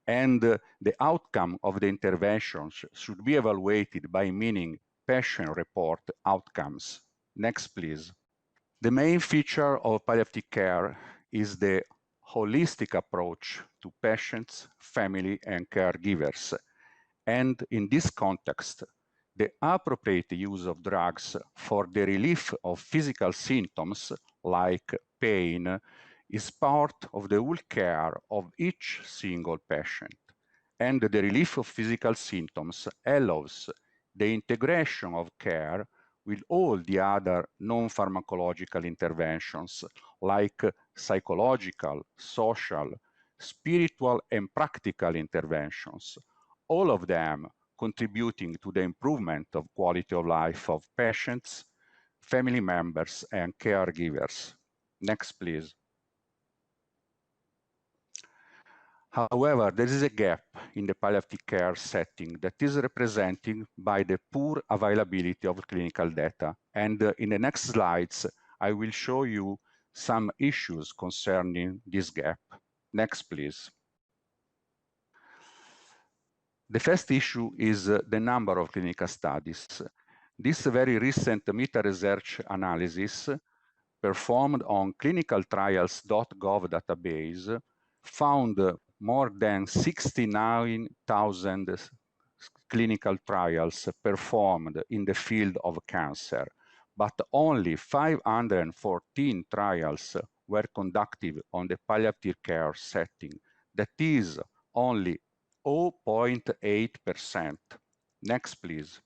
And the outcome of the interventions should be evaluated by meaning patient-report outcomes. Next, please. The main feature of palliative care is the holistic approach to patients, family, and caregivers. And in this context, the appropriate use of drugs for the relief of physical symptoms like pain is part of the whole care of each single patient. And the relief of physical symptoms allows the integration of care with all the other non-pharmacological interventions like psychological, social, spiritual, and practical interventions, all of them contributing to the improvement of quality of life of patients, family members, and caregivers. Next, please. However, there is a gap in the palliative care setting that is represented by the poor availability of clinical data. And in the next slides, I will show you some issues concerning this gap. Next, please. The first issue is the number of clinical studies. This very recent meta-research analysis performed on clinicaltrials.gov database found more than 69,000 clinical trials performed in the field of cancer, but only 514 trials were conducted on the palliative care setting. That is only 0.8%. Next, please.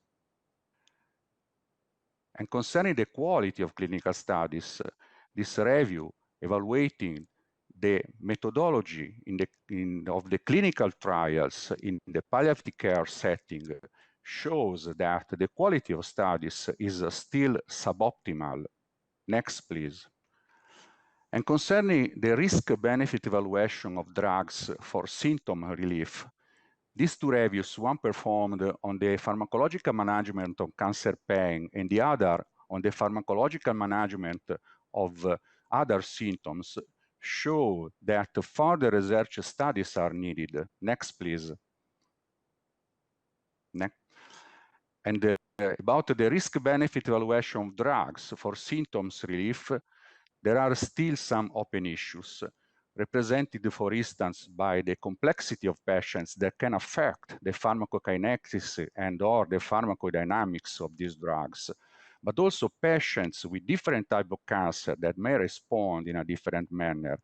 And concerning the quality of clinical studies, this review evaluating the methodology of the clinical trials in the palliative care setting shows that the quality of studies is still suboptimal. Next, please. And concerning the risk-benefit evaluation of drugs for symptom relief, these two reviews, one performed on the pharmacological management of cancer pain and the other on the pharmacological management of other symptoms, show that further research studies are needed. Next, please. Next. And about the risk-benefit evaluation of drugs for symptoms relief, there are still some open issues, represented, for instance, by the complexity of patients that can affect the pharmacokinetics and or the pharmacodynamics of these drugs, but also patients with different type of cancer that may respond in a different manner.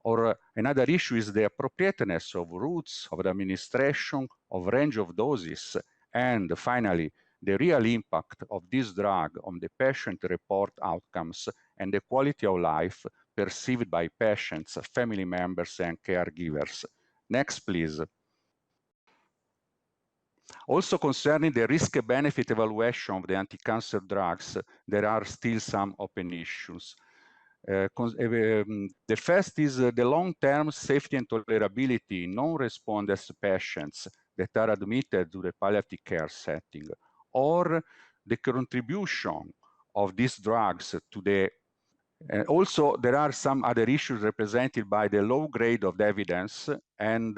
Or another issue is the appropriateness of routes of the administration, of range of doses, and finally, the real impact of this drug on the patient report outcomes and the quality of life perceived by patients, family members, and caregivers. Next, please. Also concerning the risk-benefit evaluation of the anti-cancer drugs, there are still some open issues. The first is the long-term safety and tolerability in non-responders patients that are admitted to the palliative care setting, or the contribution of these drugs to the also, there are some other issues represented by the low grade of the evidence and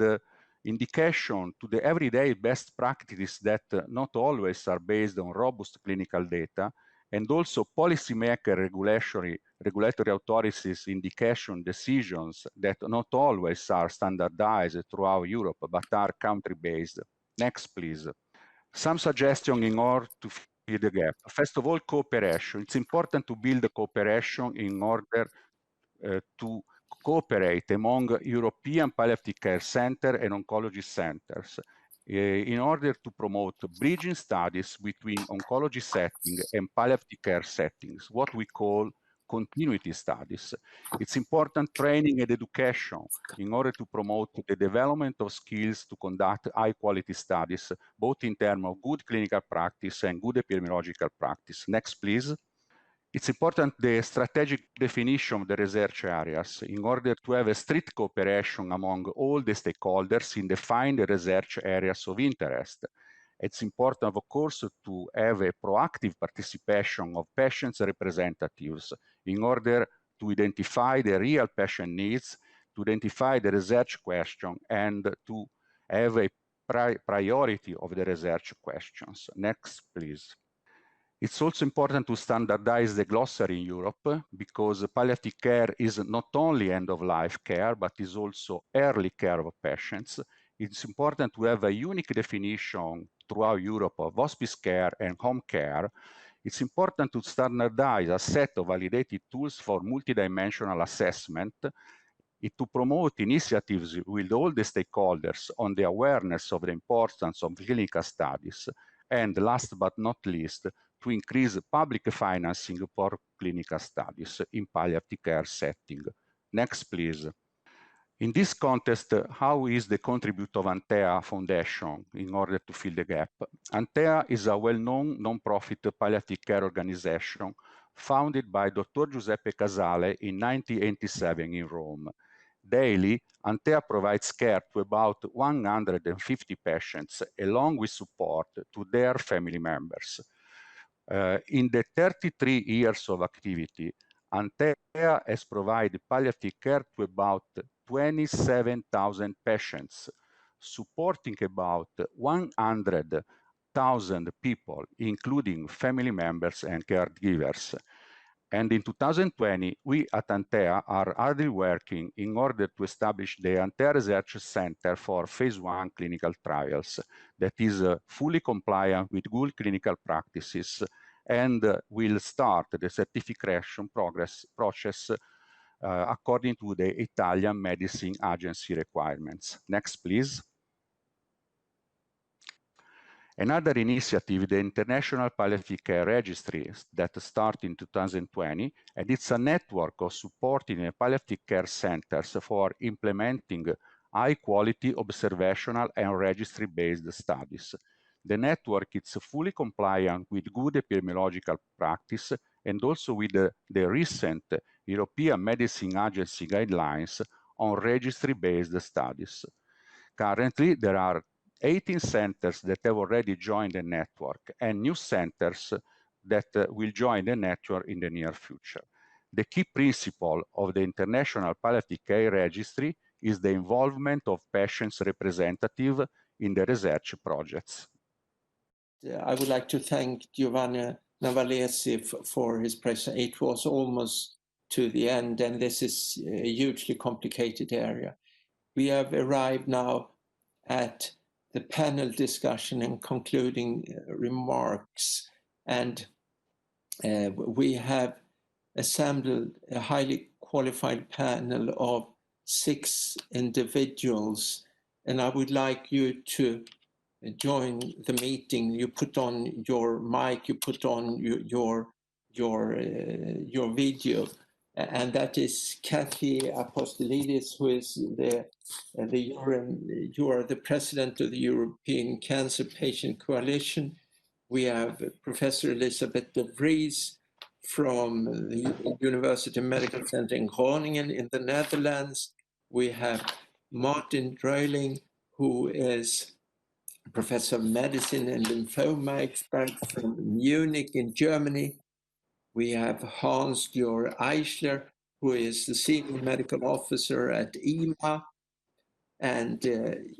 indication to the everyday best practices that not always are based on robust clinical data, and also policymaker regulatory authorities indication decisions that not always are standardized throughout Europe, but are country-based. Next, please. Some suggestion in order to fill the gap. First of all, cooperation. It's important to build a cooperation in order to cooperate among European palliative care center and oncology centers in order to promote bridging studies between oncology setting and palliative care settings, what we call continuity studies. It's important training and education in order to promote the development of skills to conduct high-quality studies, both in terms of good clinical practice and good epidemiological practice. Next, please. It's important the strategic definition of the research areas in order to have a strict cooperation among all the stakeholders in defining the research areas of interest. It's important, of course, to have a proactive participation of patients' representatives in order to identify the real patient needs, to identify the research question, and to have a priority of the research questions. Next, please. It's also important to standardize the glossary in Europe because palliative care is not only end-of-life care, but is also early care of patients. It's important to have a unique definition throughout Europe of hospice care and home care. It's important to standardize a set of validated tools for multidimensional assessment, to promote initiatives with all the stakeholders on the awareness of the importance of clinical studies, and last but not least, to increase public financing for clinical studies in palliative care setting. Next, please. In this context, how is the contribute of Antea Foundation in order to fill the gap? Antea is a well-known non-profit palliative care organization founded by Dr. Giuseppe Casale in 1987 in Rome. Daily, Antea provides care to about 150 patients, along with support to their family members. In the 33 years of activity, Antea has provided palliative care to about 27,000 patients, supporting about 100,000 people, including family members and caregivers. And in 2020, we at Antea are hardly working in order to establish the Antea Research Center for phase 1 clinical trials that is fully compliant with good clinical practices and will start the certification process according to the Italian Medicine Agency requirements. Next, please. Another initiative, the International Palliative Care Registry, that started in 2020, and it's a network of supporting palliative care centers for implementing high-quality observational and registry-based studies. The network is fully compliant with good epidemiological practice and also with the recent European Medicine Agency guidelines on registry-based studies. Currently, there are 18 centers that have already joined the network and new centers that will join the network in the near future. The key principle of the International Palliative Care Registry is the involvement of patients' representatives in the research projects. I would like to thank Giovanni Navalesi for his presentation. It was almost to the end, and this is a hugely complicated area. We have arrived now at the panel discussion and concluding remarks, and we have assembled a highly qualified panel of 6 individuals, and I would like you to join the meeting. You put on your mic, you put on your video, and that is Kathy Apostolidis, who is you are the president of the European Cancer Patient Coalition. We have Professor Elisabeth de Vries from the University Medical Center in Groningen in the Netherlands. We have Martin Dreuling, who is Professor of Medicine and Lymphoma expert from Munich in Germany. We have Hans-Georg Eichler, who is the Senior Medical Officer at EMA. And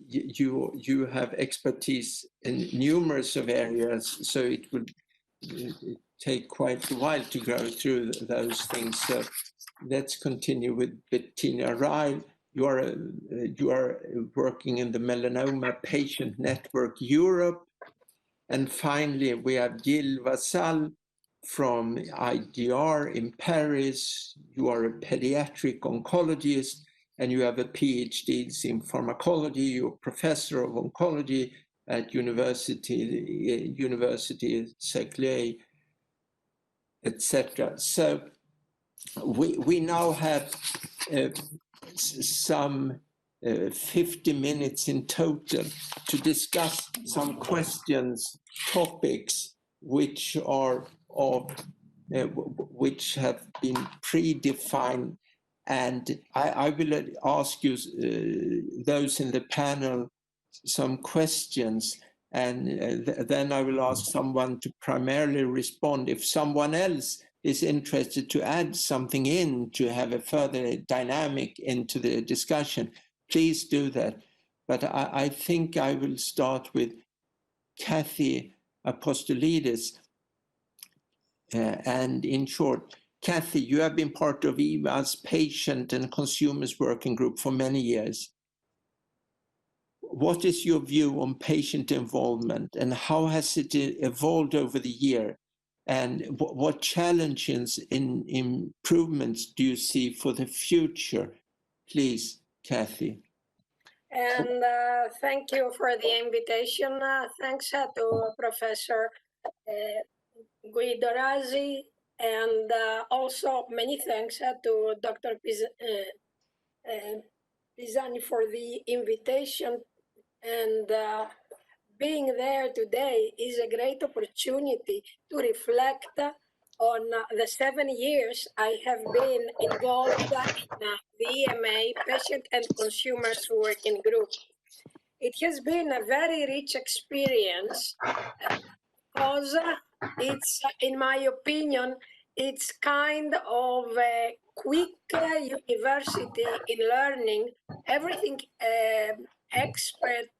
you have expertise in numerous of areas, so it would take quite a while to go through those things. So let's continue with Bettina Ryle. You are working in the Melanoma Patient Network Europe. And finally, we have Gilles Vassal from IDR in Paris. You are a pediatric oncologist, and you have a PhD in pharmacology. You're a professor of oncology at University Saclay, etc. So we now have some 50 minutes in total to discuss some questions, topics which are which have been predefined. And I will ask you, those in the panel, some questions, and then I will ask someone to primarily respond. If someone else is interested to add something in to have a further dynamic into the discussion, please do that. But I think I will start with Kathy Apostolidis. And in short, Kathy, you have been part of EMA's Patient and Consumers Working Group for many years. What is your view on patient involvement, and how has it evolved over the year? And what challenges and improvements do you see for the future? Please, Kathy. And thank you for the invitation. Thanks to Professor Guido Rossi, and also many thanks to Dr. Pisani for the invitation. And being there today is a great opportunity to reflect on the 7 years I have been involved in the EMA Patient and Consumers Working Group. It has been a very rich experience because it's, in my opinion, it's kind of a quick university in learning everything expert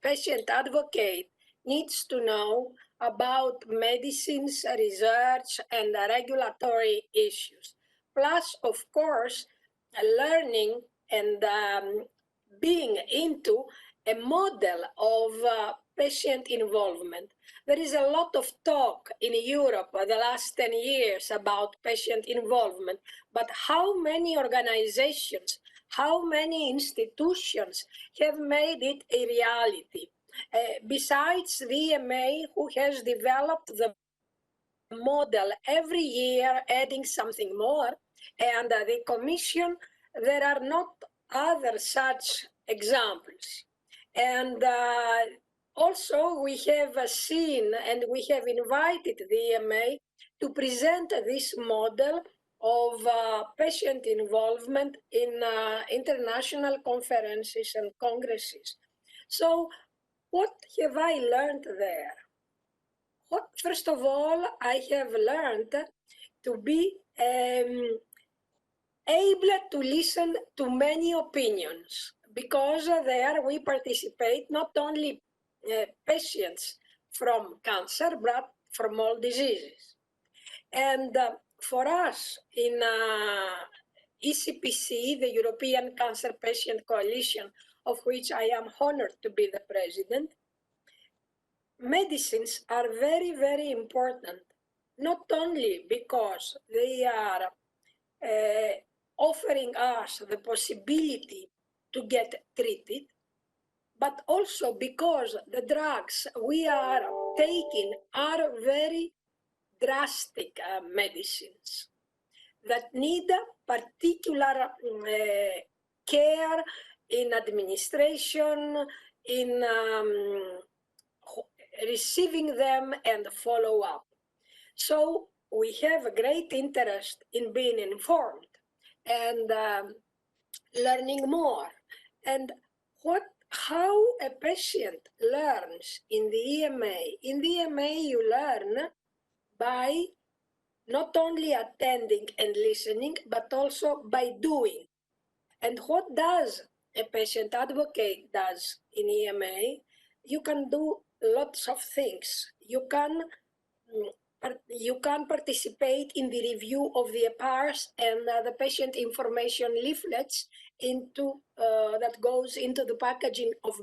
patient advocate needs to know about medicines, research, and regulatory issues. Plus, of course, learning and being into a model of patient involvement. There is a lot of talk in Europe the last 10 years about patient involvement, but how many organizations, how many institutions have made it a reality? Besides the EMA, who has developed the model every year, adding something more, and the Commission, there are not other such examples. And also we have seen and we have invited the EMA to present this model of patient involvement in international conferences and congresses. So what have I learned there? First of all, I have learned to be able to listen to many opinions, because there we participate not only patients from cancer, but from all diseases. And for us in ECPC, the European Cancer Patient Coalition, of which I am honored to be the president, medicines are very, very important, not only because they are offering us the possibility to get treated, but also because the drugs we are taking are very drastic medicines that need particular care in administration, in receiving them and follow up. So we have a great interest in being informed and learning more. And how a patient learns in the EMA. In the EMA, you learn by not only attending and listening, but also by doing. And what does a patient advocate does in EMA? You can do lots of things. You can participate in the review of the PARs and the patient information leaflets that goes into the packaging of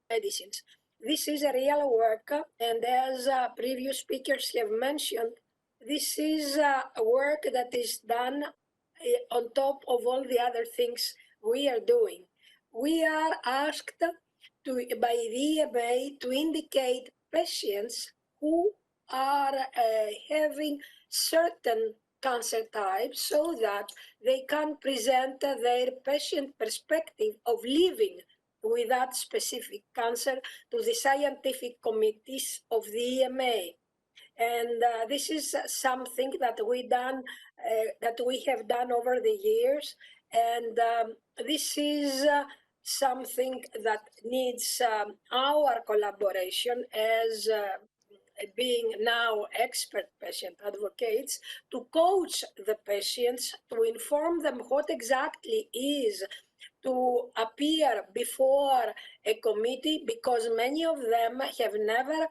medicines. This is a real work, and as previous speakers have mentioned, this is work that is done on top of all the other things we are doing. We are asked by the EMA to indicate patients who are having certain cancer types so that they can present their patient perspective of living with that specific cancer to the scientific committees of the EMA. And this is something that we have done over the years, and this is something that needs our collaboration as being now expert patient advocates, to coach the patients, to inform them what exactly is to appear before a committee, because many of them have never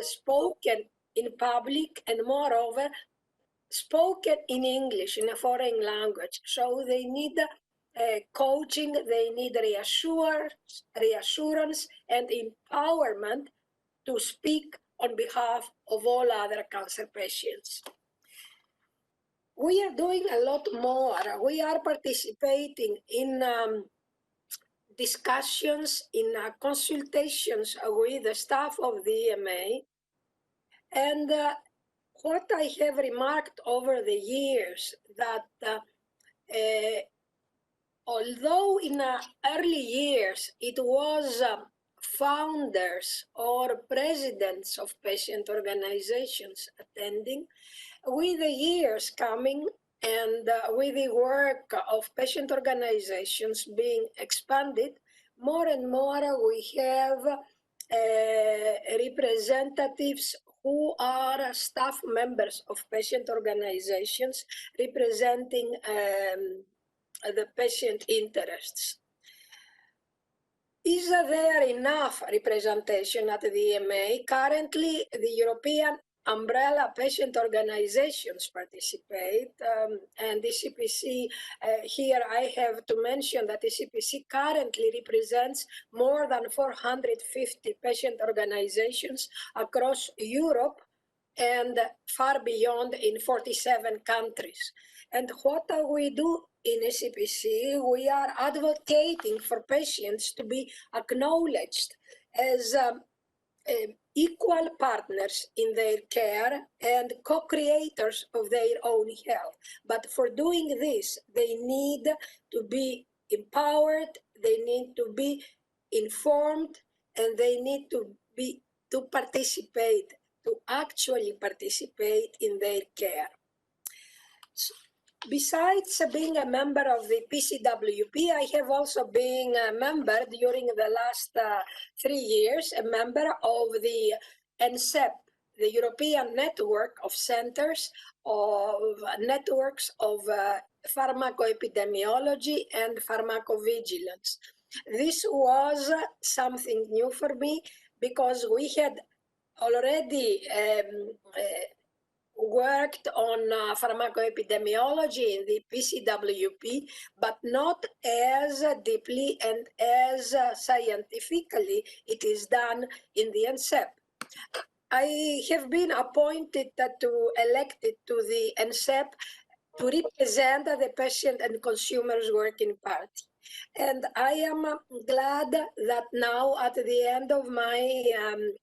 spoken in public, and moreover spoken in English, in a foreign language. So they need coaching, they need reassurance and empowerment to speak on behalf of all other cancer patients. We are doing a lot more. We are participating in discussions, in consultations with the staff of the EMA. And what I have remarked over the years, that although in early years it was founders or presidents of patient organizations attending, with the years coming and with the work of patient organizations being expanded, more and more we have representatives who are staff members of patient organizations representing the patient interests. Is there enough representation at the EMA? Currently, the European umbrella patient organizations participate, and ECPC, here I have to mention that ECPC currently represents more than 450 patient organizations across Europe and far beyond in 47 countries. And what we do in ECPC, we are advocating for patients to be acknowledged as equal partners in their care and co-creators of their own health. But for doing this, they need to be empowered, they need to be informed, and they need to participate, to actually participate in their care. besides being a member of the PCWP, I have also been a member during the last 3 years, a member of the ENCEP, the European Network of Centers of Networks of Pharmacoepidemiology and Pharmacovigilance. This was something new for me because we had already worked on pharmacoepidemiology in the PCWP, but not as deeply and as scientifically it is done in the ENCEP. I have been elected to the ENCEP to represent the Patient and Consumers Working Party. And I am glad that now at the end of my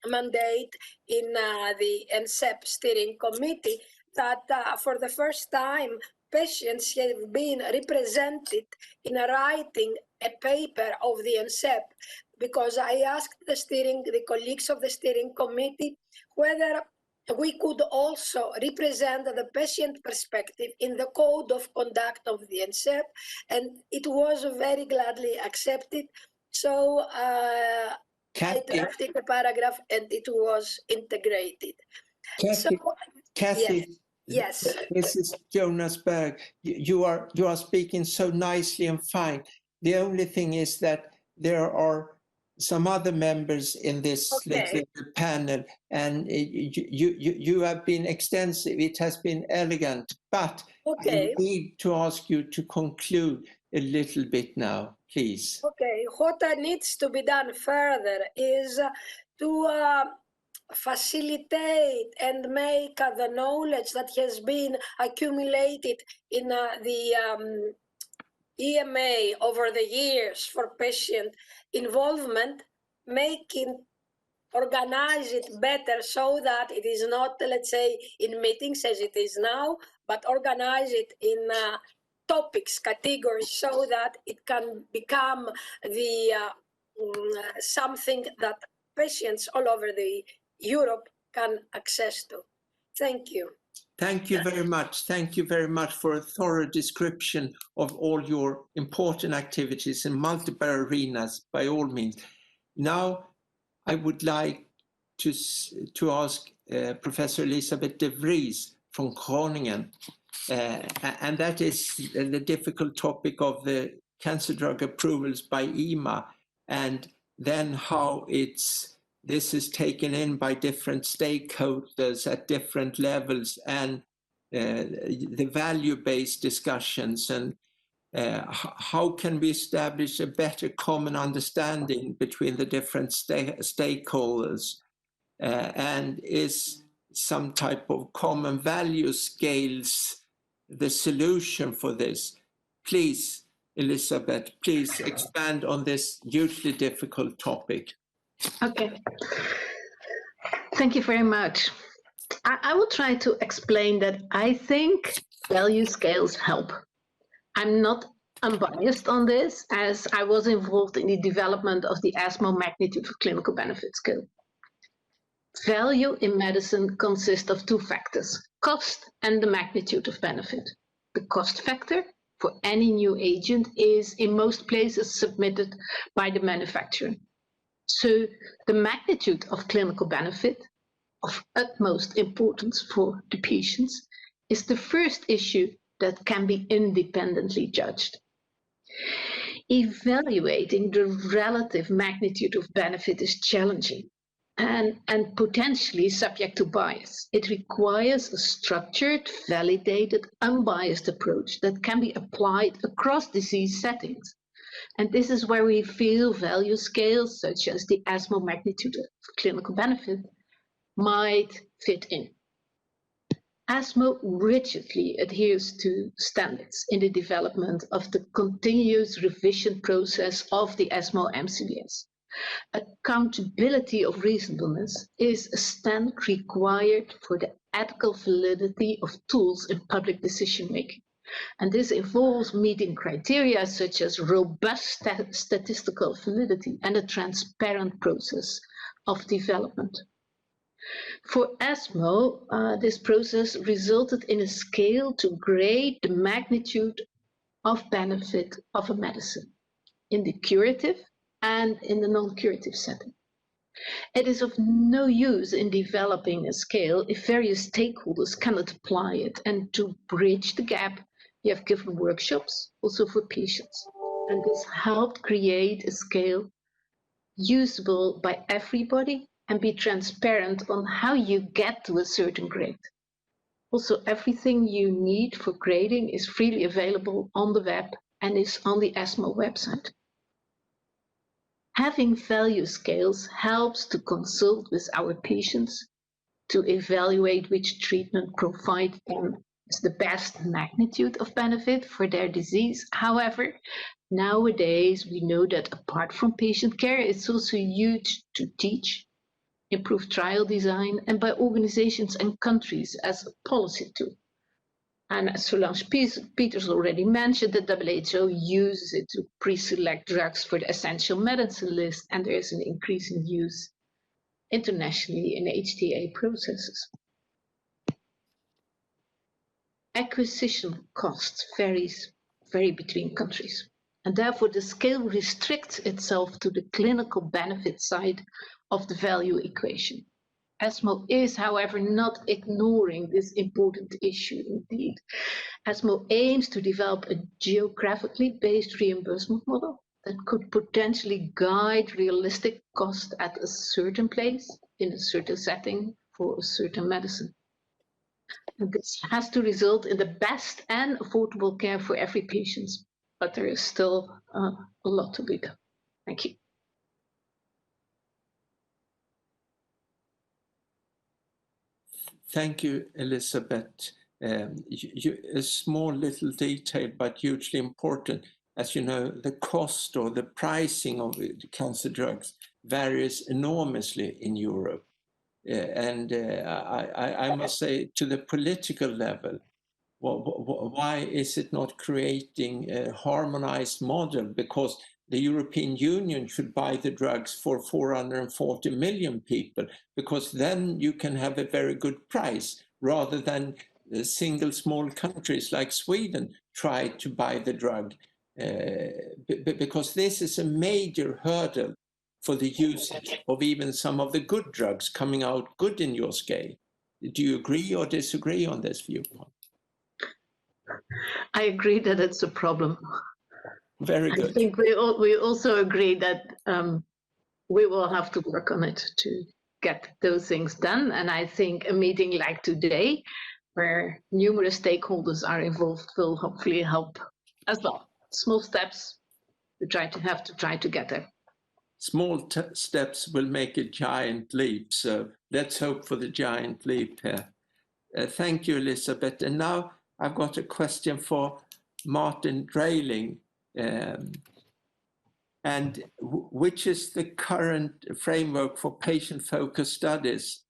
mandate in the ENCEP steering committee, that for the first time, patients have been represented in writing a paper of the ENCEP, because I asked the colleagues of the steering committee whether we could also represent the patient perspective in the code of conduct of the ENCEP, and it was very gladly accepted. So I drafted the paragraph and it was integrated. Kathy, yes. This is Jonas Berg. You are speaking so nicely and fine. The only thing is that there are some other members in this panel, and you have been extensive. It has been elegant, but I need to ask you to conclude a little bit now, please. Okay, what needs to be done further is to facilitate and make the knowledge that has been accumulated in the EMA over the years for patient involvement, organize it better so that it is not, let's say, in meetings as it is now, but organize it in topics, categories, so that it can become the something that patients all over the Europe can access to. Thank you. Thank you very much. Thank you very much for a thorough description of all your important activities in multiple arenas, by all means. Now, I would like to ask Professor Elisabeth de Vries from Groningen, and that is the difficult topic of the cancer drug approvals by EMA, and then how this is taken in by different stakeholders at different levels, and the value-based discussions, and how can we establish a better common understanding between the different stakeholders, and is some type of common value scales the solution for this? Please, Elisabeth, please expand on this hugely difficult topic. Okay. Thank you very much. I will try to explain that I think value scales help. I'm not unbiased on this, as I was involved in the development of the Esmo magnitude of clinical benefit scale. Value in medicine consists of two factors, cost and the magnitude of benefit. The cost factor for any new agent is in most places submitted by the manufacturer. So the magnitude of clinical benefit, of utmost importance for the patients, is the first issue that can be independently judged. Evaluating the relative magnitude of benefit is challenging and potentially subject to bias. It requires a structured, validated, unbiased approach that can be applied across disease settings. And this is where we feel value scales, such as the Esmo magnitude of clinical benefit, might fit in. Esmo rigidly adheres to standards in the development of the continuous revision process of the Esmo MCBS. Accountability of reasonableness is a standard required for the ethical validity of tools in public decision-making. And this involves meeting criteria such as robust statistical validity and a transparent process of development. For Esmo, this process resulted in a scale to grade the magnitude of benefit of a medicine in the curative and in the non-curative setting. It is of no use in developing a scale if various stakeholders cannot apply it, and to bridge the gap, you have given workshops also for patients, and this helped create a scale usable by everybody and be transparent on how you get to a certain grade. Also, everything you need for grading is freely available on the web and is on the Esmo website. Having value scales helps to consult with our patients to evaluate which treatment provides them the best magnitude of benefit for their disease. However, nowadays we know that apart from patient care, it's also used to teach, improve trial design, and by organizations and countries as a policy tool. And as Solange Peters already mentioned, the WHO uses it to pre-select drugs for the essential medicine list, and there is an increasing use internationally in HTA processes. Acquisition costs vary between countries, and therefore the scale restricts itself to the clinical benefit side of the value equation. Esmo is, however, not ignoring this important issue indeed. Esmo aims to develop a geographically based reimbursement model that could potentially guide realistic cost at a certain place, in a certain setting, for a certain medicine. And this has to result in the best and affordable care for every patient, but there is still a lot to be done. Thank you. Thank you, Elizabeth. A small little detail, but hugely important. As you know, the cost or the pricing of the cancer drugs varies enormously in Europe. I must say, to the political level, why is it not creating a harmonized model? Because the European Union should buy the drugs for 440 million people, because then you can have a very good price, rather than single small countries like Sweden try to buy the drug. Because this is a major hurdle for the usage of even some of the good drugs coming out good in your scale. Do you agree or disagree on this viewpoint? I agree that it's a problem. Very good. I think we also agree that we will have to work on it to get those things done. And I think a meeting like today, where numerous stakeholders are involved, will hopefully help as well. Small steps we try to get there. Small steps will make a giant leap. So let's hope for the giant leap here. Thank you, Elizabeth. And now I've got a question for Martin Drayling. And which is the current framework for patient-focused studies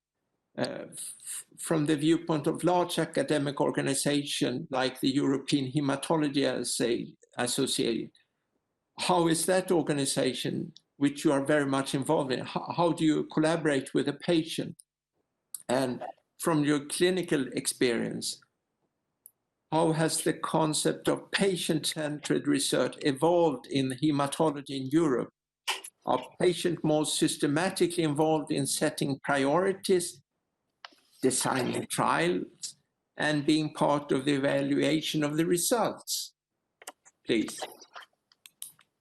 from the viewpoint of large academic organizations like the European Hematology Association? How is that organization, which you are very much involved in, how do you collaborate with a patient? And from your clinical experience, how has the concept of patient-centered research evolved in hematology in Europe? Are patients more systematically involved in setting priorities, designing trials, and being part of the evaluation of the results? Please.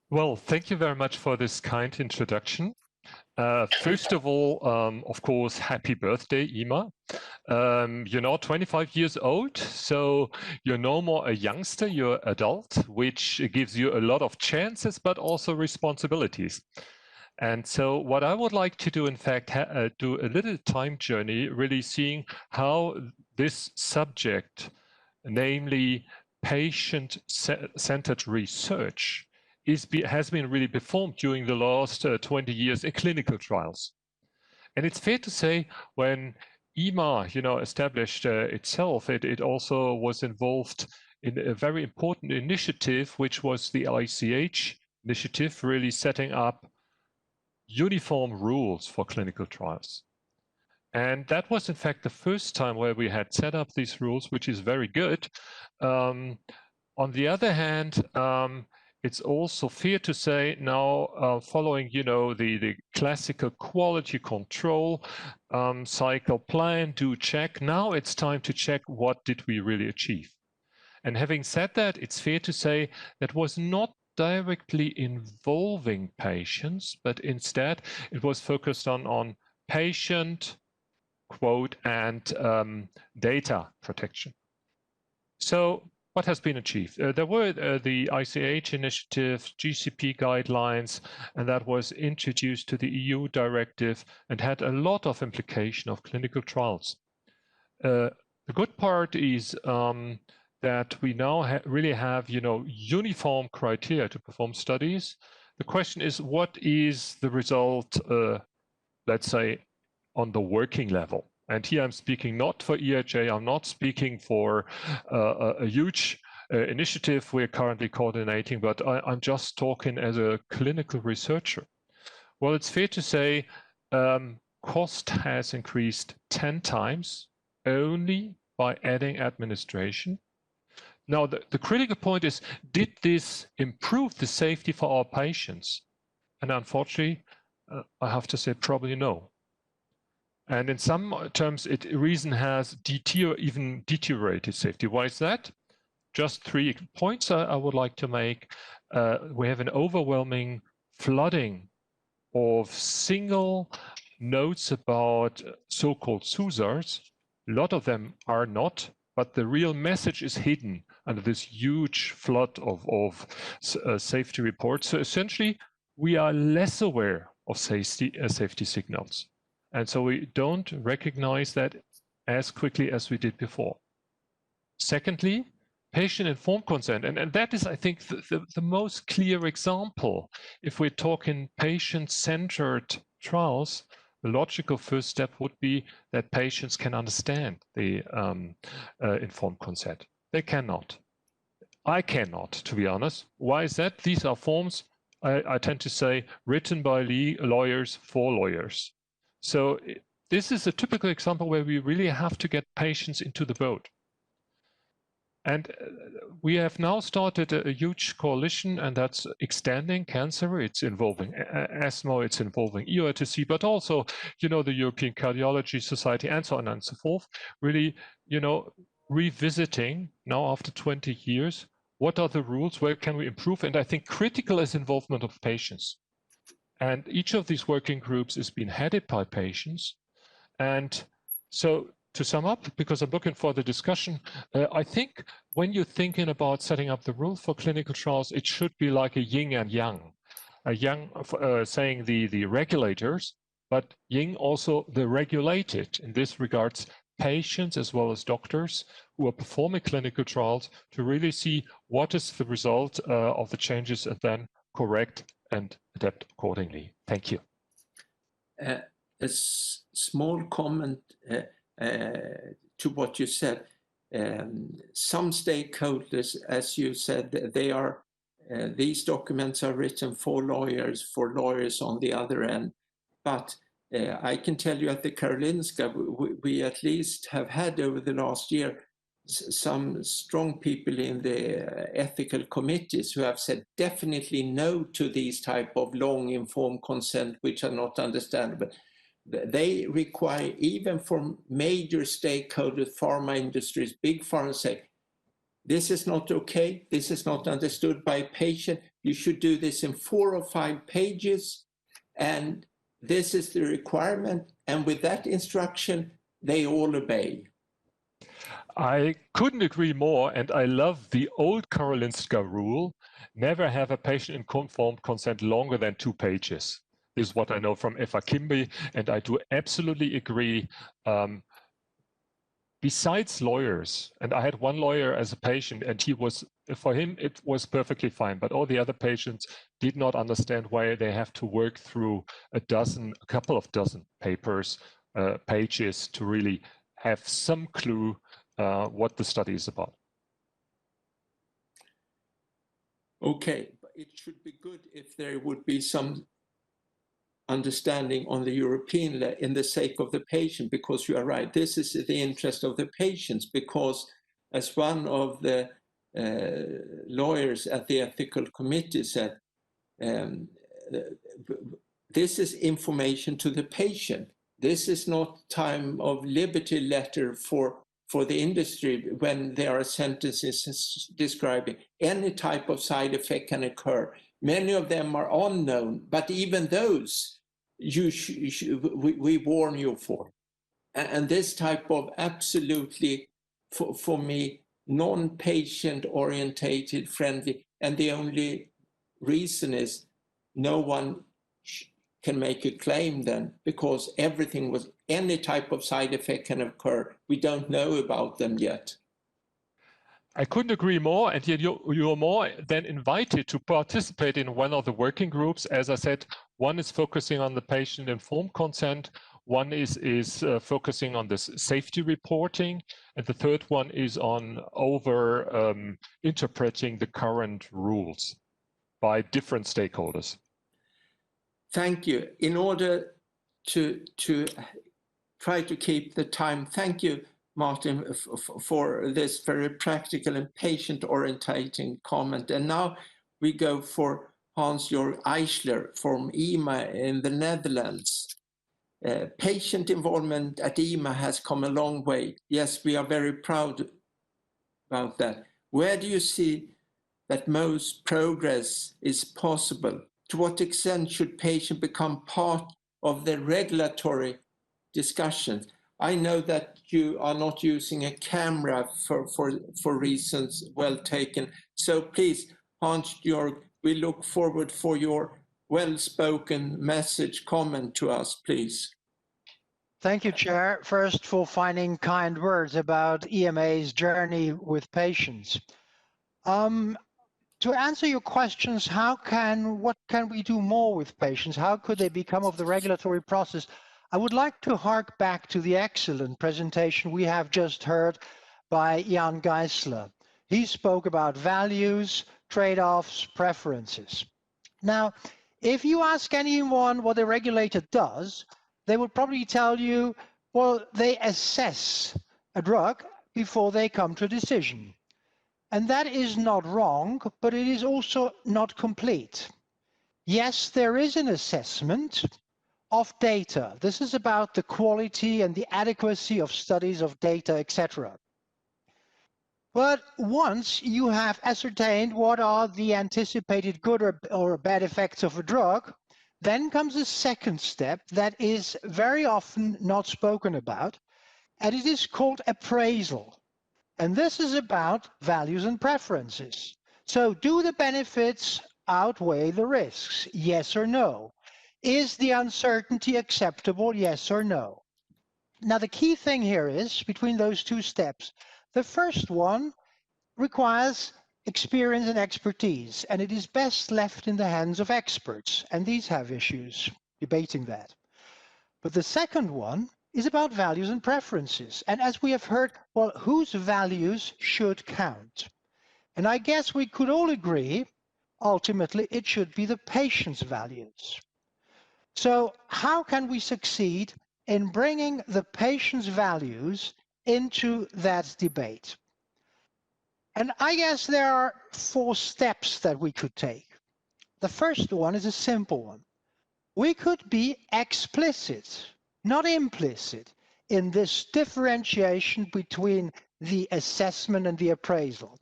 Well, thank you very much for this kind introduction. First of all, of course, happy birthday, EMA. You're now 25 years old, so you're no more a youngster, you're adult, which gives you a lot of chances, but also responsibilities. And so what I would like to do, in fact, do a little time journey, really seeing how this subject, namely patient-centered research, has been really performed during the last 20 years in clinical trials. And it's fair to say when EMA, established itself, it also was involved in a very important initiative, which was the ICH initiative, really setting up uniform rules for clinical trials. And that was, in fact, the first time where we had set up these rules, which is very good. On the other hand, it's also fair to say now, following, the classical quality control cycle, plan, do, check. Now it's time to check what did we really achieve. And having said that, it's fair to say that was not directly involving patients, but instead it was focused on patient, quote, and data protection. So what has been achieved? There were the ICH initiative, GCP guidelines, and that was introduced to the EU directive and had a lot of implication of clinical trials. The good part is that we now really have, uniform criteria to perform studies. The question is, what is the result, let's say, on the working level? And here I'm speaking not for EHA, I'm not speaking for a huge initiative we're currently coordinating, but I'm just talking as a clinical researcher. Well, it's fair to say cost has increased 10 times only by adding administration. Now, the critical point is, did this improve the safety for our patients? And unfortunately, I have to say probably no. And in some terms, reason has even deteriorated safety. Why is that? Just 3 points I would like to make. We have an overwhelming flooding of single notes about so-called SUSARs. A lot of them are not, but the real message is hidden under this huge flood of safety reports. So essentially, we are less aware of safety signals. And so we don't recognize that as quickly as we did before. Secondly, patient-informed consent. And that is, I think, the most clear example. If we're talking patient-centered trials, the logical first step would be that patients can understand the informed consent. They cannot. I cannot, to be honest. Why is that? These are forms, I tend to say, written by lawyers for lawyers. So this is a typical example where we really have to get patients into the boat. And we have now started a huge coalition, and that's extending cancer. It's involving Esmo, it's involving EORTC, but also, the European Cardiology Society, and so on and so forth. Really, revisiting now after 20 years, what are the rules, where can we improve? And I think critical is involvement of patients. And each of these working groups is being headed by patients. And so to sum up, because I'm looking for the discussion, I think when you're thinking about setting up the rule for clinical trials, it should be like a yin and yang. A yang saying the regulators, but yin also the regulated. In this regards, patients as well as doctors who are performing clinical trials to really see what is the result of the changes and then correct and adapt accordingly. Thank you. A small comment to what you said. Some stakeholders, as you said, these documents are written for lawyers on the other end. But I can tell you at the Karolinska, we at least have had over the last year some strong people in the ethical committees who have said definitely no to these type of long informed consent, which are not understandable. They require, even from major stakeholders, pharma industries, big pharma, say, this is not okay, this is not understood by a patient, you should do this in 4 or 5 pages, and this is the requirement, and with that instruction, they all obey. I couldn't agree more, and I love the old Karolinska rule, never have a patient informed consent longer than 2 pages. This is what I know from Eva Kimby, and I do absolutely agree. Besides lawyers, and I had one lawyer as a patient, and for him, it was perfectly fine, but all the other patients did not understand why they have to work through a couple of dozen pages to really have some clue what the study is about. Okay, but it should be good if there would be some understanding on the European level in the sake of the patient, because you are right, this is the interest of the patients, because as one of the lawyers at the ethical committee said, this is information to the patient. This is not time of liberty letter for the industry when there are sentences describing any type of side effect can occur. Many of them are unknown, but even those we warn you for. And this type of absolutely, for me, non-patient orientated, friendly, and the only reason is no one can make a claim then, because everything was, any type of side effect can occur. We don't know about them yet. I couldn't agree more, and you're more than invited to participate in one of the working groups. As I said, one is focusing on the patient-informed consent, one is focusing on this safety reporting, and the third one is on interpreting the current rules by different stakeholders. Thank you. In order to try to keep the time, thank you, Martin, for this very practical and patient-orientating comment. And now we go for Hans-Jörg Eichler from EMA in the Netherlands. Patient involvement at EMA has come a long way. Yes, we are very proud about that. Where do you see that most progress is possible? To what extent should patients become part of the regulatory discussions? I know that you are not using a camera for reasons well taken. So please, Hans-Jörg, we look forward for your well-spoken message comment to us, please. Thank you, Chair. First, for finding kind words about EMA's journey with patients. To answer your questions, what can we do more with patients? How could they become of the regulatory process? I would like to hark back to the excellent presentation we have just heard by Jan Gessler. He spoke about values, trade-offs, preferences. Now, if you ask anyone what a regulator does, they would probably tell you, well, they assess a drug before they come to a decision. And that is not wrong, but it is also not complete. Yes, there is an assessment of data. This is about the quality and the adequacy of studies of data, etc. But once you have ascertained what are the anticipated good or bad effects of a drug, then comes a second step that is very often not spoken about, and it is called appraisal. And this is about values and preferences. So do the benefits outweigh the risks? Yes or no? Is the uncertainty acceptable? Yes or no? Now, the key thing here is between those two steps. The first one requires experience and expertise, and it is best left in the hands of experts, and these have issues debating that. But the second one is about values and preferences. And as we have heard, well, whose values should count? And I guess we could all agree, ultimately, it should be the patient's values. So how can we succeed in bringing the patient's values into that debate? And I guess there are 4 steps that we could take. The first one is a simple one. We could be explicit, not implicit, in this differentiation between the assessment and the appraisal.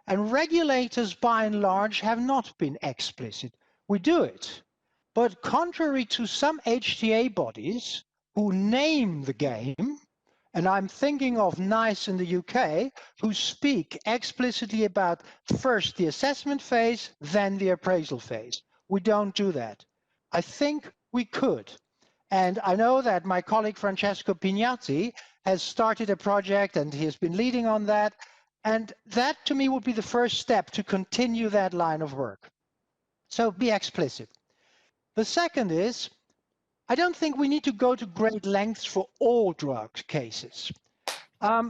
And regulators, by and large, have not been explicit. We do it. But contrary to some HTA bodies who name the game, and I'm thinking of NICE in the UK, who speak explicitly about first the assessment phase, then the appraisal phase. We don't do that. I think we could. And I know that my colleague Francesco Pignatti has started a project and he has been leading on that. And that to me would be the first step to continue that line of work. So be explicit. The second is, I don't think we need to go to great lengths for all drug cases.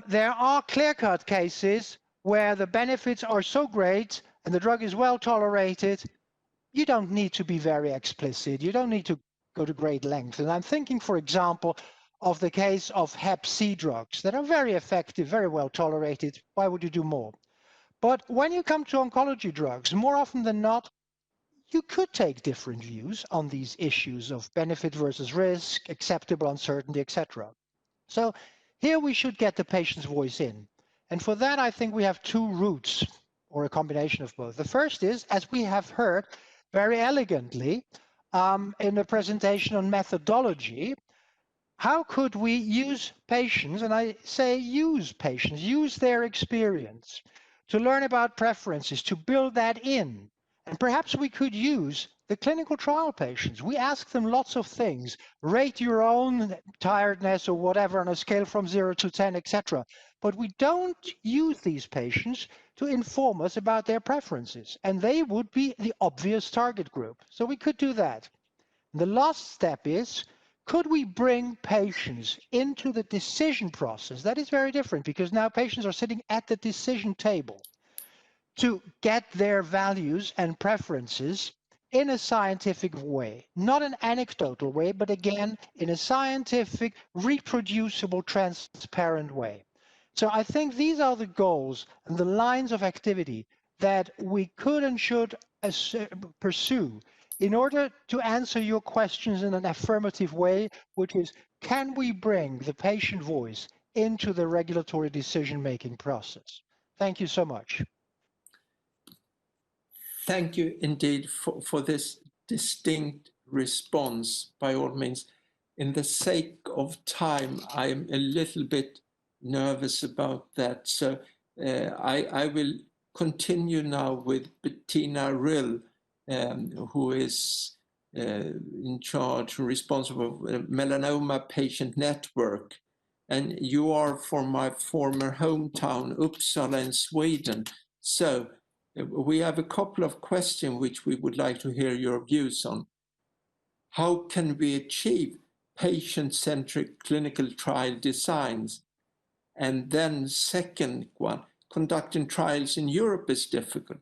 There are clear-cut cases where the benefits are so great and the drug is well tolerated, you don't need to be very explicit. You don't need to go to great lengths. And I'm thinking, for example, of the case of Hep C drugs that are very effective, very well tolerated. Why would you do more? But when you come to oncology drugs, more often than not, you could take different views on these issues of benefit versus risk, acceptable uncertainty, etc. So here we should get the patient's voice in. And for that, I think we have two routes, or a combination of both. The first is, as we have heard very elegantly in the presentation on methodology, how could we use patients, and I say use patients, use their experience to learn about preferences, to build that in. And perhaps we could use the clinical trial patients. We ask them lots of things. Rate your own tiredness or whatever on a scale from 0 to 10, etc. But we don't use these patients to inform us about their preferences. And they would be the obvious target group. So we could do that. The last step is, could we bring patients into the decision process? That is very different because now patients are sitting at the decision table to get their values and preferences in a scientific way, not an anecdotal way, but again, in a scientific, reproducible, transparent way. So I think these are the goals and the lines of activity that we could and should pursue in order to answer your questions in an affirmative way, which is, can we bring the patient voice into the regulatory decision-making process? Thank you so much. Thank you indeed for this distinct response, by all means. In the sake of time, I am a little bit nervous about that. So I will continue now with Bettina Rill, who is in charge, responsible for Melanoma Patient Network. And you are from my former hometown, Uppsala in Sweden. So we have a couple of questions which we would like to hear your views on. How can we achieve patient-centric clinical trial designs? And then second one, conducting trials in Europe is difficult.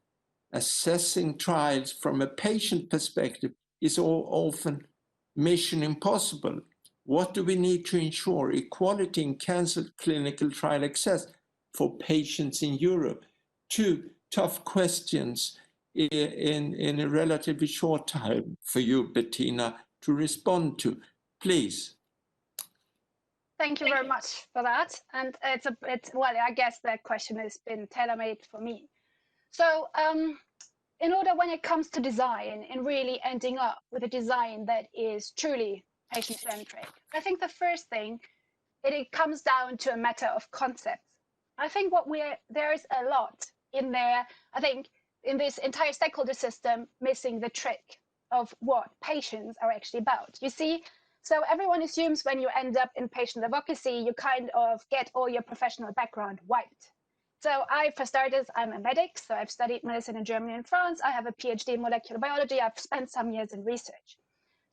Assessing trials from a patient perspective is often mission impossible. What do we need to ensure equality in cancer clinical trial access for patients in Europe? Two tough questions in a relatively short time for you, Bettina, to respond to. Please. Thank you very much for that. And well, I guess that question has been tailor-made for me. So in order, when it comes to design and really ending up with a design that is truly patient-centric, I think the first thing, it comes down to a matter of concepts. I think there is a lot in there, I think, in this entire stakeholder system, missing the trick of what patients are actually about. You see, so everyone assumes when you end up in patient advocacy, you kind of get all your professional background wiped. So for starters, I'm a medic, so I've studied medicine in Germany and France. I have a PhD in molecular biology. I've spent some years in research.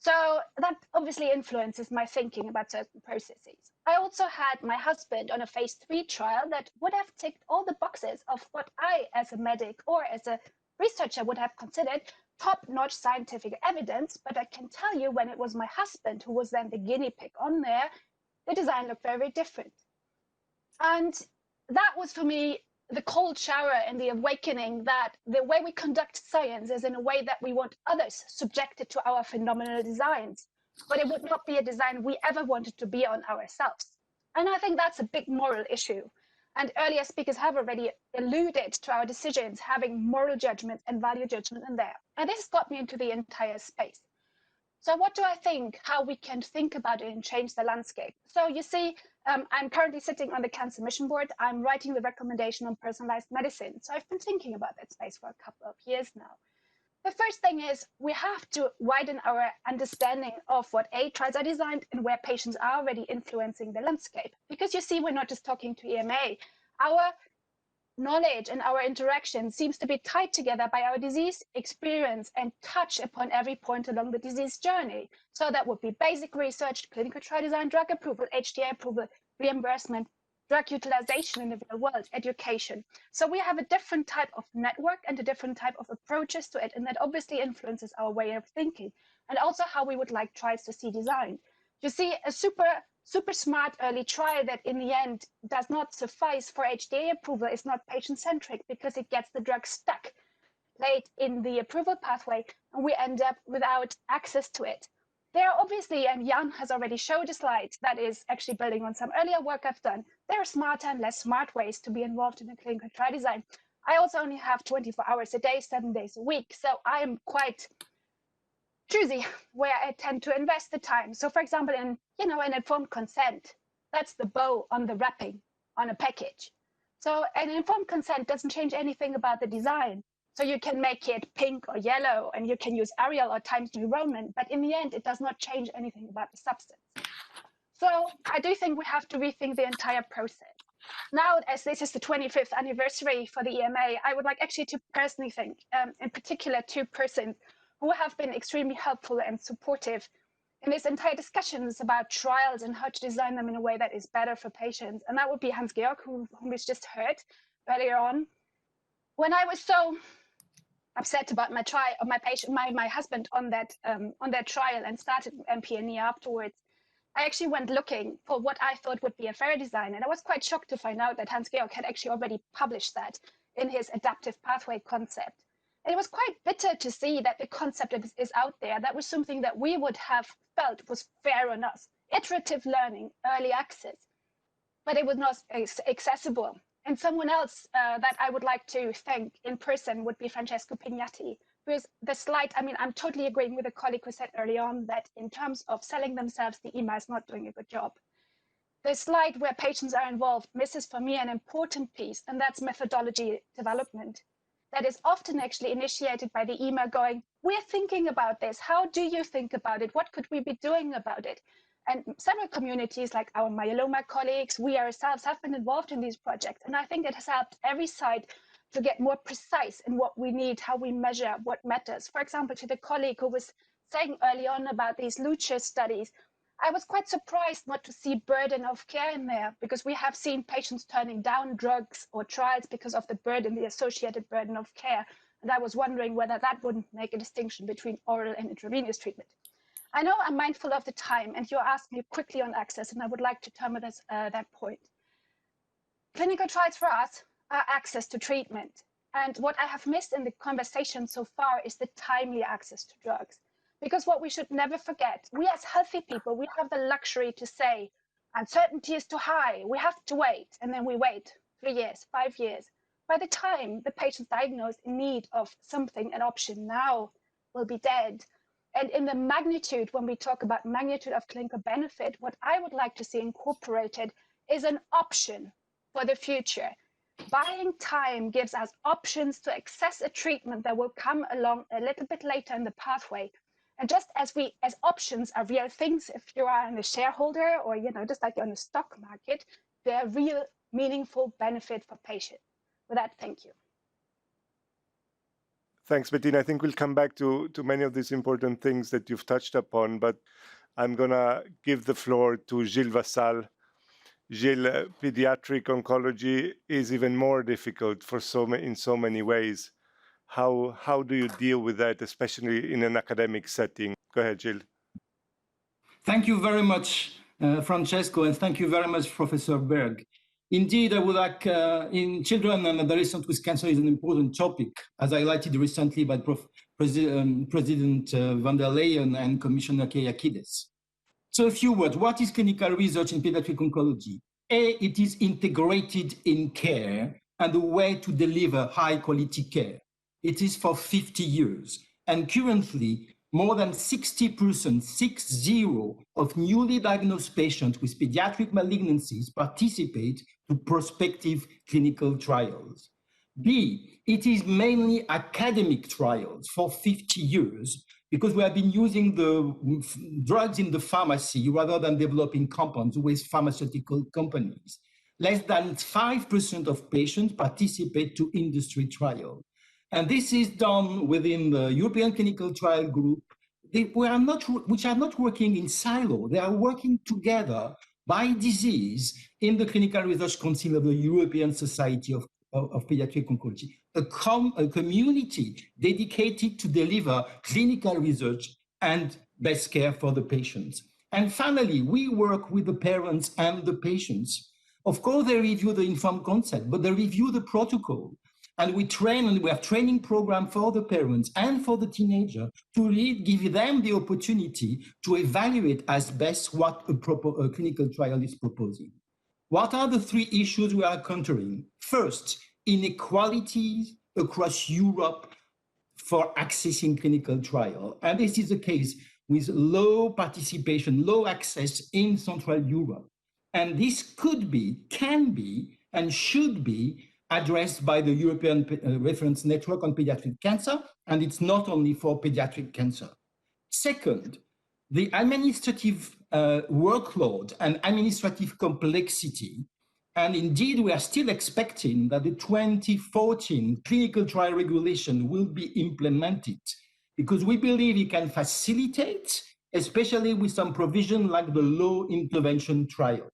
So that obviously influences my thinking about certain processes. I also had my husband on a phase 3 trial that would have ticked all the boxes of what I, as a medic or as a researcher, would have considered top-notch scientific evidence. But I can tell you, when it was my husband who was then the guinea pig on there, the design looked very, very different. And that was, for me, the cold shower and the awakening that the way we conduct science is in a way that we want others subjected to our phenomenal designs, but it would not be a design we ever wanted to be on ourselves. And I think that's a big moral issue. And earlier speakers have already alluded to our decisions having moral judgment and value judgment in there. And this got me into the entire space. So what do I think, how we can think about it and change the landscape? So you see, I'm currently sitting on the Cancer Mission Board. I'm writing the recommendation on personalized medicine. So I've been thinking about that space for a couple of years now. The first thing is we have to widen our understanding of what trials are designed and where patients are already influencing the landscape. Because you see, we're not just talking to EMA. Our knowledge and our interaction seems to be tied together by our disease experience and touch upon every point along the disease journey. So that would be basic research, clinical trial design, drug approval, HTA approval, reimbursement, drug utilization in the real world, education. So we have a different type of network and a different type of approaches to it, and that obviously influences our way of thinking and also how we would like trials to see designed. You see, a super smart early trial that in the end does not suffice for HTA approval is not patient-centric because it gets the drug stuck late in the approval pathway, and we end up without access to it. There are obviously, and Jan has already showed a slide that is actually building on some earlier work I've done, there are smarter and less smart ways to be involved in a clinical trial design. I also only have 24 hours a day, 7 days a week, so I am quite choosy where I tend to invest the time. So for example, in informed consent, that's the bow on the wrapping on a package. So an informed consent doesn't change anything about the design. So you can make it pink or yellow, and you can use Arial or Times New Roman, but in the end, it does not change anything about the substance. So I do think we have to rethink the entire process. Now, as this is the 25th anniversary for the EMA, I would like actually to personally thank, in particular, 2 persons who have been extremely helpful and supportive in this entire discussions about trials and how to design them in a way that is better for patients. And that would be Hans-Georg, whom we just heard earlier on. When I was so upset about my trial, my husband on that trial, and started MP&E afterwards, I actually went looking for what I thought would be a fair design, and I was quite shocked to find out that Hans-Georg had actually already published that in his adaptive pathway concept. And it was quite bitter to see that the concept is out there. That was something that we would have felt was fair on us. Iterative learning, early access, but it was not accessible. And someone else that I would like to thank in person would be Francesco Pignatti, because the slide, I mean, I'm totally agreeing with a colleague who said early on that in terms of selling themselves, the EMA is not doing a good job. The slide where patients are involved misses for me an important piece, and that's methodology development. That is often actually initiated by the EMA going, we're thinking about this. How do you think about it? What could we be doing about it? And several communities like our myeloma colleagues, we ourselves have been involved in these projects. And I think it has helped every side to get more precise in what we need, how we measure what matters. For example, to the colleague who was saying early on about these Lucha studies, I was quite surprised not to see burden of care in there, because we have seen patients turning down drugs or trials because of the burden, the associated burden of care. And I was wondering whether that wouldn't make a distinction between oral and intravenous treatment. I know I'm mindful of the time, and you asked me quickly on access, and I would like to terminate that point. Clinical trials for us are access to treatment. And what I have missed in the conversation so far is the timely access to drugs. Because what we should never forget, we as healthy people, we have the luxury to say, uncertainty is too high, we have to wait. And then we wait 3 years, 5 years. By the time the patient's diagnosed in need of something, an option now will be dead. And in the magnitude, when we talk about magnitude of clinical benefit, what I would like to see incorporated is an option for the future. Buying time gives us options to access a treatment that will come along a little bit later in the pathway. And just as options are real things, if you are a shareholder or, just like on the stock market, they're real meaningful benefit for patients. With that, thank you. Thanks, Bettina. I think we'll come back to many of these important things that you've touched upon, but I'm going to give the floor to Gilles Vassal. Gilles, pediatric oncology is even more difficult in so many ways. How do you deal with that, especially in an academic setting? Go ahead, Gilles. Thank you very much, Francesco, and thank you very much, Professor Berg. Indeed, I would like, in children and adolescents with cancer is an important topic, as highlighted recently by President van der Leyen and Commissioner Kyriakides. So a few words. What is clinical research in pediatric oncology? It is integrated in care and a way to deliver high quality care. It is for 50 years. And currently, more than 60%, 60, of newly diagnosed patients with pediatric malignancies participate to prospective clinical trials. B, it is mainly academic trials for 50 years because we have been using the drugs in the pharmacy rather than developing compounds with pharmaceutical companies. Less than 5% of patients participate to industry trials. And this is done within the European Clinical Trial Group, which are not working in silo. They are working together by disease in the Clinical Research Council of the European Society of Pediatric Oncology, a community dedicated to deliver clinical research and best care for the patients. And finally, we work with the parents and the patients. Of course, they review the informed consent, but they review the protocol. And we train, and we have training program for the parents and for the teenager to really give them the opportunity to evaluate as best what a clinical trial is proposing. What are the three issues we are encountering? First, inequalities across Europe for accessing clinical trial. And this is the case with low participation, low access in Central Europe. And this could be, can be, and should be addressed by the European Reference Network on Pediatric Cancer, and it's not only for pediatric cancer. Second, the administrative workload and administrative complexity. And indeed, we are still expecting that the 2014 clinical trial regulation will be implemented because we believe it can facilitate, especially with some provision like the low intervention trials.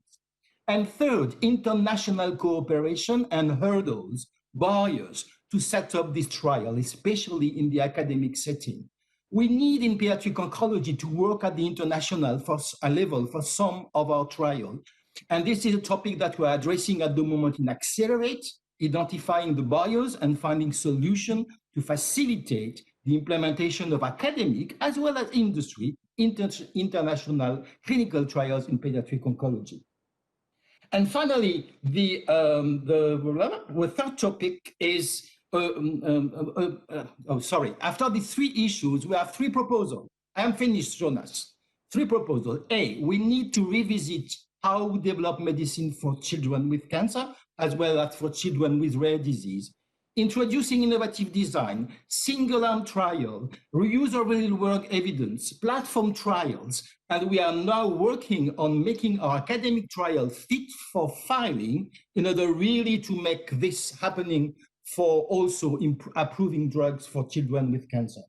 And third, international cooperation and hurdles, barriers to set up this trial, especially in the academic setting. We need in pediatric oncology to work at the international level for some of our trials. And this is a topic that we're addressing at the moment in Accelerate, identifying the barriers and finding solutions to facilitate the implementation of academic as well as industry international clinical trials in pediatric oncology. And finally, the third topic is, after the three issues, we have three proposals. I am finished, Jonas. Three proposals. A, we need to revisit how we develop medicine for children with cancer, as well as for children with rare disease. Introducing innovative design, single-arm trial, reuse of real-world evidence, platform trials, and we are now working on making our academic trial fit for filing in order really to make this happening for also approving drugs for children with cancer.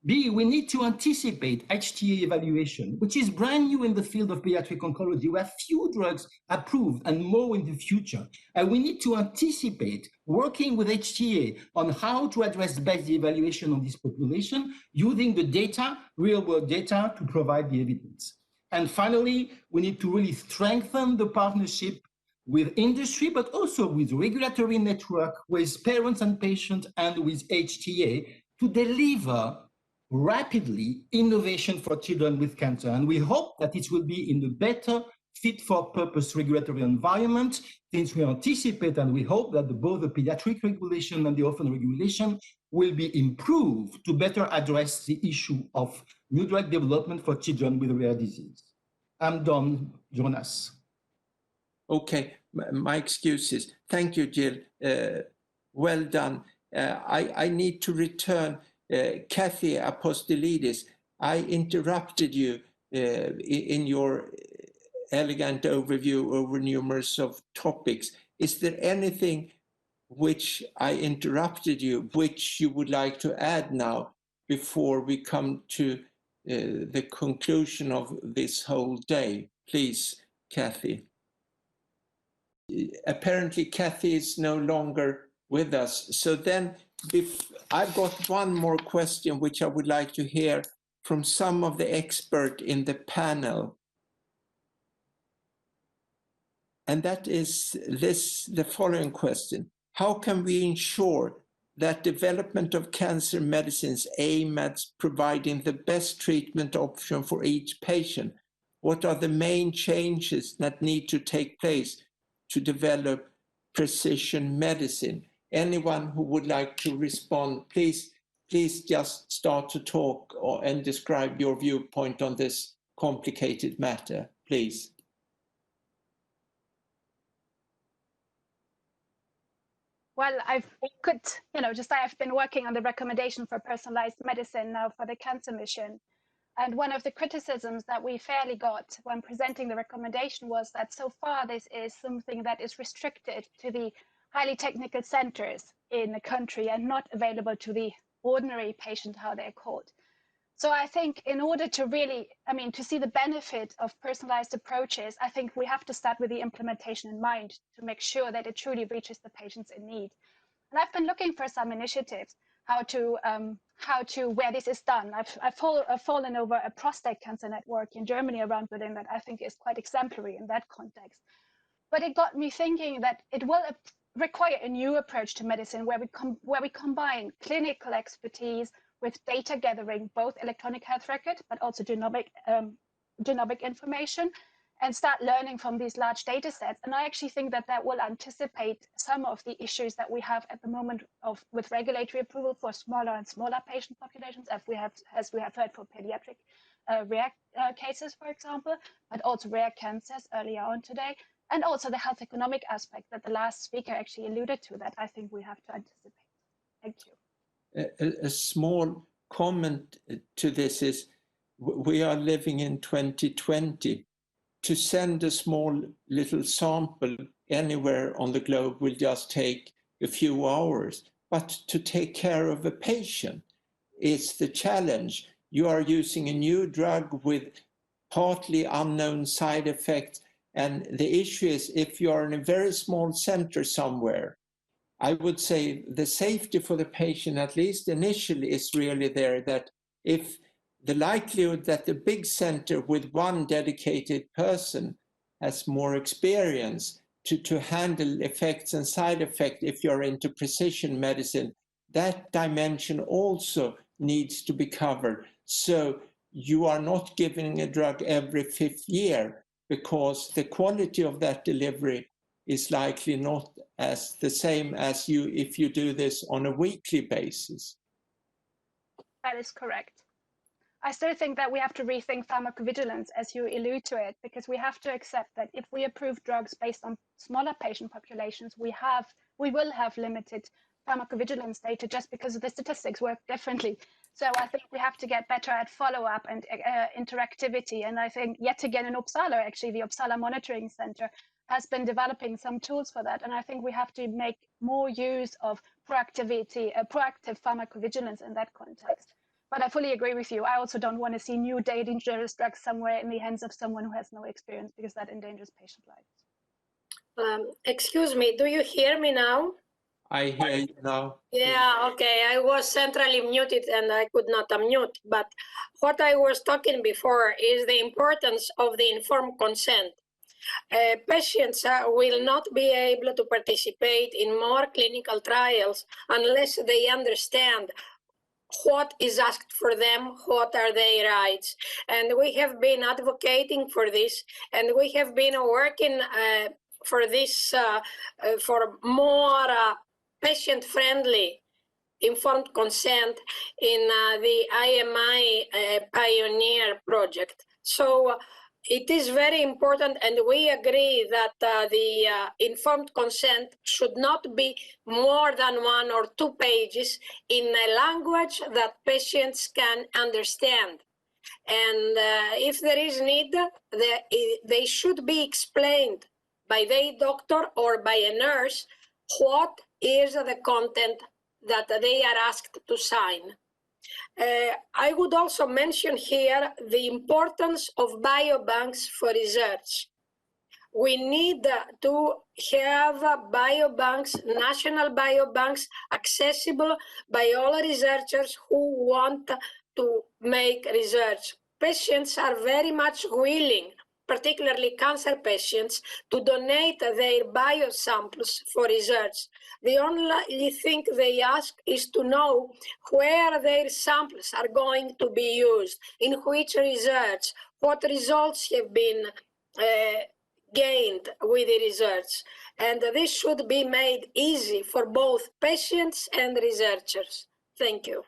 B, we need to anticipate HTA evaluation, which is brand new in the field of pediatric oncology. We have few drugs approved and more in the future. And we need to anticipate working with HTA on how to address best the evaluation of this population using the data, real-world data, to provide the evidence. And finally, we need to really strengthen the partnership with industry, but also with regulatory network, with parents and patients, and with HTA to deliver rapidly innovation for children with cancer. And we hope that it will be in the better fit for purpose regulatory environment, since we anticipate and we hope that both the pediatric regulation and the orphan regulation will be improved to better address the issue of new drug development for children with rare disease. I'm done, Jonas. Okay, my excuses. Thank you, Jill. Well done. I need to return. Kathy Apostolidis, I interrupted you in your elegant overview over numerous of topics. Is there anything which I interrupted you, which you would like to add now before we come to the conclusion of this whole day? Please, Kathy. Apparently, Kathy is no longer with us. So then I've got one more question, which I would like to hear from some of the experts in the panel. And that is the following question. How can we ensure that development of cancer medicines aim at providing the best treatment option for each patient? What are the main changes that need to take place to develop precision medicine? Anyone who would like to respond, please just start to talk and describe your viewpoint on this complicated matter, please. Well, I've been working on the recommendation for personalized medicine now for the Cancer Mission. And one of the criticisms that we fairly got when presenting the recommendation was that so far this is something that is restricted to the highly technical centers in the country and not available to the ordinary patient, how they're called. So I think in order to really, to see the benefit of personalized approaches, I think we have to start with the implementation in mind to make sure that it truly reaches the patients in need. And I've been looking for some initiatives how to where this is done. I've fallen over a prostate cancer network in Germany around Berlin that I think is quite exemplary in that context. But it got me thinking that it will require a new approach to medicine where we combine clinical expertise with data gathering, both electronic health record, but also genomic information, and start learning from these large data sets. And I actually think that that will anticipate some of the issues that we have at the moment with regulatory approval for smaller and smaller patient populations, as we have heard for pediatric rare cases, for example, but also rare cancers earlier on today, and also the health economic aspect that the last speaker actually alluded to that I think we have to anticipate. Thank you. A small comment to this is we are living in 2020. To send a small little sample anywhere on the globe will just take a few hours. But to take care of a patient is the challenge. You are using a new drug with partly unknown side effects. And the issue is if you are in a very small center somewhere, I would say the safety for the patient, at least initially, is really there, that if the likelihood that the big center with one dedicated person has more experience to handle effects and side effects if you're into precision medicine, that dimension also needs to be covered. So you are not giving a drug every 5th year because the quality of that delivery is likely not as the same as if you do this on a weekly basis. That is correct. I still think that we have to rethink pharmacovigilance, as you allude to it, because we have to accept that if we approve drugs based on smaller patient populations, we will have limited pharmacovigilance data just because the statistics work differently. So I think we have to get better at follow-up and interactivity. And I think yet again in Uppsala, actually, the Uppsala Monitoring Center has been developing some tools for that. And I think we have to make more use of proactive pharmacovigilance in that context. But I fully agree with you. I also don't want to see new dangerous drugs somewhere in the hands of someone who has no experience, because that endangers patient lives. Excuse me, do you hear me now? I hear you now. Yeah, okay. I was centrally muted and I could not unmute. But what I was talking before is the importance of the informed consent. Patients will not be able to participate in more clinical trials unless they understand what is asked for them, what are their rights. And we have been advocating for this, and we have been working for this, for more patient-friendly informed consent in the IMI Pioneer project. So it is very important, and we agree that the informed consent should not be more than 1 or 2 pages in a language that patients can understand. And if there is need, they should be explained by the doctor or by a nurse what is the content that they are asked to sign. I would also mention here the importance of biobanks for research. We need to have biobanks, national biobanks, accessible by all researchers who want to make research. Patients are very much willing, particularly cancer patients, to donate their biosamples for research. The only thing they ask is to know where their samples are going to be used, in which research, what results have been gained with the research. And this should be made easy for both patients and researchers. Thank you.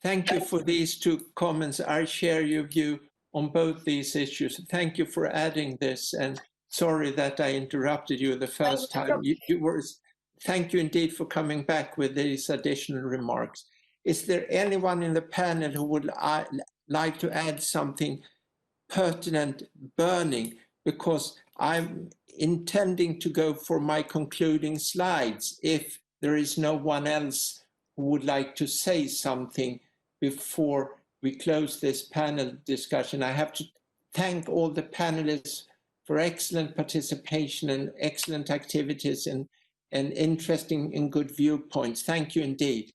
Thank you for these 2 comments. I share your view on both these issues. Thank you for adding this, and sorry that I interrupted you the first time. Thank you indeed for coming back with these additional remarks. Is there anyone in the panel who would like to add something pertinent, burning? Because I'm intending to go for my concluding slides if there is no one else who would like to say something before we close this panel discussion. I have to thank all the panelists for excellent participation and excellent activities and interesting and good viewpoints. Thank you indeed.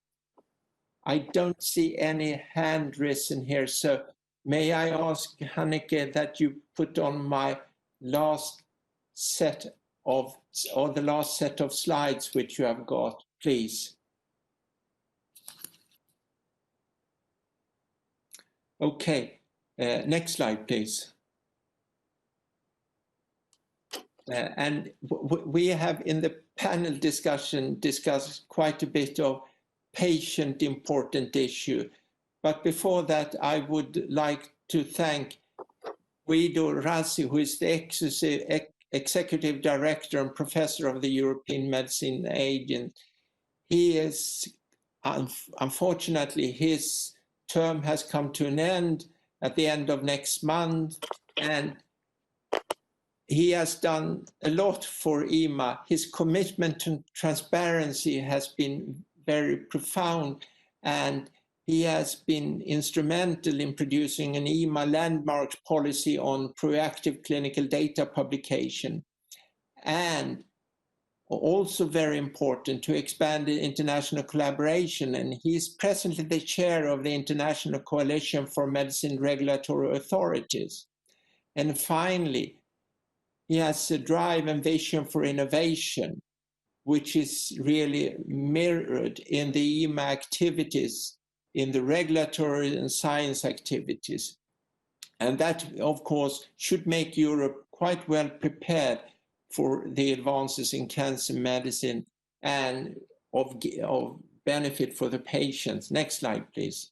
I don't see any hand risen here, so may I ask, Hanneke, that you put on my last set of, or the last set of slides which you have got, please. Okay, next slide, please. And we have in the panel discussion discussed quite a bit of patient important issue. But before that, I would like to thank Guido Rossi, who is the Executive Director and Professor of the European Medicine Agency. He is, unfortunately, his term has come to an end at the end of next month, and he has done a lot for EMA. His commitment to transparency has been very profound, and he has been instrumental in producing an EMA landmark policy on proactive clinical data publication, and also very important to expand the international collaboration. And he's presently the chair of the International Coalition for Medicine Regulatory Authorities. And finally, he has a drive and vision for innovation, which is really mirrored in the EMA activities, in the regulatory and science activities. And that, of course, should make Europe quite well prepared for the advances in cancer medicine and of benefit for the patients. Next slide, please.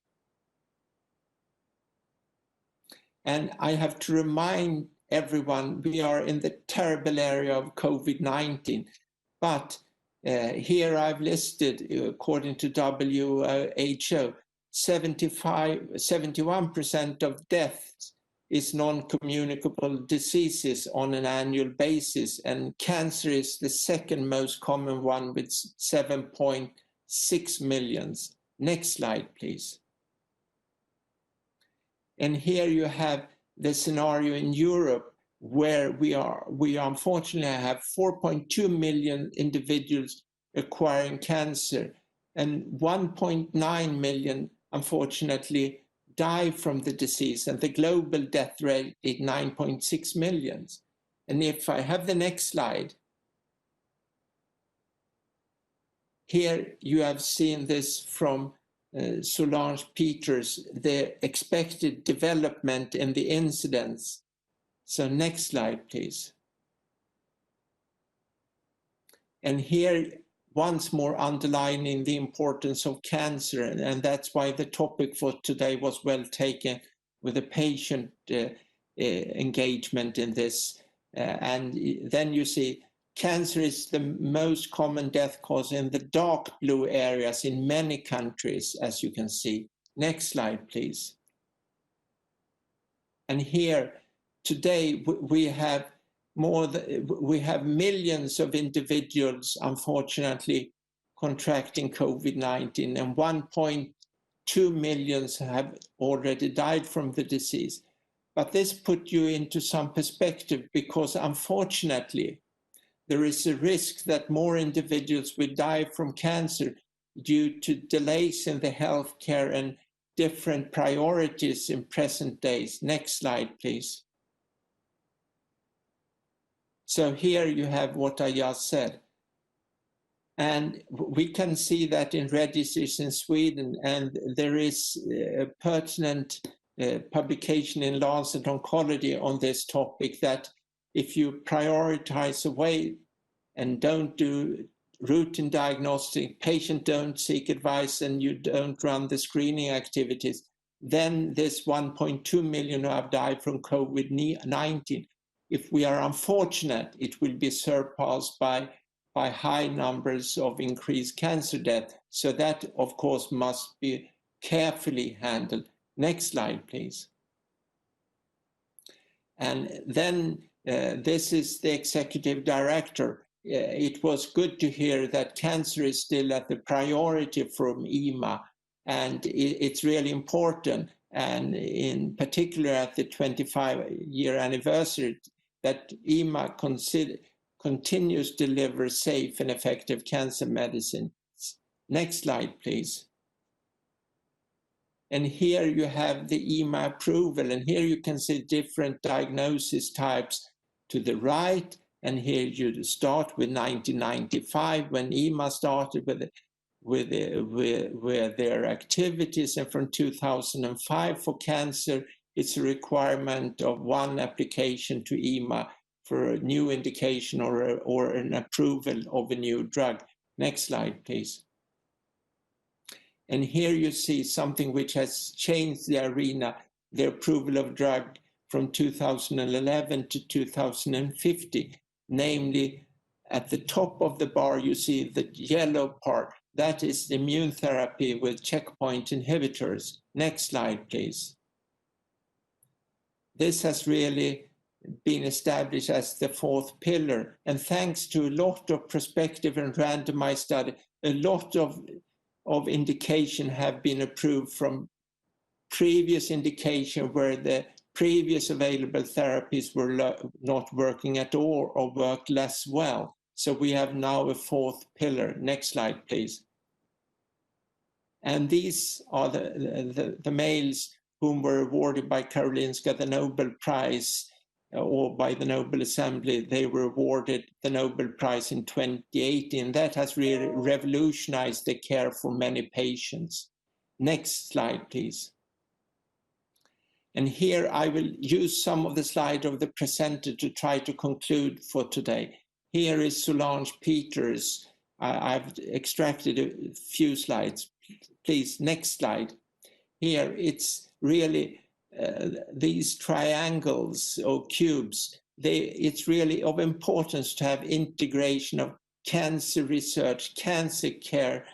And I have to remind everyone, we are in the terrible area of COVID-19, but here I've listed, according to WHO, 71% of deaths is non-communicable diseases on an annual basis, and cancer is the second most common one with 7.6 million. Next slide, please. And here you have the scenario in Europe, where we unfortunately have 4.2 million individuals acquiring cancer, and 1.9 million, unfortunately, die from the disease, and the global death rate is 9.6 million. And if I have the next slide, here you have seen this from Solange Peters, the expected development in the incidence. So next slide, please. And here, once more underlining the importance of cancer, and that's why the topic for today was well taken with the patient engagement in this. And then you see cancer is the most common death cause in the dark blue areas in many countries, as you can see. Next slide, please. And here, today, we have millions of individuals, unfortunately, contracting COVID-19, and 1.2 million have already died from the disease. But this put you into some perspective, because unfortunately, there is a risk that more individuals will die from cancer due to delays in the healthcare and different priorities in present days. Next slide, please. So here you have what I just said. And we can see that in registries in Sweden, and there is a pertinent publication in Lancet Oncology on this topic, that if you prioritize away and don't do routine diagnostic, patient don't seek advice, and you don't run the screening activities, then this 1.2 million who have died from COVID-19, if we are unfortunate, it will be surpassed by high numbers of increased cancer death. So that, of course, must be carefully handled. Next slide, please. And then this is the executive director. It was good to hear that cancer is still at the priority from EMA, and it's really important. and in particular at the 25-year anniversary, that EMA continues to deliver safe and effective cancer medicine. Next slide, please. And here you have the EMA approval, and here you can see different diagnosis types to the right, and here you start with 1995 when EMA started with their activities, and from 2005 for cancer, it's a requirement of one application to EMA for a new indication or an approval of a new drug. Next slide, please. And here you see something which has changed the arena, the approval of drug from 2011 to 2050, namely at the top of the bar, you see the yellow part. That is the immune therapy with checkpoint inhibitors. Next slide, please. This has really been established as the fourth pillar. And thanks to a lot of prospective and randomized study, a lot of indication have been approved from previous indication where the previous available therapies were not working at all or worked less well. So we have now a fourth pillar. Next slide, please. And these are the males whom were awarded by Karolinska the Nobel Prize or by the Nobel Assembly. They were awarded the Nobel Prize in 2018. That has really revolutionized the care for many patients. Next slide, please. And here I will use some of the slides of the presenter to try to conclude for today. Here is Solange Peters. I've extracted a few slides. Please, next slide. Here it's really these triangles or cubes. It's really of importance to have integration of cancer research, cancer care,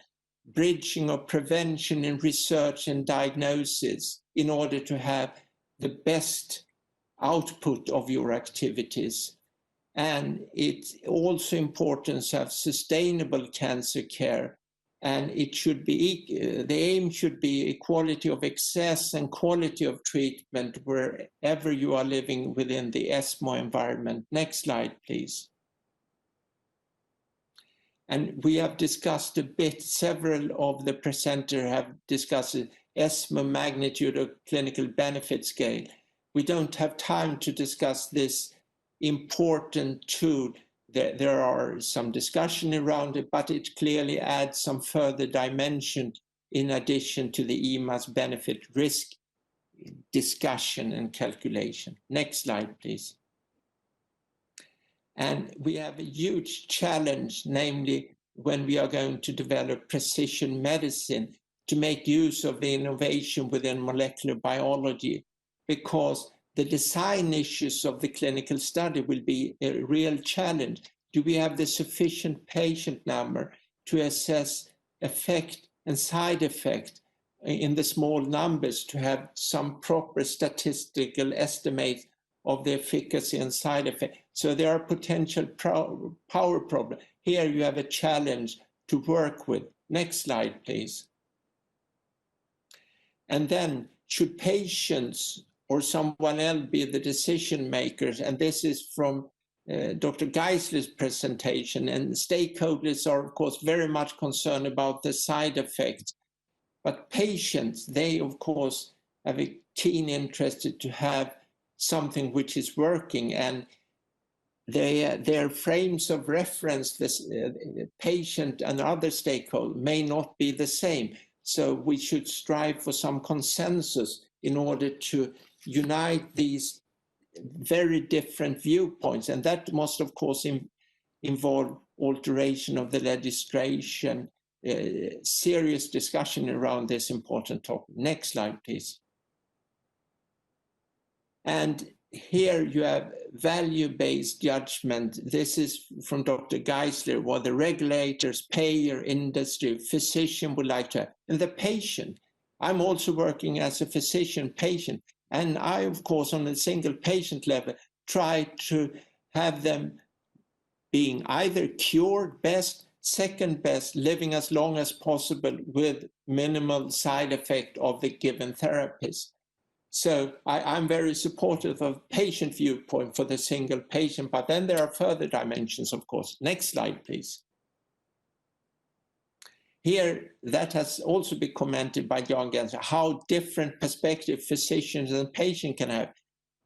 bridging of prevention and research and diagnosis in order to have the best output of your activities. And it's also important to have sustainable cancer care. And it should be, the aim should be equality of access and quality of treatment wherever you are living within the Esmo environment. Next slide, please. And we have discussed a bit, several of the presenters have discussed Esmo magnitude of clinical benefit scale. We don't have time to discuss this important tool. There are some discussion around it, but it clearly adds some further dimension in addition to the EMA's benefit risk discussion and calculation. Next slide, please. And we have a huge challenge, namely when we are going to develop precision medicine to make use of the innovation within molecular biology, because the design issues of the clinical study will be a real challenge. Do we have the sufficient patient number to assess effect and side effect in the small numbers to have some proper statistical estimate of the efficacy and side effect? So there are potential power problems. Here you have a challenge to work with. Next slide, please. And then should patients or someone else be the decision makers? And this is from Dr. Gessler's presentation, and stakeholders are of course very much concerned about the side effects, but patients, they of course have a keen interest to have something which is working, and their frames of reference, this patient and other stakeholders may not be the same. So we should strive for some consensus in order to unite these very different viewpoints. And that must, of course, involve alteration of the legislation, serious discussion around this important topic. Next slide, please. And here you have value-based judgment. This is from Dr. Gessler, what the regulators, payer, industry, physician would like to have. And the patient. I'm also working as a physician patient. And I, of course, on a single patient level, try to have them being either cured best, second best, living as long as possible with minimal side effect of the given therapies. So I'm very supportive of patient viewpoint for the single patient, but then there are further dimensions, of course. Next slide, please. Here, that has also been commented by John Gessler, how different perspective physicians and patients can have.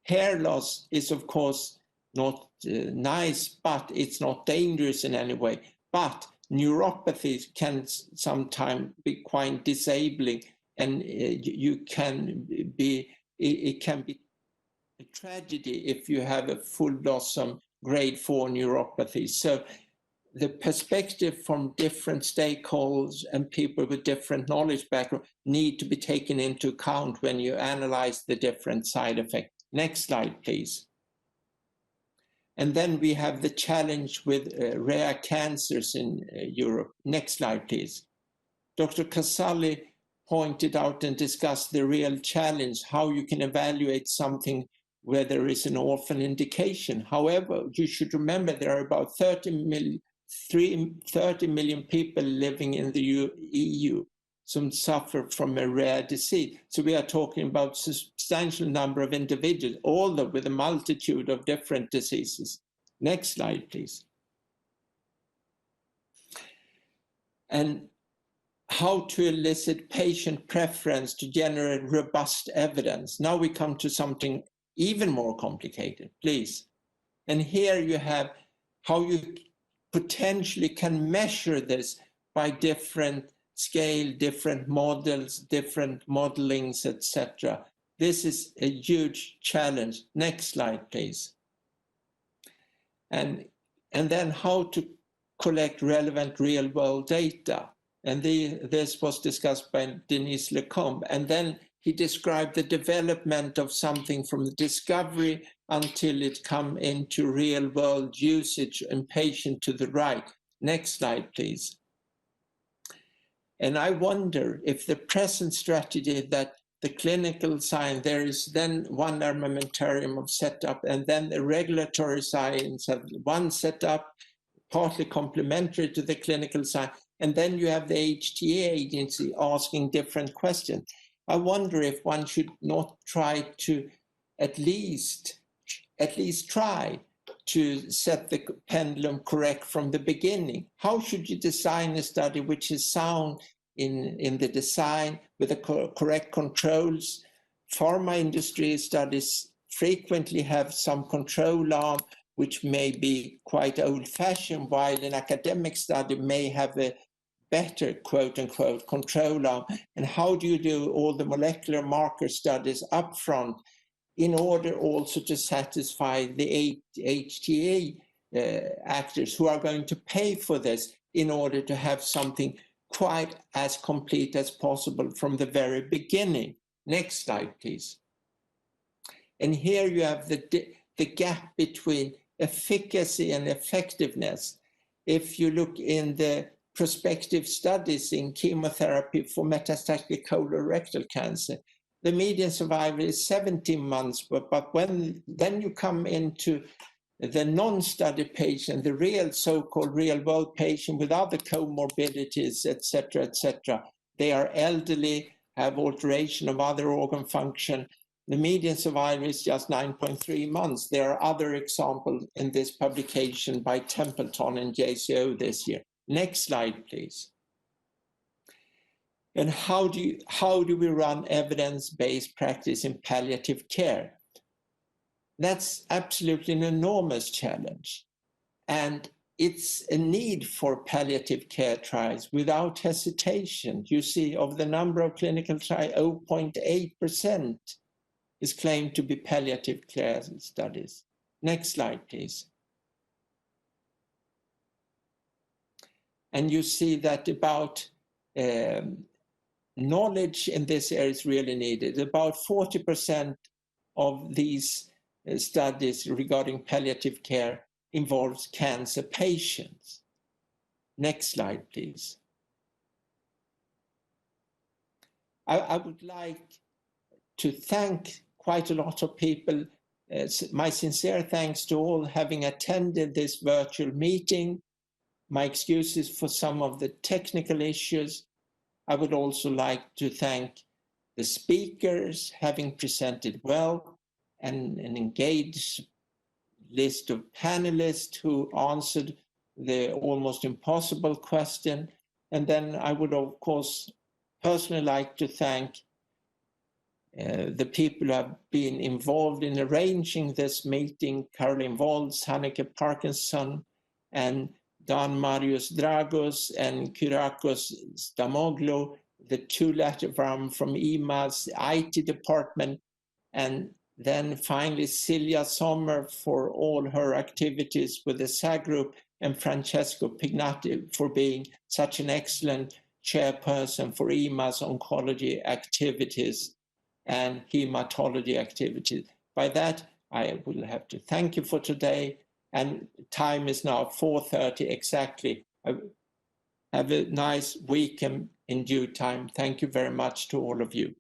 Hair loss is, of course, not nice, but it's not dangerous in any way. But neuropathies can sometimes be quite disabling, and it can be a tragedy if you have a full loss of grade 4 neuropathy. So the perspective from different stakeholders and people with different knowledge background need to be taken into account when you analyze the different side effects. Next slide, please. And then we have the challenge with rare cancers in Europe. Next slide, please. Dr. Casali pointed out and discussed the real challenge, how you can evaluate something where there is an orphan indication. However, you should remember there are about 30 million people living in the EU. Some suffer from a rare disease. So we are talking about a substantial number of individuals, although with a multitude of different diseases. Next slide, please. And how to elicit patient preference to generate robust evidence. Now we come to something even more complicated, please. And here you have how you potentially can measure this by different scale, different models, different modelings, etc. This is a huge challenge. Next slide, please. And then how to collect relevant real-world data. And this was discussed by Denise Lecombe. And then he described the development of something from the discovery until it come into real-world usage and patient to the right. Next slide, please. And I wonder if the present strategy that the clinical science, there is then one armamentarium of setup, and then the regulatory science have one setup, partly complementary to the clinical science, and then you have the HTA agency asking different questions. I wonder if one should not try to at least try to set the pendulum correct from the beginning. How should you design a study which is sound in the design with the correct controls? Pharma industry studies frequently have some control arm which may be quite old-fashioned, while an academic study may have a better, quote-unquote, control arm. And how do you do all the molecular marker studies upfront in order also to satisfy the HTA actors who are going to pay for this in order to have something quite as complete as possible from the very beginning? Next slide, please. And here you have the gap between efficacy and effectiveness. If you look in the prospective studies in chemotherapy for metastatic colorectal cancer, the median survival is 17 months, but when then you come into the non-study patient, the real so-called real-world patient with other comorbidities, etc., they are elderly, have alteration of other organ function. The median survival is just 9.3 months. There are other examples in this publication by Templeton and JCO this year. Next slide, please. And how do we run evidence-based practice in palliative care? That's absolutely an enormous challenge. And it's a need for palliative care trials without hesitation. You see, of the number of clinical trials, 0.8% is claimed to be palliative care studies. Next slide, please. And you see that about knowledge in this area is really needed. About 40% of these studies regarding palliative care involves cancer patients. Next slide, please. I would like to thank quite a lot of people. My sincere thanks to all having attended this virtual meeting. My excuses for some of the technical issues. I would also like to thank the speakers having presented well, and an engaged list of panelists who answered the almost impossible question. And then I would, of course, personally like to thank the people who have been involved in arranging this meeting, Caroline Volz, Hanneke Parkinson, and Don Marius Dragos and Kyriakos Stamoglu, the two latter from EMA's IT department, and then finally Silja Sommer for all her activities with the SAG group, and Francesco Pignatti for being such an excellent chairperson for EMA's oncology activities and hematology activities. By that, I will have to thank you for today, and time is now 4:30 exactly. Have a nice weekend in due time. Thank you very much to all of you.